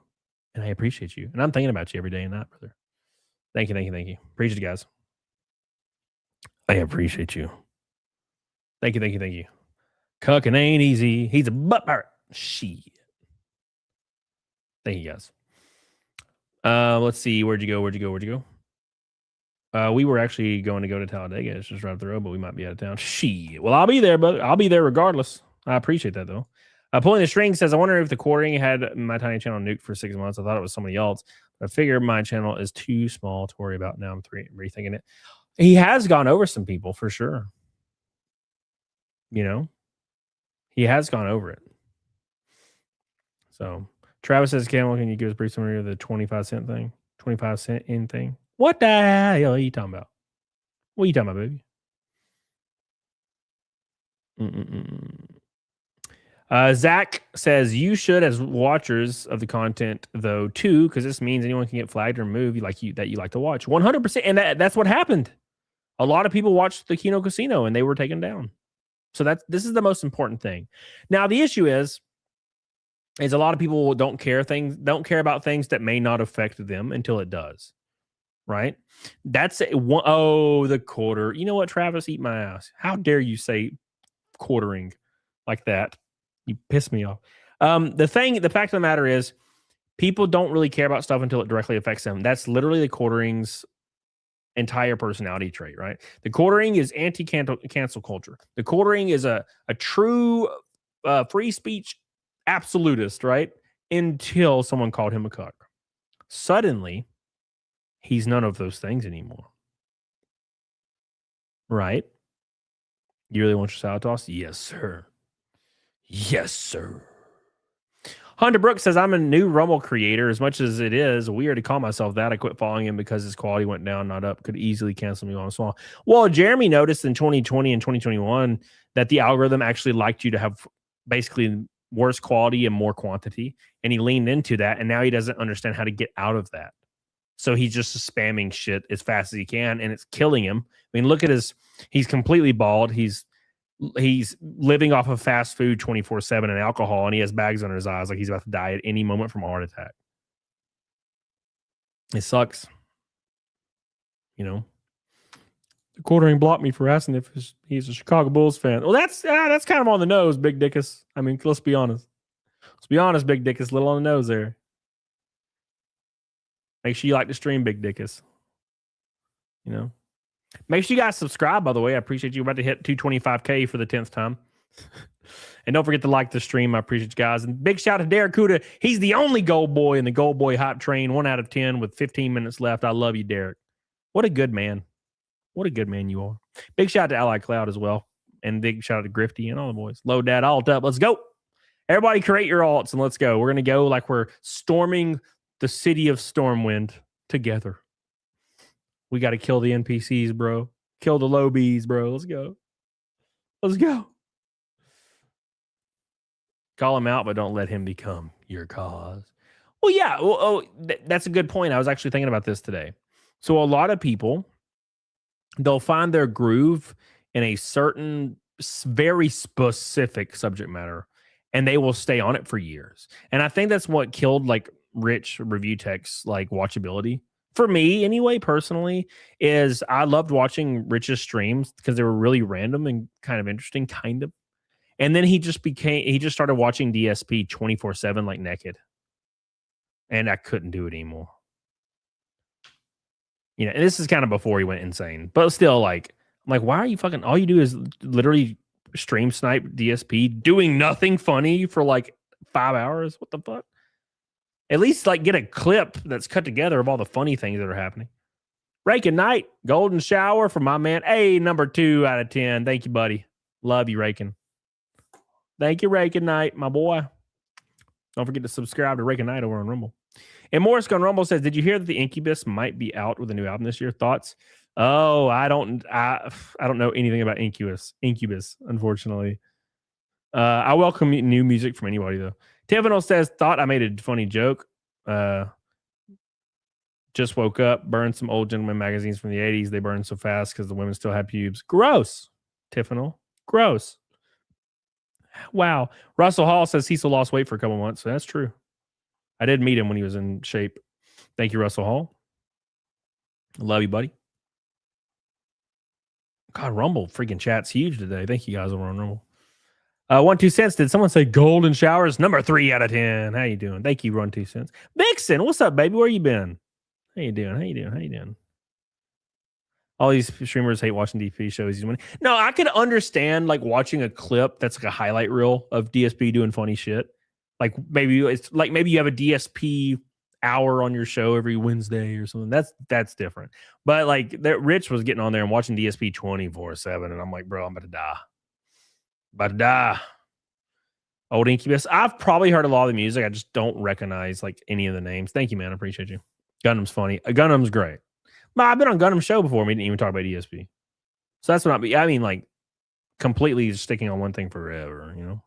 and I appreciate you. And I'm thinking about you every day and night, brother. Thank you, thank you, thank you. Appreciate you, guys. I appreciate you. Thank you, thank you, thank you. Cucking ain't easy. He's a butt pirate. Shit. Thank you, guys. Let's see. Where'd you go? We were actually going to go to Talladega. It's just right up the road, but we might be out of town. Shit. Well, I'll be there, but I'll be there regardless. I appreciate that, though. Pulling the String says, I wonder if TheQuartering had my tiny channel nuked for 6 months. I thought it was somebody else. I figure my channel is too small to worry about. Now I'm rethinking it. He has gone over some people for sure. You know, he has gone over it. So Travis says, Camel, can you give us a brief summary of the 25-cent thing? 25-cent in thing? What the hell are you talking about? What are you talking about, baby? Zach says, you should, as watchers of the content, though, too, because this means anyone can get flagged or removed that you like to watch. 100%. And that's what happened. A lot of people watched the Kino Casino and they were taken down. So this is the most important thing. Now, the issue is a lot of people don't care about things that may not affect them until it does. Right? That's the quarter. You know what, Travis? Eat my ass. How dare you say quartering like that? You piss me off. The fact of the matter is, people don't really care about stuff until it directly affects them. That's literally the quartering's entire personality trait, right? The quartering is anti-cancel culture. The quartering is a true free speech absolutist, right? Until someone called him a cuck. Suddenly, he's none of those things anymore. Right? You really want your salad tossed? Yes, sir. Yes, sir. Hunter Brooks says, I'm a new Rumble creator. As much as it is weird to call myself that, I quit following him because his quality went down, not up. Could easily cancel me while I'm small. Well, Jeremy noticed in 2020 and 2021 that the algorithm actually liked you to have basically worse quality and more quantity. And he leaned into that. And now he doesn't understand how to get out of that. So he's just spamming shit as fast as he can. And it's killing him. I mean, look at he's completely bald. He's living off of fast food 24/7 and alcohol, and he has bags under his eyes like he's about to die at any moment from a heart attack. It sucks. You know, the quartering blocked me for asking if he's a Chicago Bulls fan. Well, that's kind of on the nose, Big Dickus. I mean, let's be honest. Let's be honest, Big Dickus. A little on the nose there. Make sure you like the stream, Big Dickus. You know. Make sure you guys subscribe, by the way. I appreciate you. We're about to hit 225K for the 10th time. And don't forget to like the stream. I appreciate you guys. And big shout out to Derek Huda. He's the only gold boy in the gold boy hype train. 1 out of 10 with 15 minutes left. I love you, Derek. What a good man. What a good man you are. Big shout out to Ally Cloud as well. And big shout out to Grifty and all the boys. Load that alt up. Let's go. Everybody create your alts and let's go. We're going to go like we're storming the city of Stormwind together. We got to kill the NPCs, bro. Kill the low bees, bro. Let's go. Let's go. Call him out, but don't let him become your cause. Well, yeah. That's a good point. I was actually thinking about this today. So a lot of people, they'll find their groove in a certain very specific subject matter, and they will stay on it for years. And I think that's what killed like rich review techs like watchability for me anyway, personally, is I loved watching Rich's streams because they were really random and kind of interesting, kind of. And then he just started watching DSP 24/7 like naked. And I couldn't do it anymore. You know, and this is kind of before he went insane. But still, like, I'm like, why are you fucking all you do is literally stream snipe DSP doing nothing funny for like 5 hours? What the fuck? At least like get a clip that's cut together of all the funny things that are happening. Rakin Knight, golden shower from my man. Hey, number 2 out of 10. Thank you, buddy. Love you, Rakin. Thank you, Rakin Knight, my boy. Don't forget to subscribe to Rakin Knight over on Rumble. And Morris Gun Rumble says, did you hear that the Incubus might be out with a new album this year? Thoughts? Oh, I don't know anything about Incubus, unfortunately. I welcome new music from anybody, though. Tevino says, thought I made a funny joke. Just woke up, burned some old gentleman magazines from the 80s. They burned so fast because the women still had pubes. Gross, Tiffinal. Gross. Wow. Russell Hall says Cecil lost weight for a couple months. So that's true. I did meet him when he was in shape. Thank you, Russell Hall. Love you, buddy. God, Rumble freaking chat's huge today. Thank you guys over on Rumble. 1 2 cents. Did someone say golden showers? Number 3 out of 10. How you doing? Thank you, 1 2 cents. Vixen, what's up, baby? Where you been? How you doing? All these streamers hate watching DP shows. No, I could understand like watching a clip that's like a highlight reel of DSP doing funny shit. Like maybe you have a DSP hour on your show every Wednesday or something. That's different. But like that Rich was getting on there and watching DSP 24/7, and I'm like, bro, I'm about to die. Old Incubus. I've probably heard a lot of the music. I just don't recognize like any of the names. Thank you, man. I appreciate you. Gundam's funny. Gundam's great. But I've been on Gundam's show before. We didn't even talk about DSP. So that's what I mean, like completely sticking on one thing forever, you know?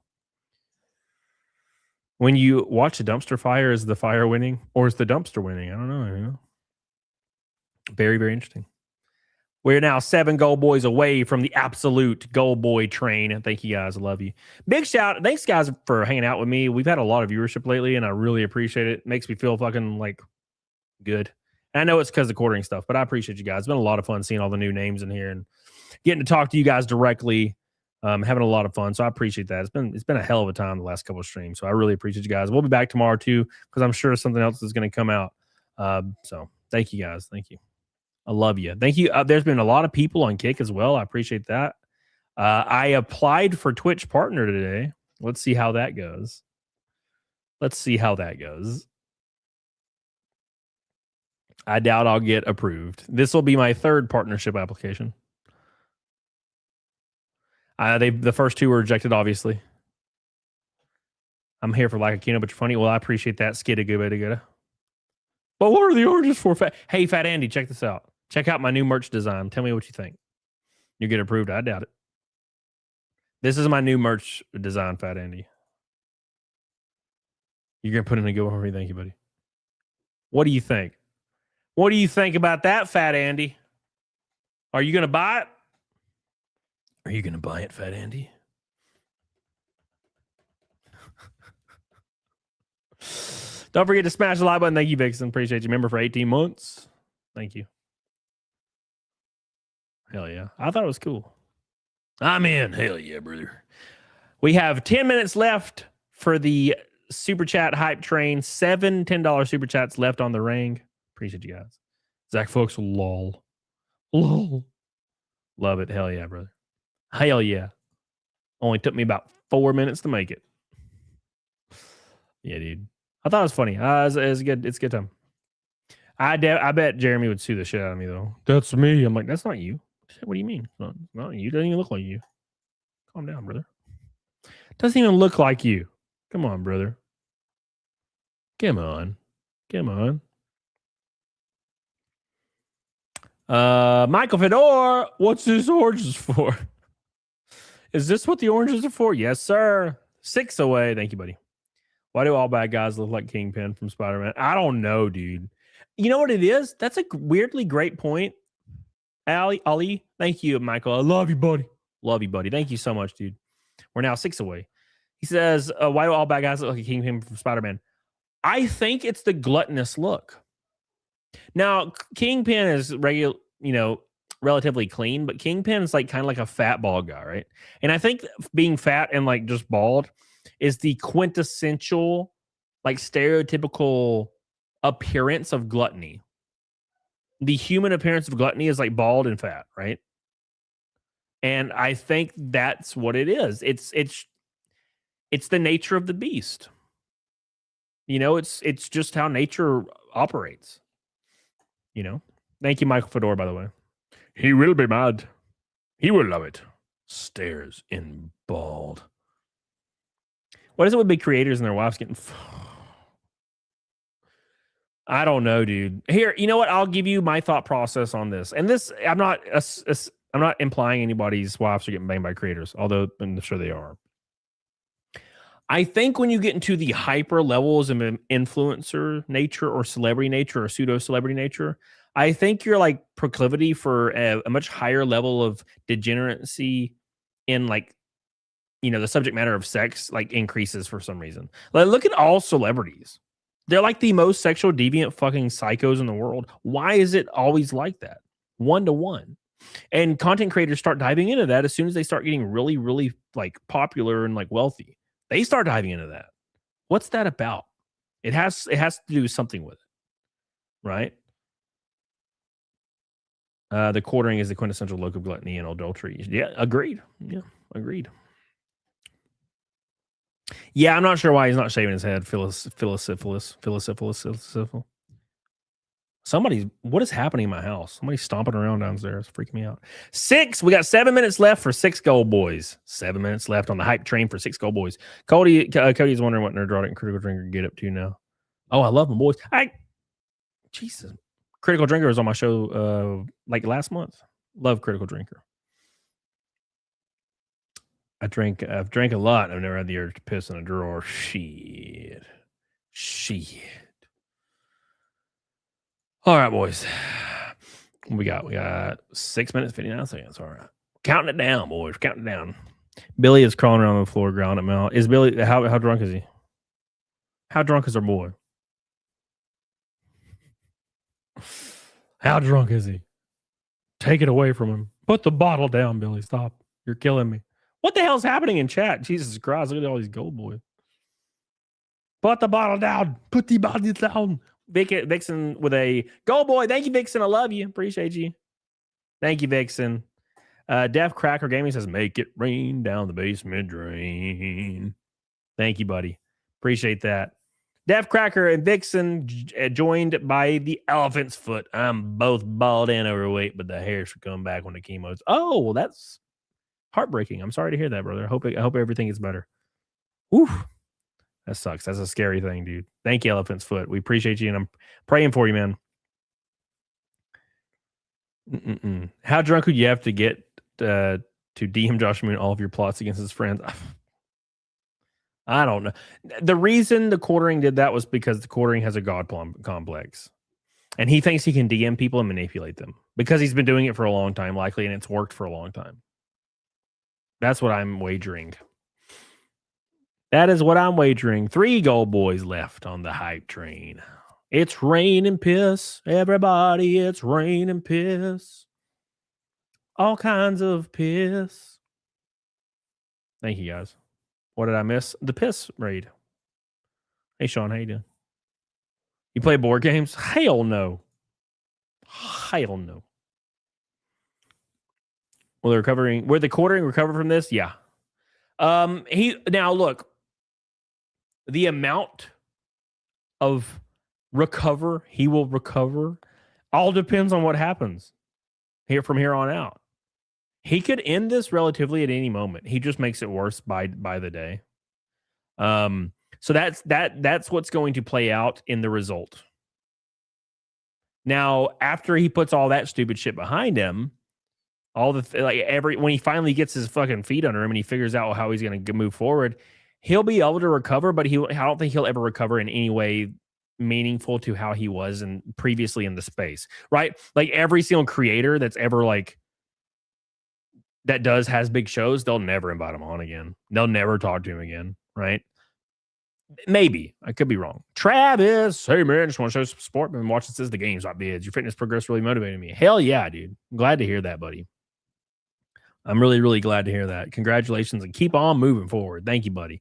When you watch a dumpster fire, is the fire winning or is the dumpster winning? I don't know. You know? Very, very interesting. We're now 7 gold boys away from the absolute gold boy train. And thank you guys. I love you. Big shout. Thanks, guys, for hanging out with me. We've had a lot of viewership lately, and I really appreciate it. It makes me feel fucking like good. And I know it's because of quartering stuff, but I appreciate you guys. It's been a lot of fun seeing all the new names in here and getting to talk to you guys directly. Having a lot of fun. So I appreciate that. It's been a hell of a time the last couple of streams. So I really appreciate you guys. We'll be back tomorrow too, because I'm sure something else is going to come out. So thank you guys. Thank you. I love you. Thank you. There's been a lot of people on Kick as well. I appreciate that. I applied for Twitch partner today. Let's see how that goes. I doubt I'll get approved. This will be my 3rd partnership application. The first 2 were rejected, obviously. I'm here for like a keynote, but you're funny. Well, I appreciate that. Skidda. But what are the oranges for? Hey, Fat Andy, check this out. Check out my new merch design. Tell me what you think. You get approved? I doubt it. This is my new merch design, Fat Andy. You're going to put in a good one for me. Thank you, buddy. What do you think? What do you think about that, Fat Andy? Are you going to buy it? Are you going to buy it, Fat Andy? Don't forget to smash the like button. Thank you, Vixen. Appreciate you. Member for 18 months. Thank you. Hell yeah. I thought it was cool. I'm in. Hell yeah, brother. We have 10 minutes left for the Super Chat hype train. 7 $10 Super Chats left on the ring. Appreciate you guys. Zach Folks, lol. Love it. Hell yeah, brother. Hell yeah. Only took me about 4 minutes to make it. Yeah, dude. I thought it was funny. It's good. It's a good time. I bet Jeremy would sue the shit out of me, though. That's me. I'm like, that's not you. What do you mean? Not you. Doesn't even look like you. Calm down, brother. Doesn't even look like you. Come on, brother. Come on. Michael Fedor, what's this oranges for? Is this what the oranges are for? Yes, sir. 6 away. Thank you, buddy. Why do all bad guys look like Kingpin from Spider-Man? I don't know, dude. You know what it is? That's a weirdly great point. Ali, thank you, Michael. I love you, buddy. Thank you so much, dude. We're now 6 away. He says, why do all bad guys look like Kingpin from Spider-Man? I think it's the gluttonous look. Now, Kingpin is relatively clean, but Kingpin is like kind of like a fat bald guy, right? And I think being fat and like just bald is the quintessential, like stereotypical appearance of gluttony. The human appearance of gluttony is like bald and fat, right? And I think that's what it is. It's the nature of the beast. It's just how nature operates. Thank you, Michael Fedor, by the way. He will be mad. He will love it. Stares in bald. What is it with big creators and their wives getting? I don't know, dude. Here, you know what? I'll give you my thought process on this. And this, I'm not implying anybody's wives are getting banged by creators, although I'm sure they are. I think when you get into the hyper levels of influencer nature or celebrity nature or pseudo celebrity nature, I think your like proclivity for a much higher level of degeneracy in the subject matter of sex like increases for some reason. Like look at all celebrities. They're like the most sexual deviant fucking psychos in the world. Why is it always like that? 1-to-1. And content creators start diving into that as soon as they start getting really, really like popular and like wealthy. They start diving into that. What's that about? It has to do something with it, right? The quartering is the quintessential look of gluttony and adultery. Yeah, agreed. Yeah, agreed. Yeah, I'm not sure why he's not shaving his head. Philosyphilis. What is happening in my house? Somebody's stomping around downstairs. Freaking me out. 6. We got 7 minutes left for 6 gold boys. 7 minutes left on the hype train for 6 gold boys. Cody's wondering what Nerdrotic and Critical Drinker get up to now. Oh, I love them, boys. Jesus. Critical Drinker was on my show like last month. Love Critical Drinker. I've drank a lot. I've never had the urge to piss in a drawer. Shit. All right, boys. We got 6 minutes, 59 seconds. All right. Counting it down, boys. Counting it down. Billy is crawling around on the floor, growling at mouth. Is Billy how drunk is he? How drunk is our boy? How drunk is he? Take it away from him. Put the bottle down, Billy. Stop. You're killing me. What the hell's happening in chat? Jesus Christ, look at all these gold boys. Put the bottle down. Put the bottle down. Vixen with a gold boy. Thank you, Vixen. I love you. Appreciate you. Thank you, Vixen. Def Cracker Gaming says, make it rain down the basement drain. Thank you, buddy. Appreciate that. Def Cracker and Vixen joined by the elephant's foot. I'm both bald and overweight, but the hair should come back when the chemo's. Oh, well, that's heartbreaking. I'm sorry to hear that, brother. I hope everything is better. Whew. That sucks. That's a scary thing, dude. Thank you, Elephant's Foot. We appreciate you, and I'm praying for you, man. How drunk would you have to get to DM Josh Moon all of your plots against his friends? I don't know. The reason the quartering did that was because the quartering has a god complex. And he thinks he can DM people and manipulate them because he's been doing it for a long time, likely, and it's worked for a long time. That's what I'm wagering. That is what I'm wagering. 3 gold boys left on the hype train. It's rain and piss. Everybody, it's rain and piss. All kinds of piss. Thank you, guys. What did I miss? The piss raid. Hey, Sean, how you doing? You play board games? Hell no. Hell no. Will the quartering recover from this? Yeah. Now look, the amount of he will recover all depends on what happens from here on out. He could end this relatively at any moment. He just makes it worse by the day. So that's what's going to play out in the result. Now, after he puts all that stupid shit behind him, when he finally gets his fucking feet under him and he figures out how he's going to move forward, he'll be able to recover, but I don't think he'll ever recover in any way meaningful to how he was previously in the space, right? Like every single creator that's ever has big shows, they'll never invite him on again. They'll never talk to him again, right? Maybe. I could be wrong. Travis, hey man, just want to show some support. Been watching since the games like bids. Your fitness progress really motivated me. Hell yeah, dude. I'm glad to hear that, buddy. I'm really, really glad to hear that. Congratulations and keep on moving forward. Thank you, buddy.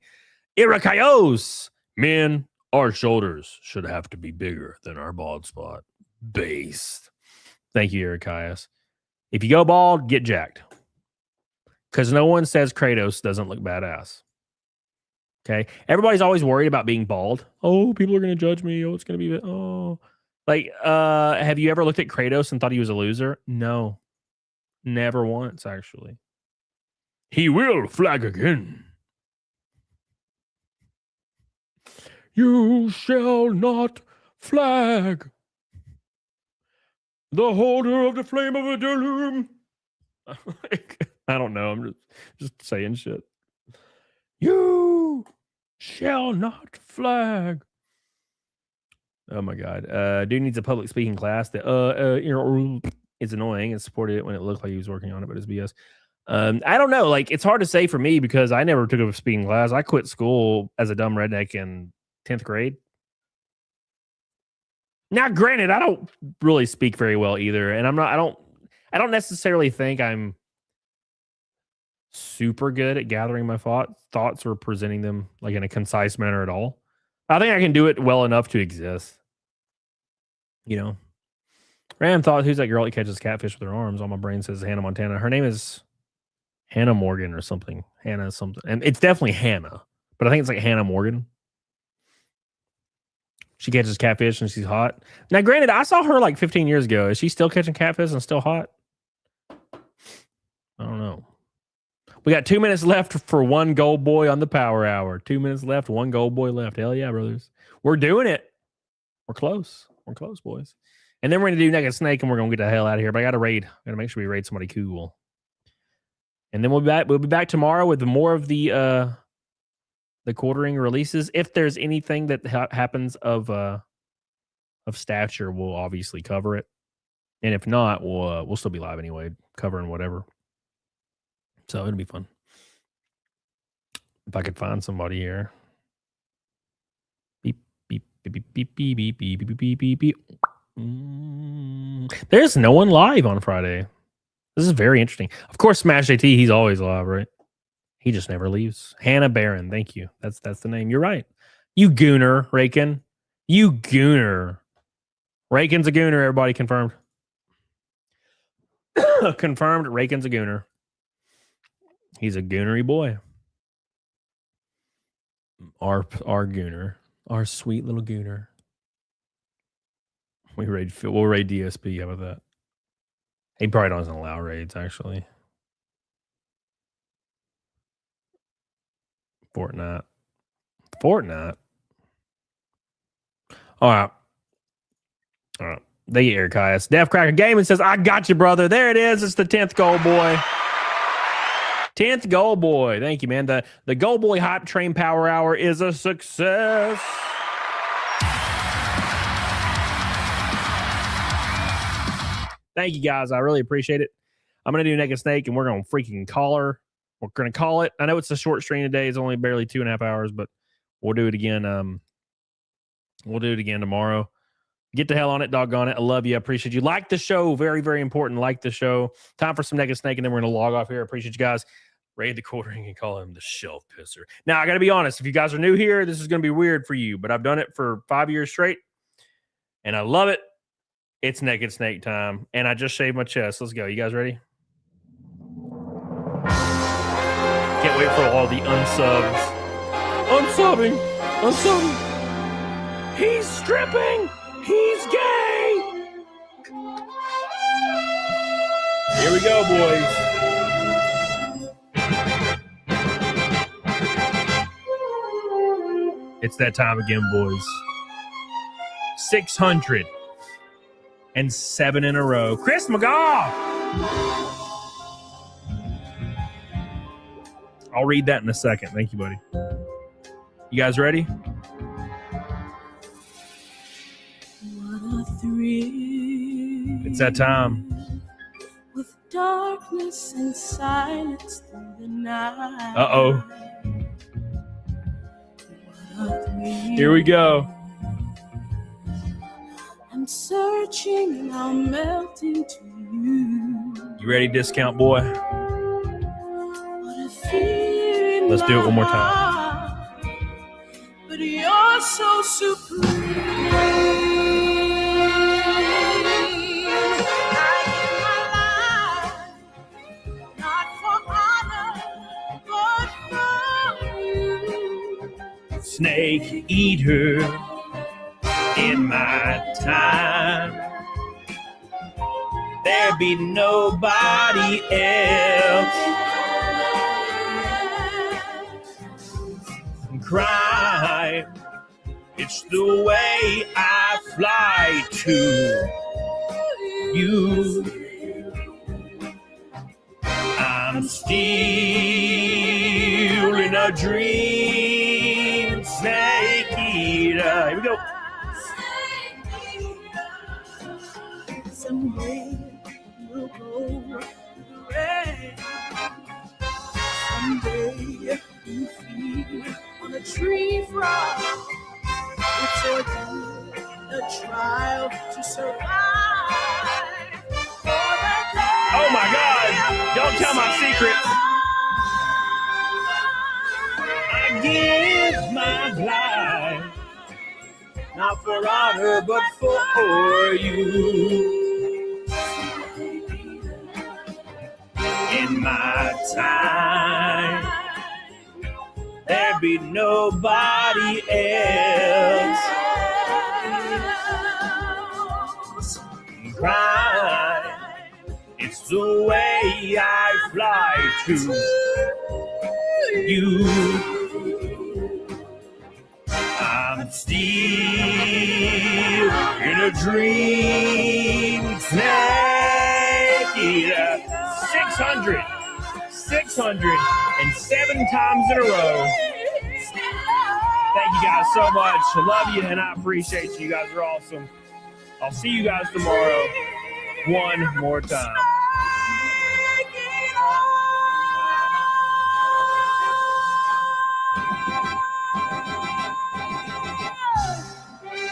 Irakaios, men, our shoulders should have to be bigger than our bald spot. Based. Thank you, Irakaios. If you go bald, get jacked. Because no one says Kratos doesn't look badass. Okay. Everybody's always worried about being bald. Oh, people are going to judge me. Oh, it's going to be, oh. Like, have you ever looked at Kratos and thought he was a loser? No. Never once, actually. He will flag again. You shall not flag. The holder of the flame of a doom. I don't know. I'm just saying shit. You shall not flag. Oh my god. Dude needs a public speaking class that it's annoying and supported it when it looked like he was working on it, but it's BS. I don't know. Like, it's hard to say for me because I never took a speaking class. I quit school as a dumb redneck in 10th grade. Now, granted, I don't really speak very well either, and I don't necessarily think I'm super good at gathering my thoughts or presenting them like in a concise manner at all. I think I can do it well enough to exist. You know, random thought: who's that girl that catches catfish with her arms? On my brain says Hannah Montana. Her name is Hannah Morgan or something. Hannah something, and it's definitely Hannah, but I think it's like Hannah Morgan. She catches catfish and she's hot. Now, granted, I saw her like 15 years ago. Is she still catching catfish and still hot? I don't know. We got 2 minutes left for one gold boy on the power hour. 2 minutes left, one gold boy left. Hell yeah, brothers. We're doing it. We're close. We're close, boys. And then we're going to do Naked Snake and we're going to get the hell out of here. But I got to raid. I got to make sure we raid somebody cool. And then we'll be back tomorrow with more of the quartering releases. If there's anything that happens of stature, we'll obviously cover it. And if not, we'll still be live anyway, covering whatever. So it'll be fun. If I could find somebody here. Beep, beep, beep, beep, beep, beep, beep, beep, beep, beep, beep, beep. There's no one live on Friday. This is very interesting. Of course, Smash JT, he's always live, right? He just never leaves. Hannah Barron, thank you. That's the name. You're right. You gooner, Rakin. You gooner. Rakin's a gooner, everybody confirmed. Confirmed, Rakin's a gooner. He's a goonery boy. Our gooner. Our sweet little gooner. We'll raid DSP. How about that? He probably doesn't allow raids, actually. Fortnite. All right. They get Eric Caius. Def Cracker Gaming says, I got you, brother. There it is. It's the 10th goal boy. 10th goal boy. Thank you, man. The goal boy hype train power hour is a success. Thank you, guys. I really appreciate it. I'm going to do Naked Snake, and we're going to freaking call her. We're going to call it. I know it's a short stream today. It's only barely 2.5 hours, but we'll do it again. We'll do it again tomorrow. Get the hell on it, doggone it. I love you. I appreciate you. Like the show. Very, very important. Like the show. Time for some Naked Snake, and then we're going to log off here. I appreciate you guys. Raid the quartering and call him the shelf pisser. Now, I got to be honest. If you guys are new here, this is going to be weird for you, but I've done it for 5 years straight, and I love it. It's Naked Snake time, and I just shaved my chest. Let's go. You guys ready? Can't wait for all the unsubs. Unsubbing. He's stripping. He's gay. Here we go, boys. It's that time again, boys. 607 in a row. Chris McGaw. I'll read that in a second. Thank you, buddy. You guys ready? What a thrill. It's that time. With darkness and silence through the night. Uh-oh. What Here we go. I'm searching, I'm melting to you. You ready, discount boy? What a fear in Let's do it my one more time. heart, but you're so supreme. I give my life, not for honor, but for you. Snake eater in my time. There be nobody else. Cry. It's the way I fly to you. I'm still in a dream. Snake eater. Here we go. Someday we'll go to the rain. Someday you feed on a tree frog. It's a trial to survive. Oh my God! Don't tell my secret. I give my life, not for honor, but for you. In my time, there be nobody else. Cry. It's the way I fly to you. I'm still in a dream. Snake eater. 607 times in a row. Thank you guys so much. I love you and I appreciate you. You guys are awesome. I'll see you guys tomorrow one more time.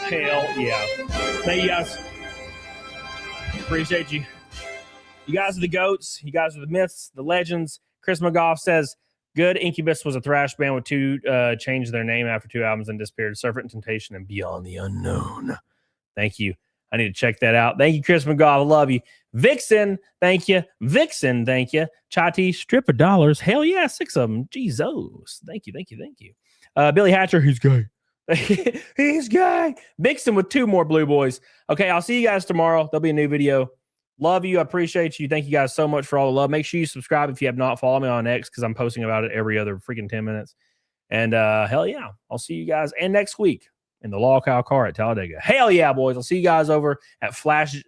Hell yeah. Thank you guys. Appreciate you. You guys are the goats. You guys are the myths, the legends. Chris McGough says, good. Incubus was a thrash band with two, changed their name after 2 albums and disappeared. Serpent and Temptation and Beyond the Unknown. Thank you. I need to check that out. Thank you, Chris McGough. I love you. Vixen, thank you. Vixen, thank you. Chati, strip of dollars. Hell yeah, 6 of them. Jesus. Thank you. Billy Hatcher, who's gay. He's gay. Vixen with 2 more blue boys. Okay, I'll see you guys tomorrow. There'll be a new video. Love you. I appreciate you. Thank you guys so much for all the love. Make sure you subscribe if you have not. Follow me on X because I'm posting about it every other freaking 10 minutes. And hell yeah, I'll see you guys. And next week in the Law Cow car at Talladega. Hell yeah, boys. I'll see you guys over at Smash